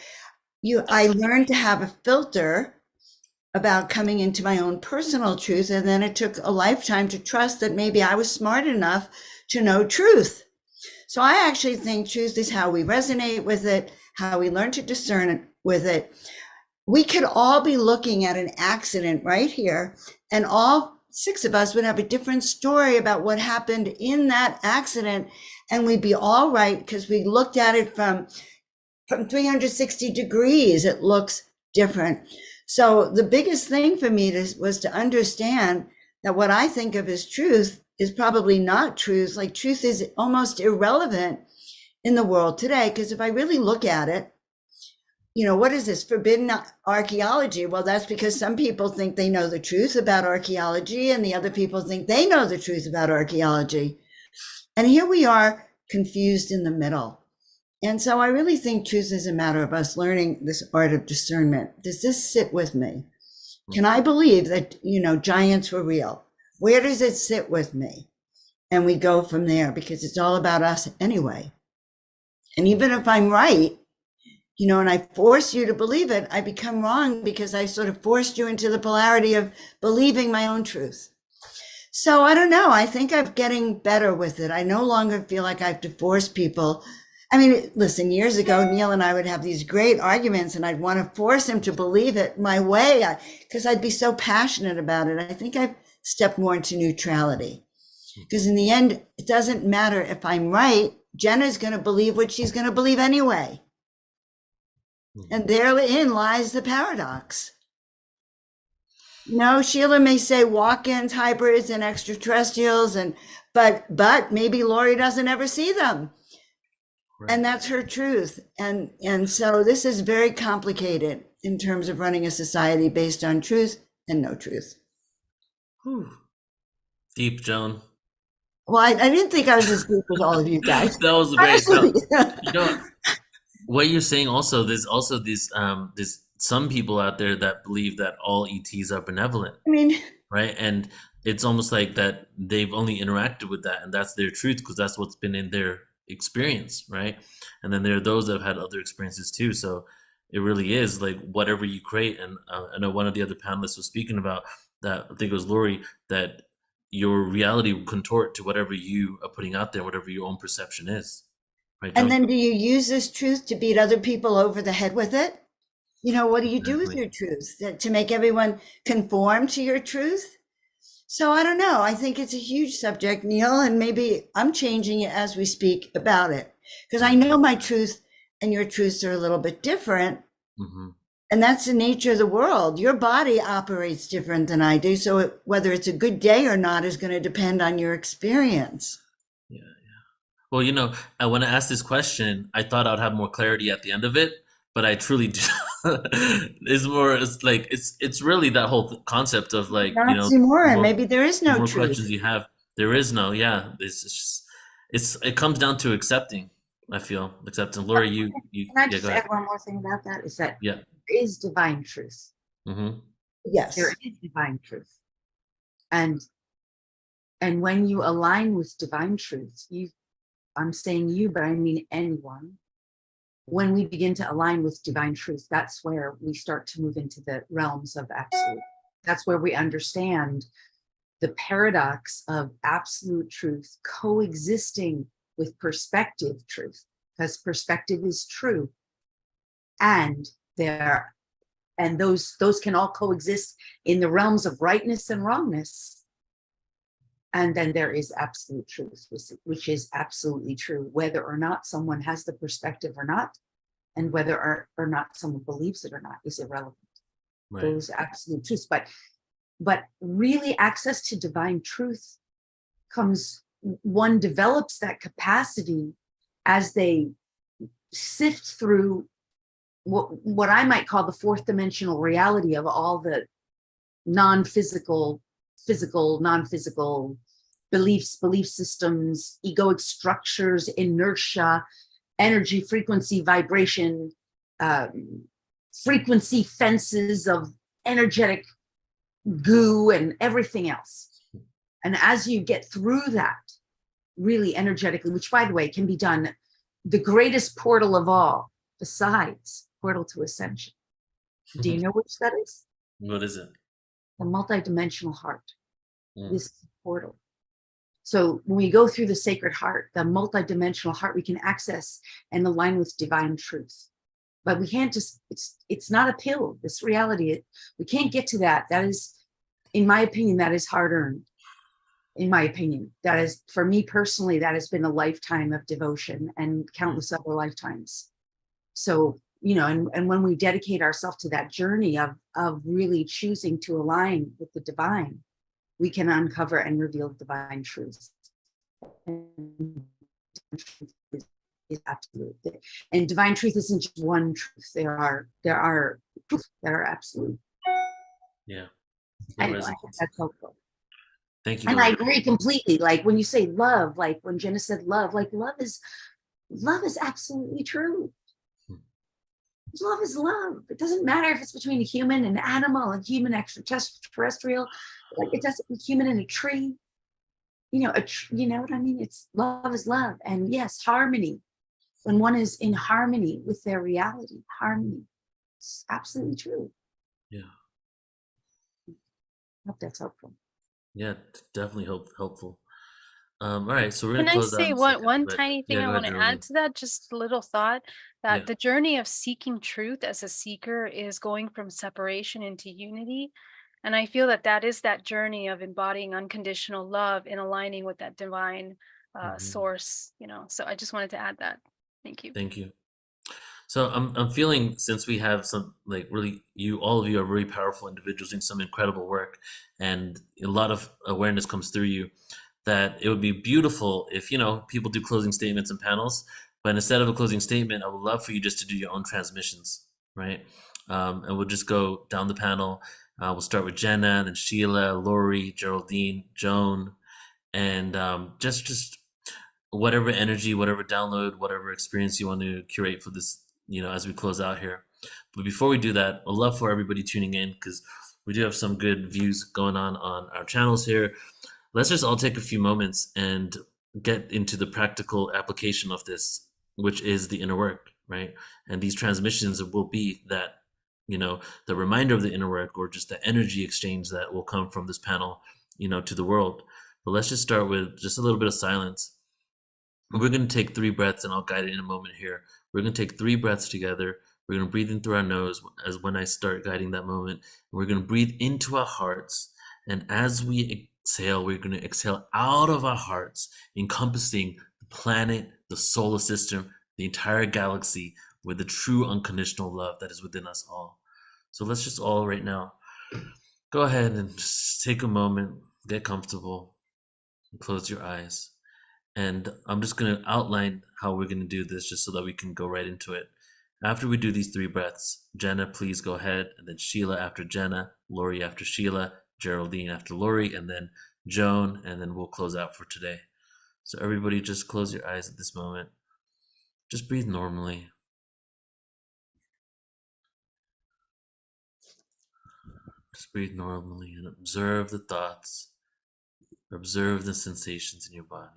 S1: I learned to have a filter about coming into my own personal truth. And then it took a lifetime to trust that maybe I was smart enough to know truth. So I actually think truth is how we resonate with it, how we learn to discern it with it. We could all be looking at an accident right here, and all 6 of us would have a different story about what happened in that accident. And we'd be all right because we looked at it from 360 degrees. It looks different. So the biggest thing for me was to understand that what I think of as truth is probably not truth. Like truth is almost irrelevant in the world today. Because if I really look at it, what is this forbidden archaeology? Well, that's because some people think they know the truth about archaeology and the other people think they know the truth about archaeology. And here we are confused in the middle. And so I really think truth is a matter of us learning this art of discernment. Does this sit with me? Can I believe that, giants were real? Where does it sit with me? And we go from there because it's all about us anyway. And even if I'm right, and I force you to believe it, I become wrong because I sort of forced you into the polarity of believing my own truth. So I don't know. I think I'm getting better with it. I no longer feel like I have to force people. I mean, listen, years ago, Neil and I would have these great arguments and I'd want to force him to believe it my way because I'd be so passionate about it. I think I've stepped more into neutrality because in the end, it doesn't matter if I'm right. Jenna's going to believe what she's going to believe anyway. And therein lies the paradox. Sheila may say walk-ins, hybrids, and extraterrestrials, but maybe Lori doesn't ever see them. Right. And that's her truth. And so this is very complicated in terms of running a society based on truth and no truth.
S3: Whew. Deep, Joan.
S1: Well, I didn't think I was as deep as all of you guys.
S3: That was great. What you're saying also, there's also these some people out there that believe that all ETs are benevolent. Right? And it's almost like that they've only interacted with that and that's their truth because that's what's been in their experience, right? And then there are those that have had other experiences too. So it really is like whatever you create. And I know one of the other panelists was speaking about that, I think it was Lori, that your reality will contort to whatever you are putting out there, whatever your own perception is. Right,
S1: and then do you use this truth to beat other people over the head with it? What do you do with your truth? To make everyone conform to your truth? So I don't know. I think it's a huge subject, Neil, and maybe I'm changing it as we speak about it because I know my truth and your truths are a little bit different. Mm-hmm. And that's the nature of the world. Your body operates different than I do. So whether it's a good day or not is going to depend on your experience.
S3: Yeah. Well, when I asked this question, I thought I'd have more clarity at the end of it, but I truly do. It's like it's really that whole concept of like,
S1: Oxymoron.
S3: more
S1: Maybe there is
S3: the
S1: no
S3: more
S1: truth.
S3: questions you have, there is no, yeah. It comes down to accepting. I feel accepting. Lori,
S7: Can I
S3: yeah,
S7: just
S3: go ahead.
S7: add one more thing about that? Is that
S3: Yeah.
S7: there is divine truth.
S3: Mm-hmm.
S1: Yes.
S7: There is divine truth. And when you align with divine truth, I'm saying you, but I mean anyone. When we begin to align with divine truth, that's where we start to move into the realms of absolute. That's where we understand the paradox of absolute truth coexisting with perspective truth, because perspective is true, and those can all coexist in the realms of rightness and wrongness. And then there is absolute truth, which is absolutely true, whether or not someone has the perspective or not, and whether or not someone believes it or not is irrelevant.
S3: Right.
S7: Those absolute truths. But really, access to divine truth one develops that capacity as they sift through what I might call the fourth dimensional reality of all the non-physical, physical, non-physical beliefs, belief systems, egoic structures, inertia, energy, frequency, vibration, frequency fences of energetic goo and everything else. And as you get through that really energetically, which by the way can be done, the greatest portal of all besides portal to ascension, do you know which that is?
S3: What is it?
S7: The multidimensional heart. This is the portal. So when we go through the sacred heart, the multidimensional heart, we can access and align with divine truth. But we can't just, it's not a pill, this reality. We can't get to that. That is, in my opinion, that is hard earned. In my opinion, that is, for me personally, that has been a lifetime of devotion and countless other lifetimes. So, and when we dedicate ourselves to that journey of really choosing to align with the divine, we can uncover and reveal divine truth. And truth is absolute. And divine truth isn't just one truth. There are truths that are absolute.
S3: Yeah.
S7: Anyway, I think that's helpful.
S3: Thank you.
S7: And
S3: Lori.
S7: I agree completely. Like when you say love, like when Jenna said love, like love is absolutely true. Love is love. It doesn't matter if it's between a human and animal, a human extraterrestrial, like it doesn't, a human and a tree. You know what I mean? It's love is love. And yes, harmony. When one is in harmony with their reality, harmony. It's absolutely true.
S3: Yeah.
S7: I hope that's helpful.
S3: Yeah, definitely helpful. All right, so we're
S4: Can
S3: gonna
S4: I
S3: close
S4: say
S3: out.
S4: one tiny thing I want to add to that? Just a little thought that
S3: Yeah.
S4: the journey of seeking truth as a seeker is going from separation into unity. And I feel that is that journey of embodying unconditional love and aligning with that divine source, So I just wanted to add that. Thank you.
S3: Thank you. So I'm feeling, since we have some, like, really, all of you are really powerful individuals doing some incredible work, and a lot of awareness comes through you, that it would be beautiful if people do closing statements and panels, but instead of a closing statement, I would love for you just to do your own transmissions, right? And we'll just go down the panel. We'll start with Jenna, then Sheila, Lori, Geraldine, Joan, and just whatever energy, whatever download, whatever experience you want to curate for this, as we close out here. But before we do that, I'd love for everybody tuning in, because we do have some good views going on our channels here. Let's just all take a few moments and get into the practical application of this, which is the inner work, right? And these transmissions will be that, the reminder of the inner work, or just the energy exchange that will come from this panel, to the world. But let's just start with just a little bit of silence. We're going to take 3 breaths, and I'll guide it in a moment here. We're going to take 3 breaths together. We're going to breathe in through our nose as when I start guiding that moment. We're going to breathe into our hearts. And as we exhale, we're going to exhale out of our hearts, encompassing the planet, the solar system, the entire galaxy, with the true unconditional love that is within us all. So let's just all right now go ahead and just take a moment, get comfortable, and close your eyes. And I'm just going to outline how we're going to do this just so that we can go right into it. After we do these 3 breaths, Jenna, please go ahead. And then Sheila after Jenna, Lori after Sheila, Geraldine after Lori, and then Joan. And then we'll close out for today. So everybody just close your eyes at this moment. Just breathe normally. Just breathe normally and observe the thoughts. Observe the sensations in your body.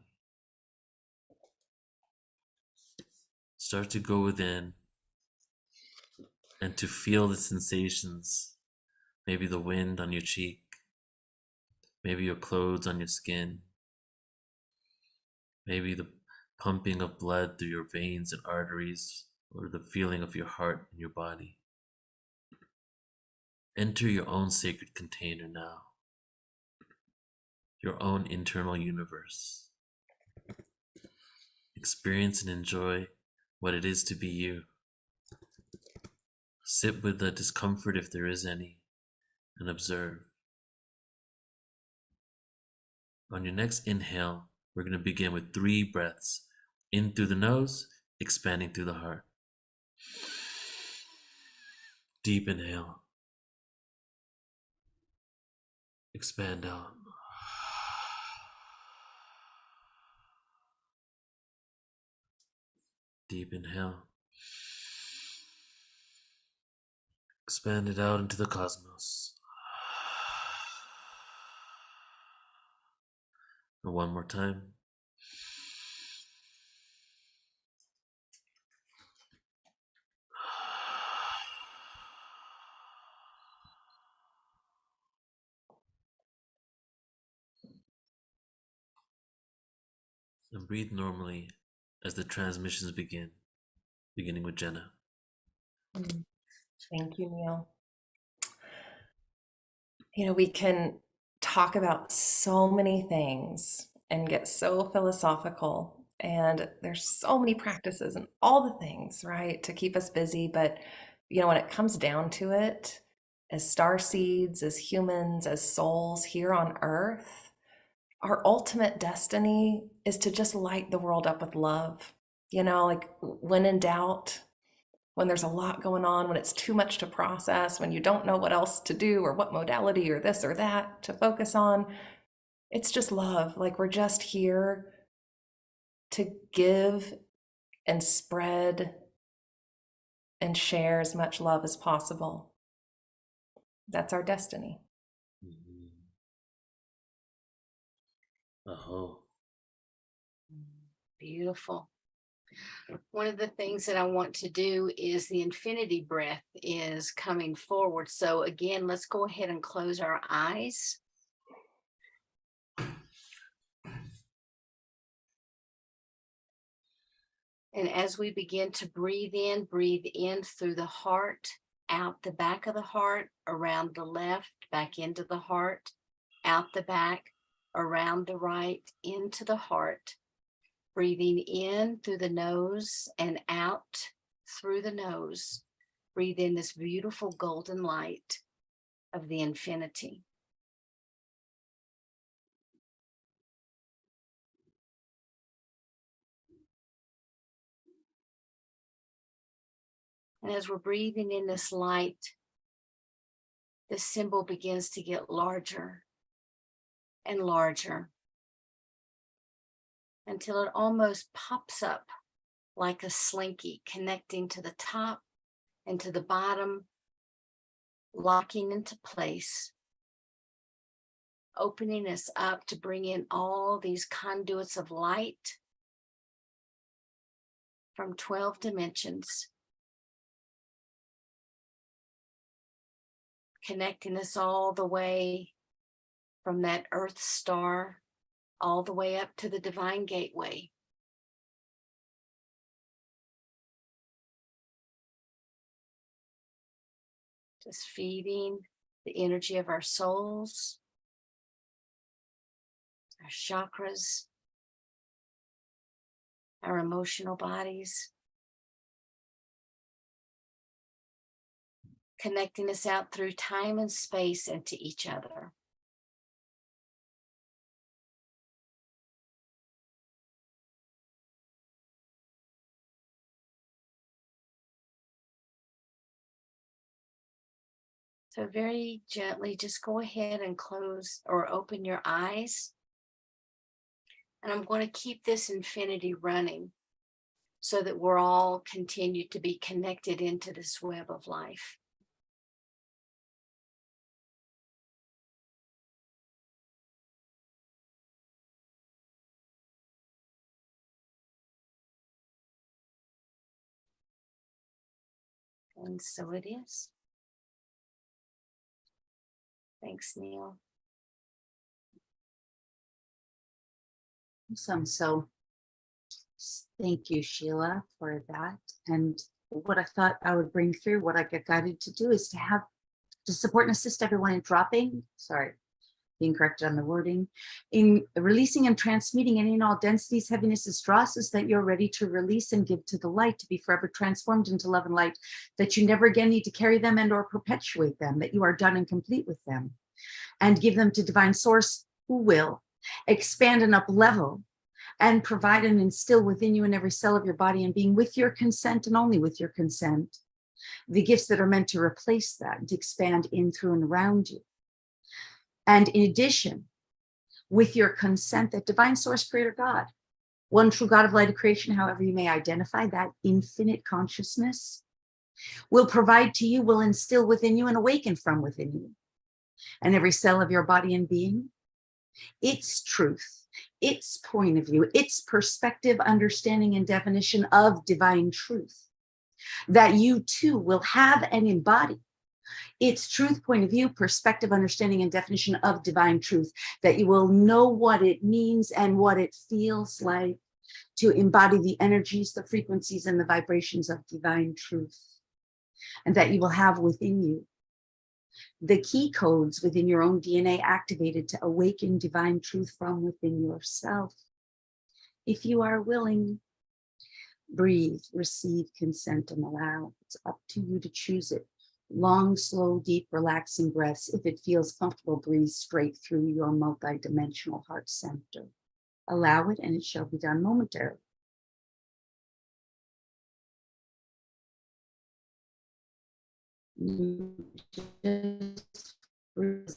S3: Start to go within and to feel the sensations. Maybe the wind on your cheek. Maybe your clothes on your skin. Maybe the pumping of blood through your veins and arteries, or the feeling of your heart in your body. Enter your own sacred container now. Your own internal universe. Experience and enjoy what it is to be you. Sit with the discomfort if there is any, and observe. On your next inhale, we're going to begin with 3 breaths. In through the nose, expanding through the heart. Deep inhale. Expand out. Deep inhale. Expand it out into the cosmos. And one more time. And breathe normally as the transmissions begin, beginning with Jenna.
S5: Thank you, Neil. You know, we can talk about so many things and get so philosophical, and there's so many practices and all the things, right, to keep us busy. But, you know, when it comes down to it, as starseeds, as humans, as souls here on Earth, our ultimate destiny is to just light the world up with love. You know, like when in doubt, when there's a lot going on, when it's too much to process, when you don't know what else to do or what modality or this or that to focus on, it's just love. Like we're just here to give and spread and share as much love as possible. That's our destiny.
S3: Oh.
S6: Beautiful. One of the things that I want to do is the infinity breath is coming forward. So again, let's go ahead and close our eyes. And as we begin to breathe in through the heart, out the back of the heart, around the left, back into the heart, out the back, around the right, into the heart. Breathing in through the nose and out through the nose. Breathe in this beautiful golden light of the infinity. And as we're breathing in this light, this symbol begins to get larger and larger until it almost pops up like a slinky, connecting to the top and to the bottom, locking into place, opening us up to bring in all these conduits of light from 12 dimensions, connecting us all the way from that Earth star all the way up to the divine gateway. Just feeding the energy of our souls, our chakras, our emotional bodies, connecting us out through time and space and to each other. So very gently, just go ahead and close or open your eyes. And I'm going to keep this infinity running so that we're all continued to be connected into this web of life. And so it is. Thanks, Neil.
S7: Awesome. So thank you, Sheila, for that. And what I thought I would bring through, what I get guided to do is to support and assist everyone in dropping, sorry, being corrected on the wording, in releasing and transmuting any and all densities, heavinesses, drosses that you're ready to release and give to the light, to be forever transformed into love and light, that you never again need to carry them and or perpetuate them, that you are done and complete with them, and give them to divine source, who will expand and up level and provide and instill within you in every cell of your body and being, with your consent and only with your consent, the gifts that are meant to replace that and to expand in, through, and around you. And in addition, with your consent, that divine source, creator God, one true God of light of creation, however you may identify that infinite consciousness, will provide to you, will instill within you and awaken from within you and every cell of your body and being its truth, its point of view, its perspective, understanding, and definition of divine truth, that you too will have and embody its truth, point of view, perspective, understanding, and definition of divine truth, that you will know what it means and what it feels like to embody the energies, the frequencies, and the vibrations of divine truth, and that you will have within you the key codes within your own DNA activated to awaken divine truth from within yourself. If you are willing, breathe, receive, consent, and allow. It's up to you to choose it. Long, slow, deep, relaxing breaths. If it feels comfortable, breathe straight through your multidimensional heart center. Allow it, and it shall be done momentarily. Just breathe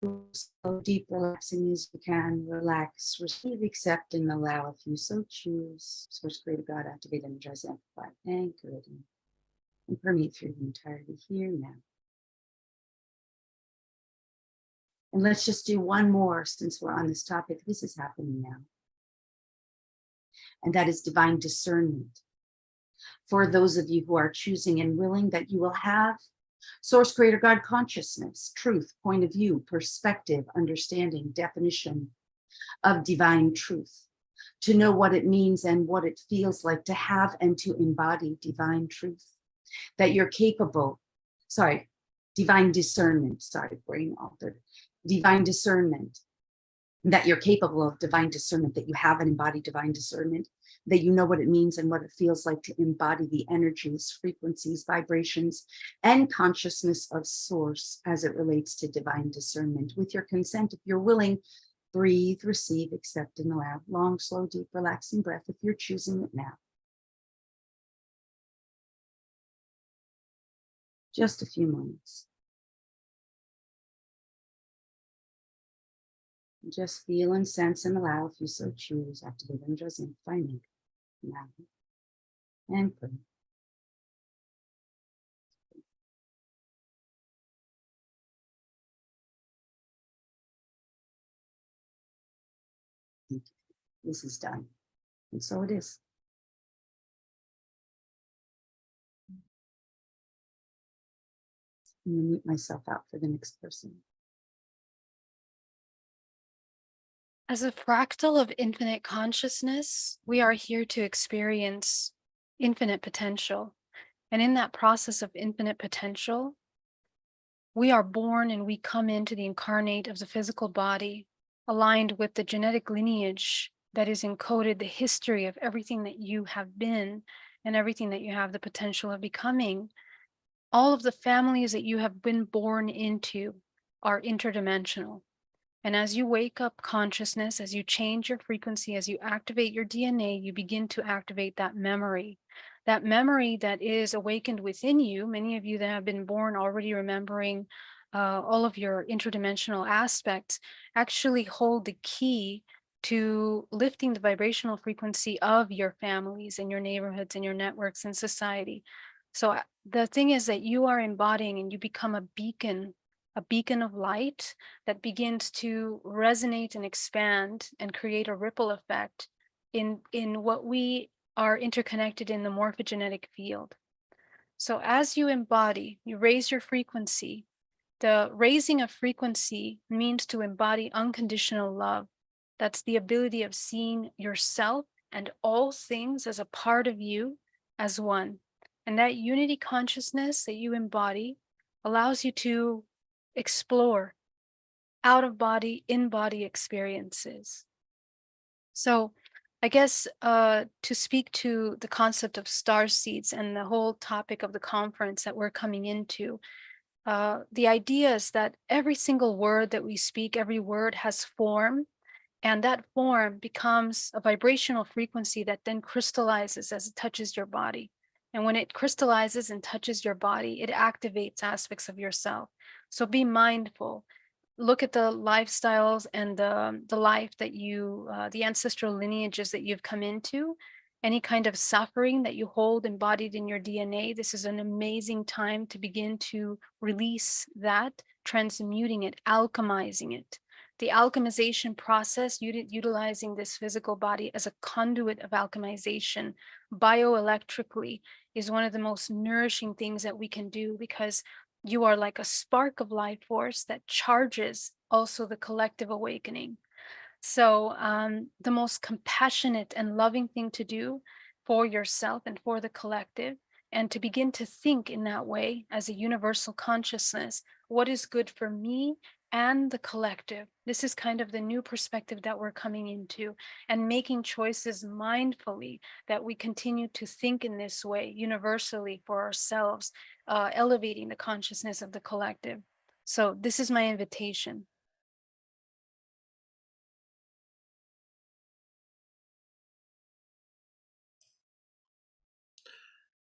S7: so deep, relaxing as you can. Relax, receive, accept, and allow if you so choose. Source, creator God, activate, energize, amplify, anchor it in, and permeate through the entirety here now. And let's just do one more since we're on this topic. This is happening now. And that is divine discernment. For those of you who are choosing and willing, that you will have source, creator God consciousness, truth, point of view, perspective, understanding, definition of divine truth, to know what it means and what it feels like to have and to embody divine truth, that you're capable, divine discernment, brain altered, divine discernment, that you're capable of divine discernment, that you have and embody divine discernment, that you know what it means and what it feels like to embody the energies, frequencies, vibrations, and consciousness of source as it relates to divine discernment. With your consent, if you're willing, breathe, receive, accept, and allow. Long, slow, deep, relaxing breath if you're choosing it now. Just a few moments. Just feel and sense and allow if you so choose. Activate, energize, amplify, anchor. Now and put. This is done. And so it is. I'm going to mute myself out for the next person.
S4: As a fractal of infinite consciousness, we are here to experience infinite potential. And in that process of infinite potential, we are born and we come into the incarnate of the physical body, aligned with the genetic lineage that is encoded, the history of everything that you have been and everything that you have the potential of becoming. All of the families that you have been born into are interdimensional. And as you wake up consciousness, as you change your frequency, as you activate your DNA, you begin to activate that memory that is awakened within you. Many of you that have been born already remembering all of your interdimensional aspects actually hold the key to lifting the vibrational frequency of your families and your neighborhoods and your networks and society. So the thing is that you are embodying and you become a beacon of light that begins to resonate and expand and create a ripple effect in what we are interconnected in the morphogenetic field. So as you embody, you raise your frequency. The raising of frequency means to embody unconditional love. That's the ability of seeing yourself and all things as a part of you as one. And that unity consciousness that you embody allows you to explore out of body, in body experiences. So I guess to speak to the concept of star seeds and the whole topic of the conference that we're coming into, the idea is that every single word that we speak, every word has form, and that form becomes a vibrational frequency that then crystallizes as it touches your body. And when it crystallizes and touches your body, it activates aspects of yourself. So be mindful. Look at the lifestyles and the life that you, the ancestral lineages that you've come into, any kind of suffering that you hold embodied in your DNA. This is an amazing time to begin to release that, transmuting it, alchemizing it. The alchemization process, utilizing this physical body as a conduit of alchemization bioelectrically, is one of the most nourishing things that we can do, because you are like a spark of life force that charges also the collective awakening. So the most compassionate and loving thing to do for yourself and for the collective, and to begin to think in that way as a universal consciousness, what is good for me and the collective. This is kind of the new perspective that we're coming into, and making choices mindfully that we continue to think in this way universally for ourselves, elevating the consciousness of the collective. So this is my invitation.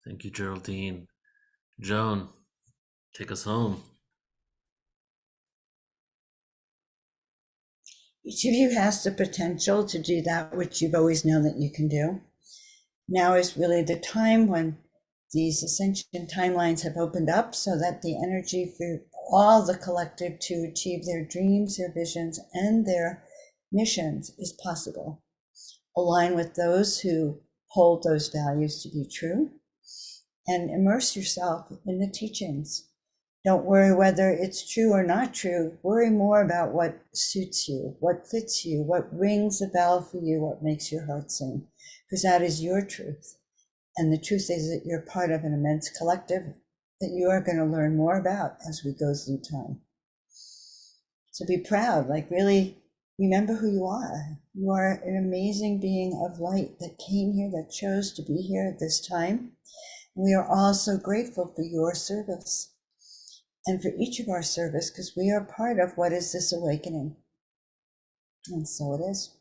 S3: Thank you, Geraldine. Joan, take us home.
S1: Each of you has the potential to do that which you've always known that you can do. Now is really the time when these ascension timelines have opened up, so that the energy for all the collective to achieve their dreams, their visions, and their missions is possible. Align with those who hold those values to be true, and immerse yourself in the teachings. Don't worry whether it's true or not true. Worry more about what suits you, what fits you, what rings a bell for you, what makes your heart sing, because that is your truth. And the truth is that you're part of an immense collective that you are going to learn more about as we go through time. So be proud, like really remember who you are. You are an amazing being of light that came here, that chose to be here at this time. We are all so grateful for your service and for each of our service, because we are part of what is this awakening. And so it is.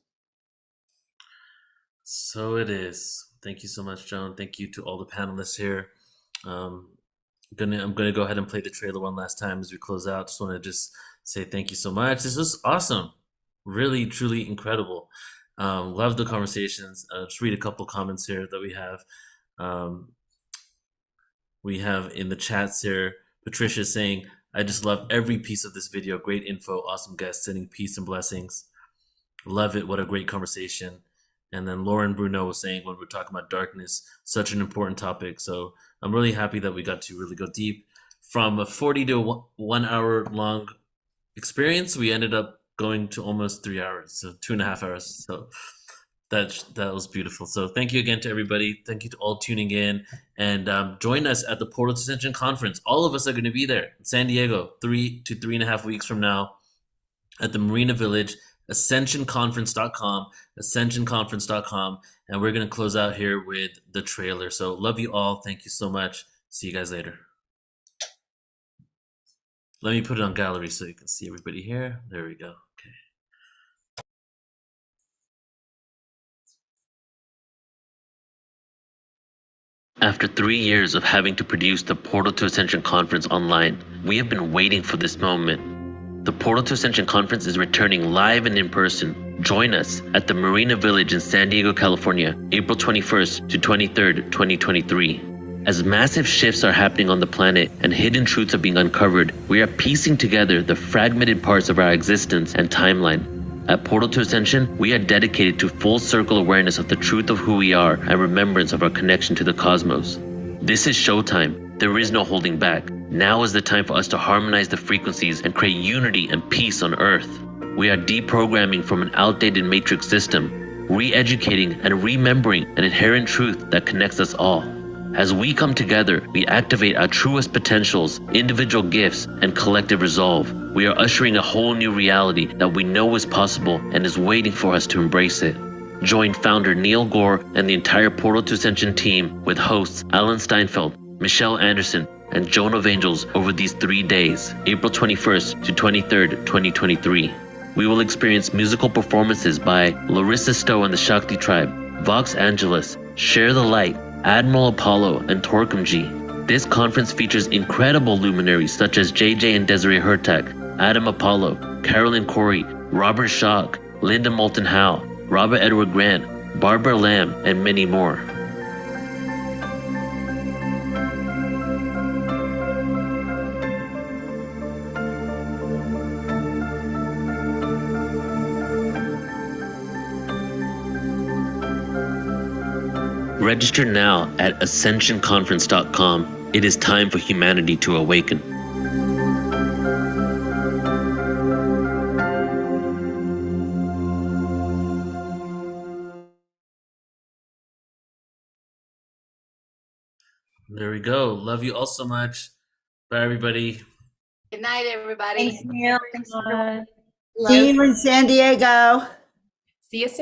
S3: So it is. Thank you so much, Joan. Thank you to all the panelists here. I'm gonna go ahead and play the trailer one last time as we close out. Just want to say thank you so much. This was awesome. Really, truly incredible. Love the conversations. Just read a couple comments here that we have. We have in the chats here, Patricia saying, I just love every piece of this video. Great info, awesome guest, sending peace and blessings. Love it. What a great conversation. And then Lauren Bruno was saying, when we're talking about darkness, such an important topic. So I'm really happy that we got to really go deep. From a 40 to 1 hour long experience, we ended up going to almost 3 hours, so 2.5 hours. So that was beautiful. So thank you again to everybody. Thank you to all tuning in, and join us at the Portal to Ascension Conference. All of us are going to be there in San Diego, 3 to 3.5 weeks from now, at the Marina Village, ascensionconference.com, ascensionconference.com, and we're going to close out here with the trailer. So love you all. Thank you so much. See you guys later. Let me put it on gallery so you can see everybody here. There we go. Okay. After 3 years of having to produce the Portal to Ascension conference online, We have been waiting for this moment. The Portal to Ascension Conference is returning live and in person. Join us at the Marina Village in San Diego, California, April 21st to 23rd, 2023. As massive shifts are happening on the planet and hidden truths are being uncovered, we are piecing together the fragmented parts of our existence and timeline. At Portal to Ascension, we are dedicated to full circle awareness of the truth of who we are and remembrance of our connection to the cosmos. This is showtime. There is no holding back. Now is the time for us to harmonize the frequencies and create unity and peace on Earth. We are deprogramming from an outdated matrix system, re-educating and remembering an inherent truth that connects us all. As we come together, we activate our truest potentials, individual gifts, and collective resolve. We are ushering a whole new reality that we know is possible and is waiting for us to embrace it. Join founder Neil Gore and the entire Portal to Ascension team with hosts Alan Steinfeld, Michelle Anderson, and Joan of Angels over these 3 days, April 21st to 23rd, 2023. We will experience musical performances by Larissa Stowe and the Shakti Tribe, Vox Angeles, Share the Light, Admiral Apollo, and Torquemji. This conference features incredible luminaries such as JJ and Desiree Hurtak, Adam Apollo, Carolyn Corey, Robert Schock, Linda Moulton Howe, Robert Edward Grant, Barbara Lamb, and many more. Register now at ascensionconference.com. It is time for humanity to awaken. There we go. Love you all so much. Bye, everybody.
S6: Good night, everybody.
S1: Thanks, Neil. Thanks, everyone.
S7: Love
S1: See you in San Diego.
S5: See you soon.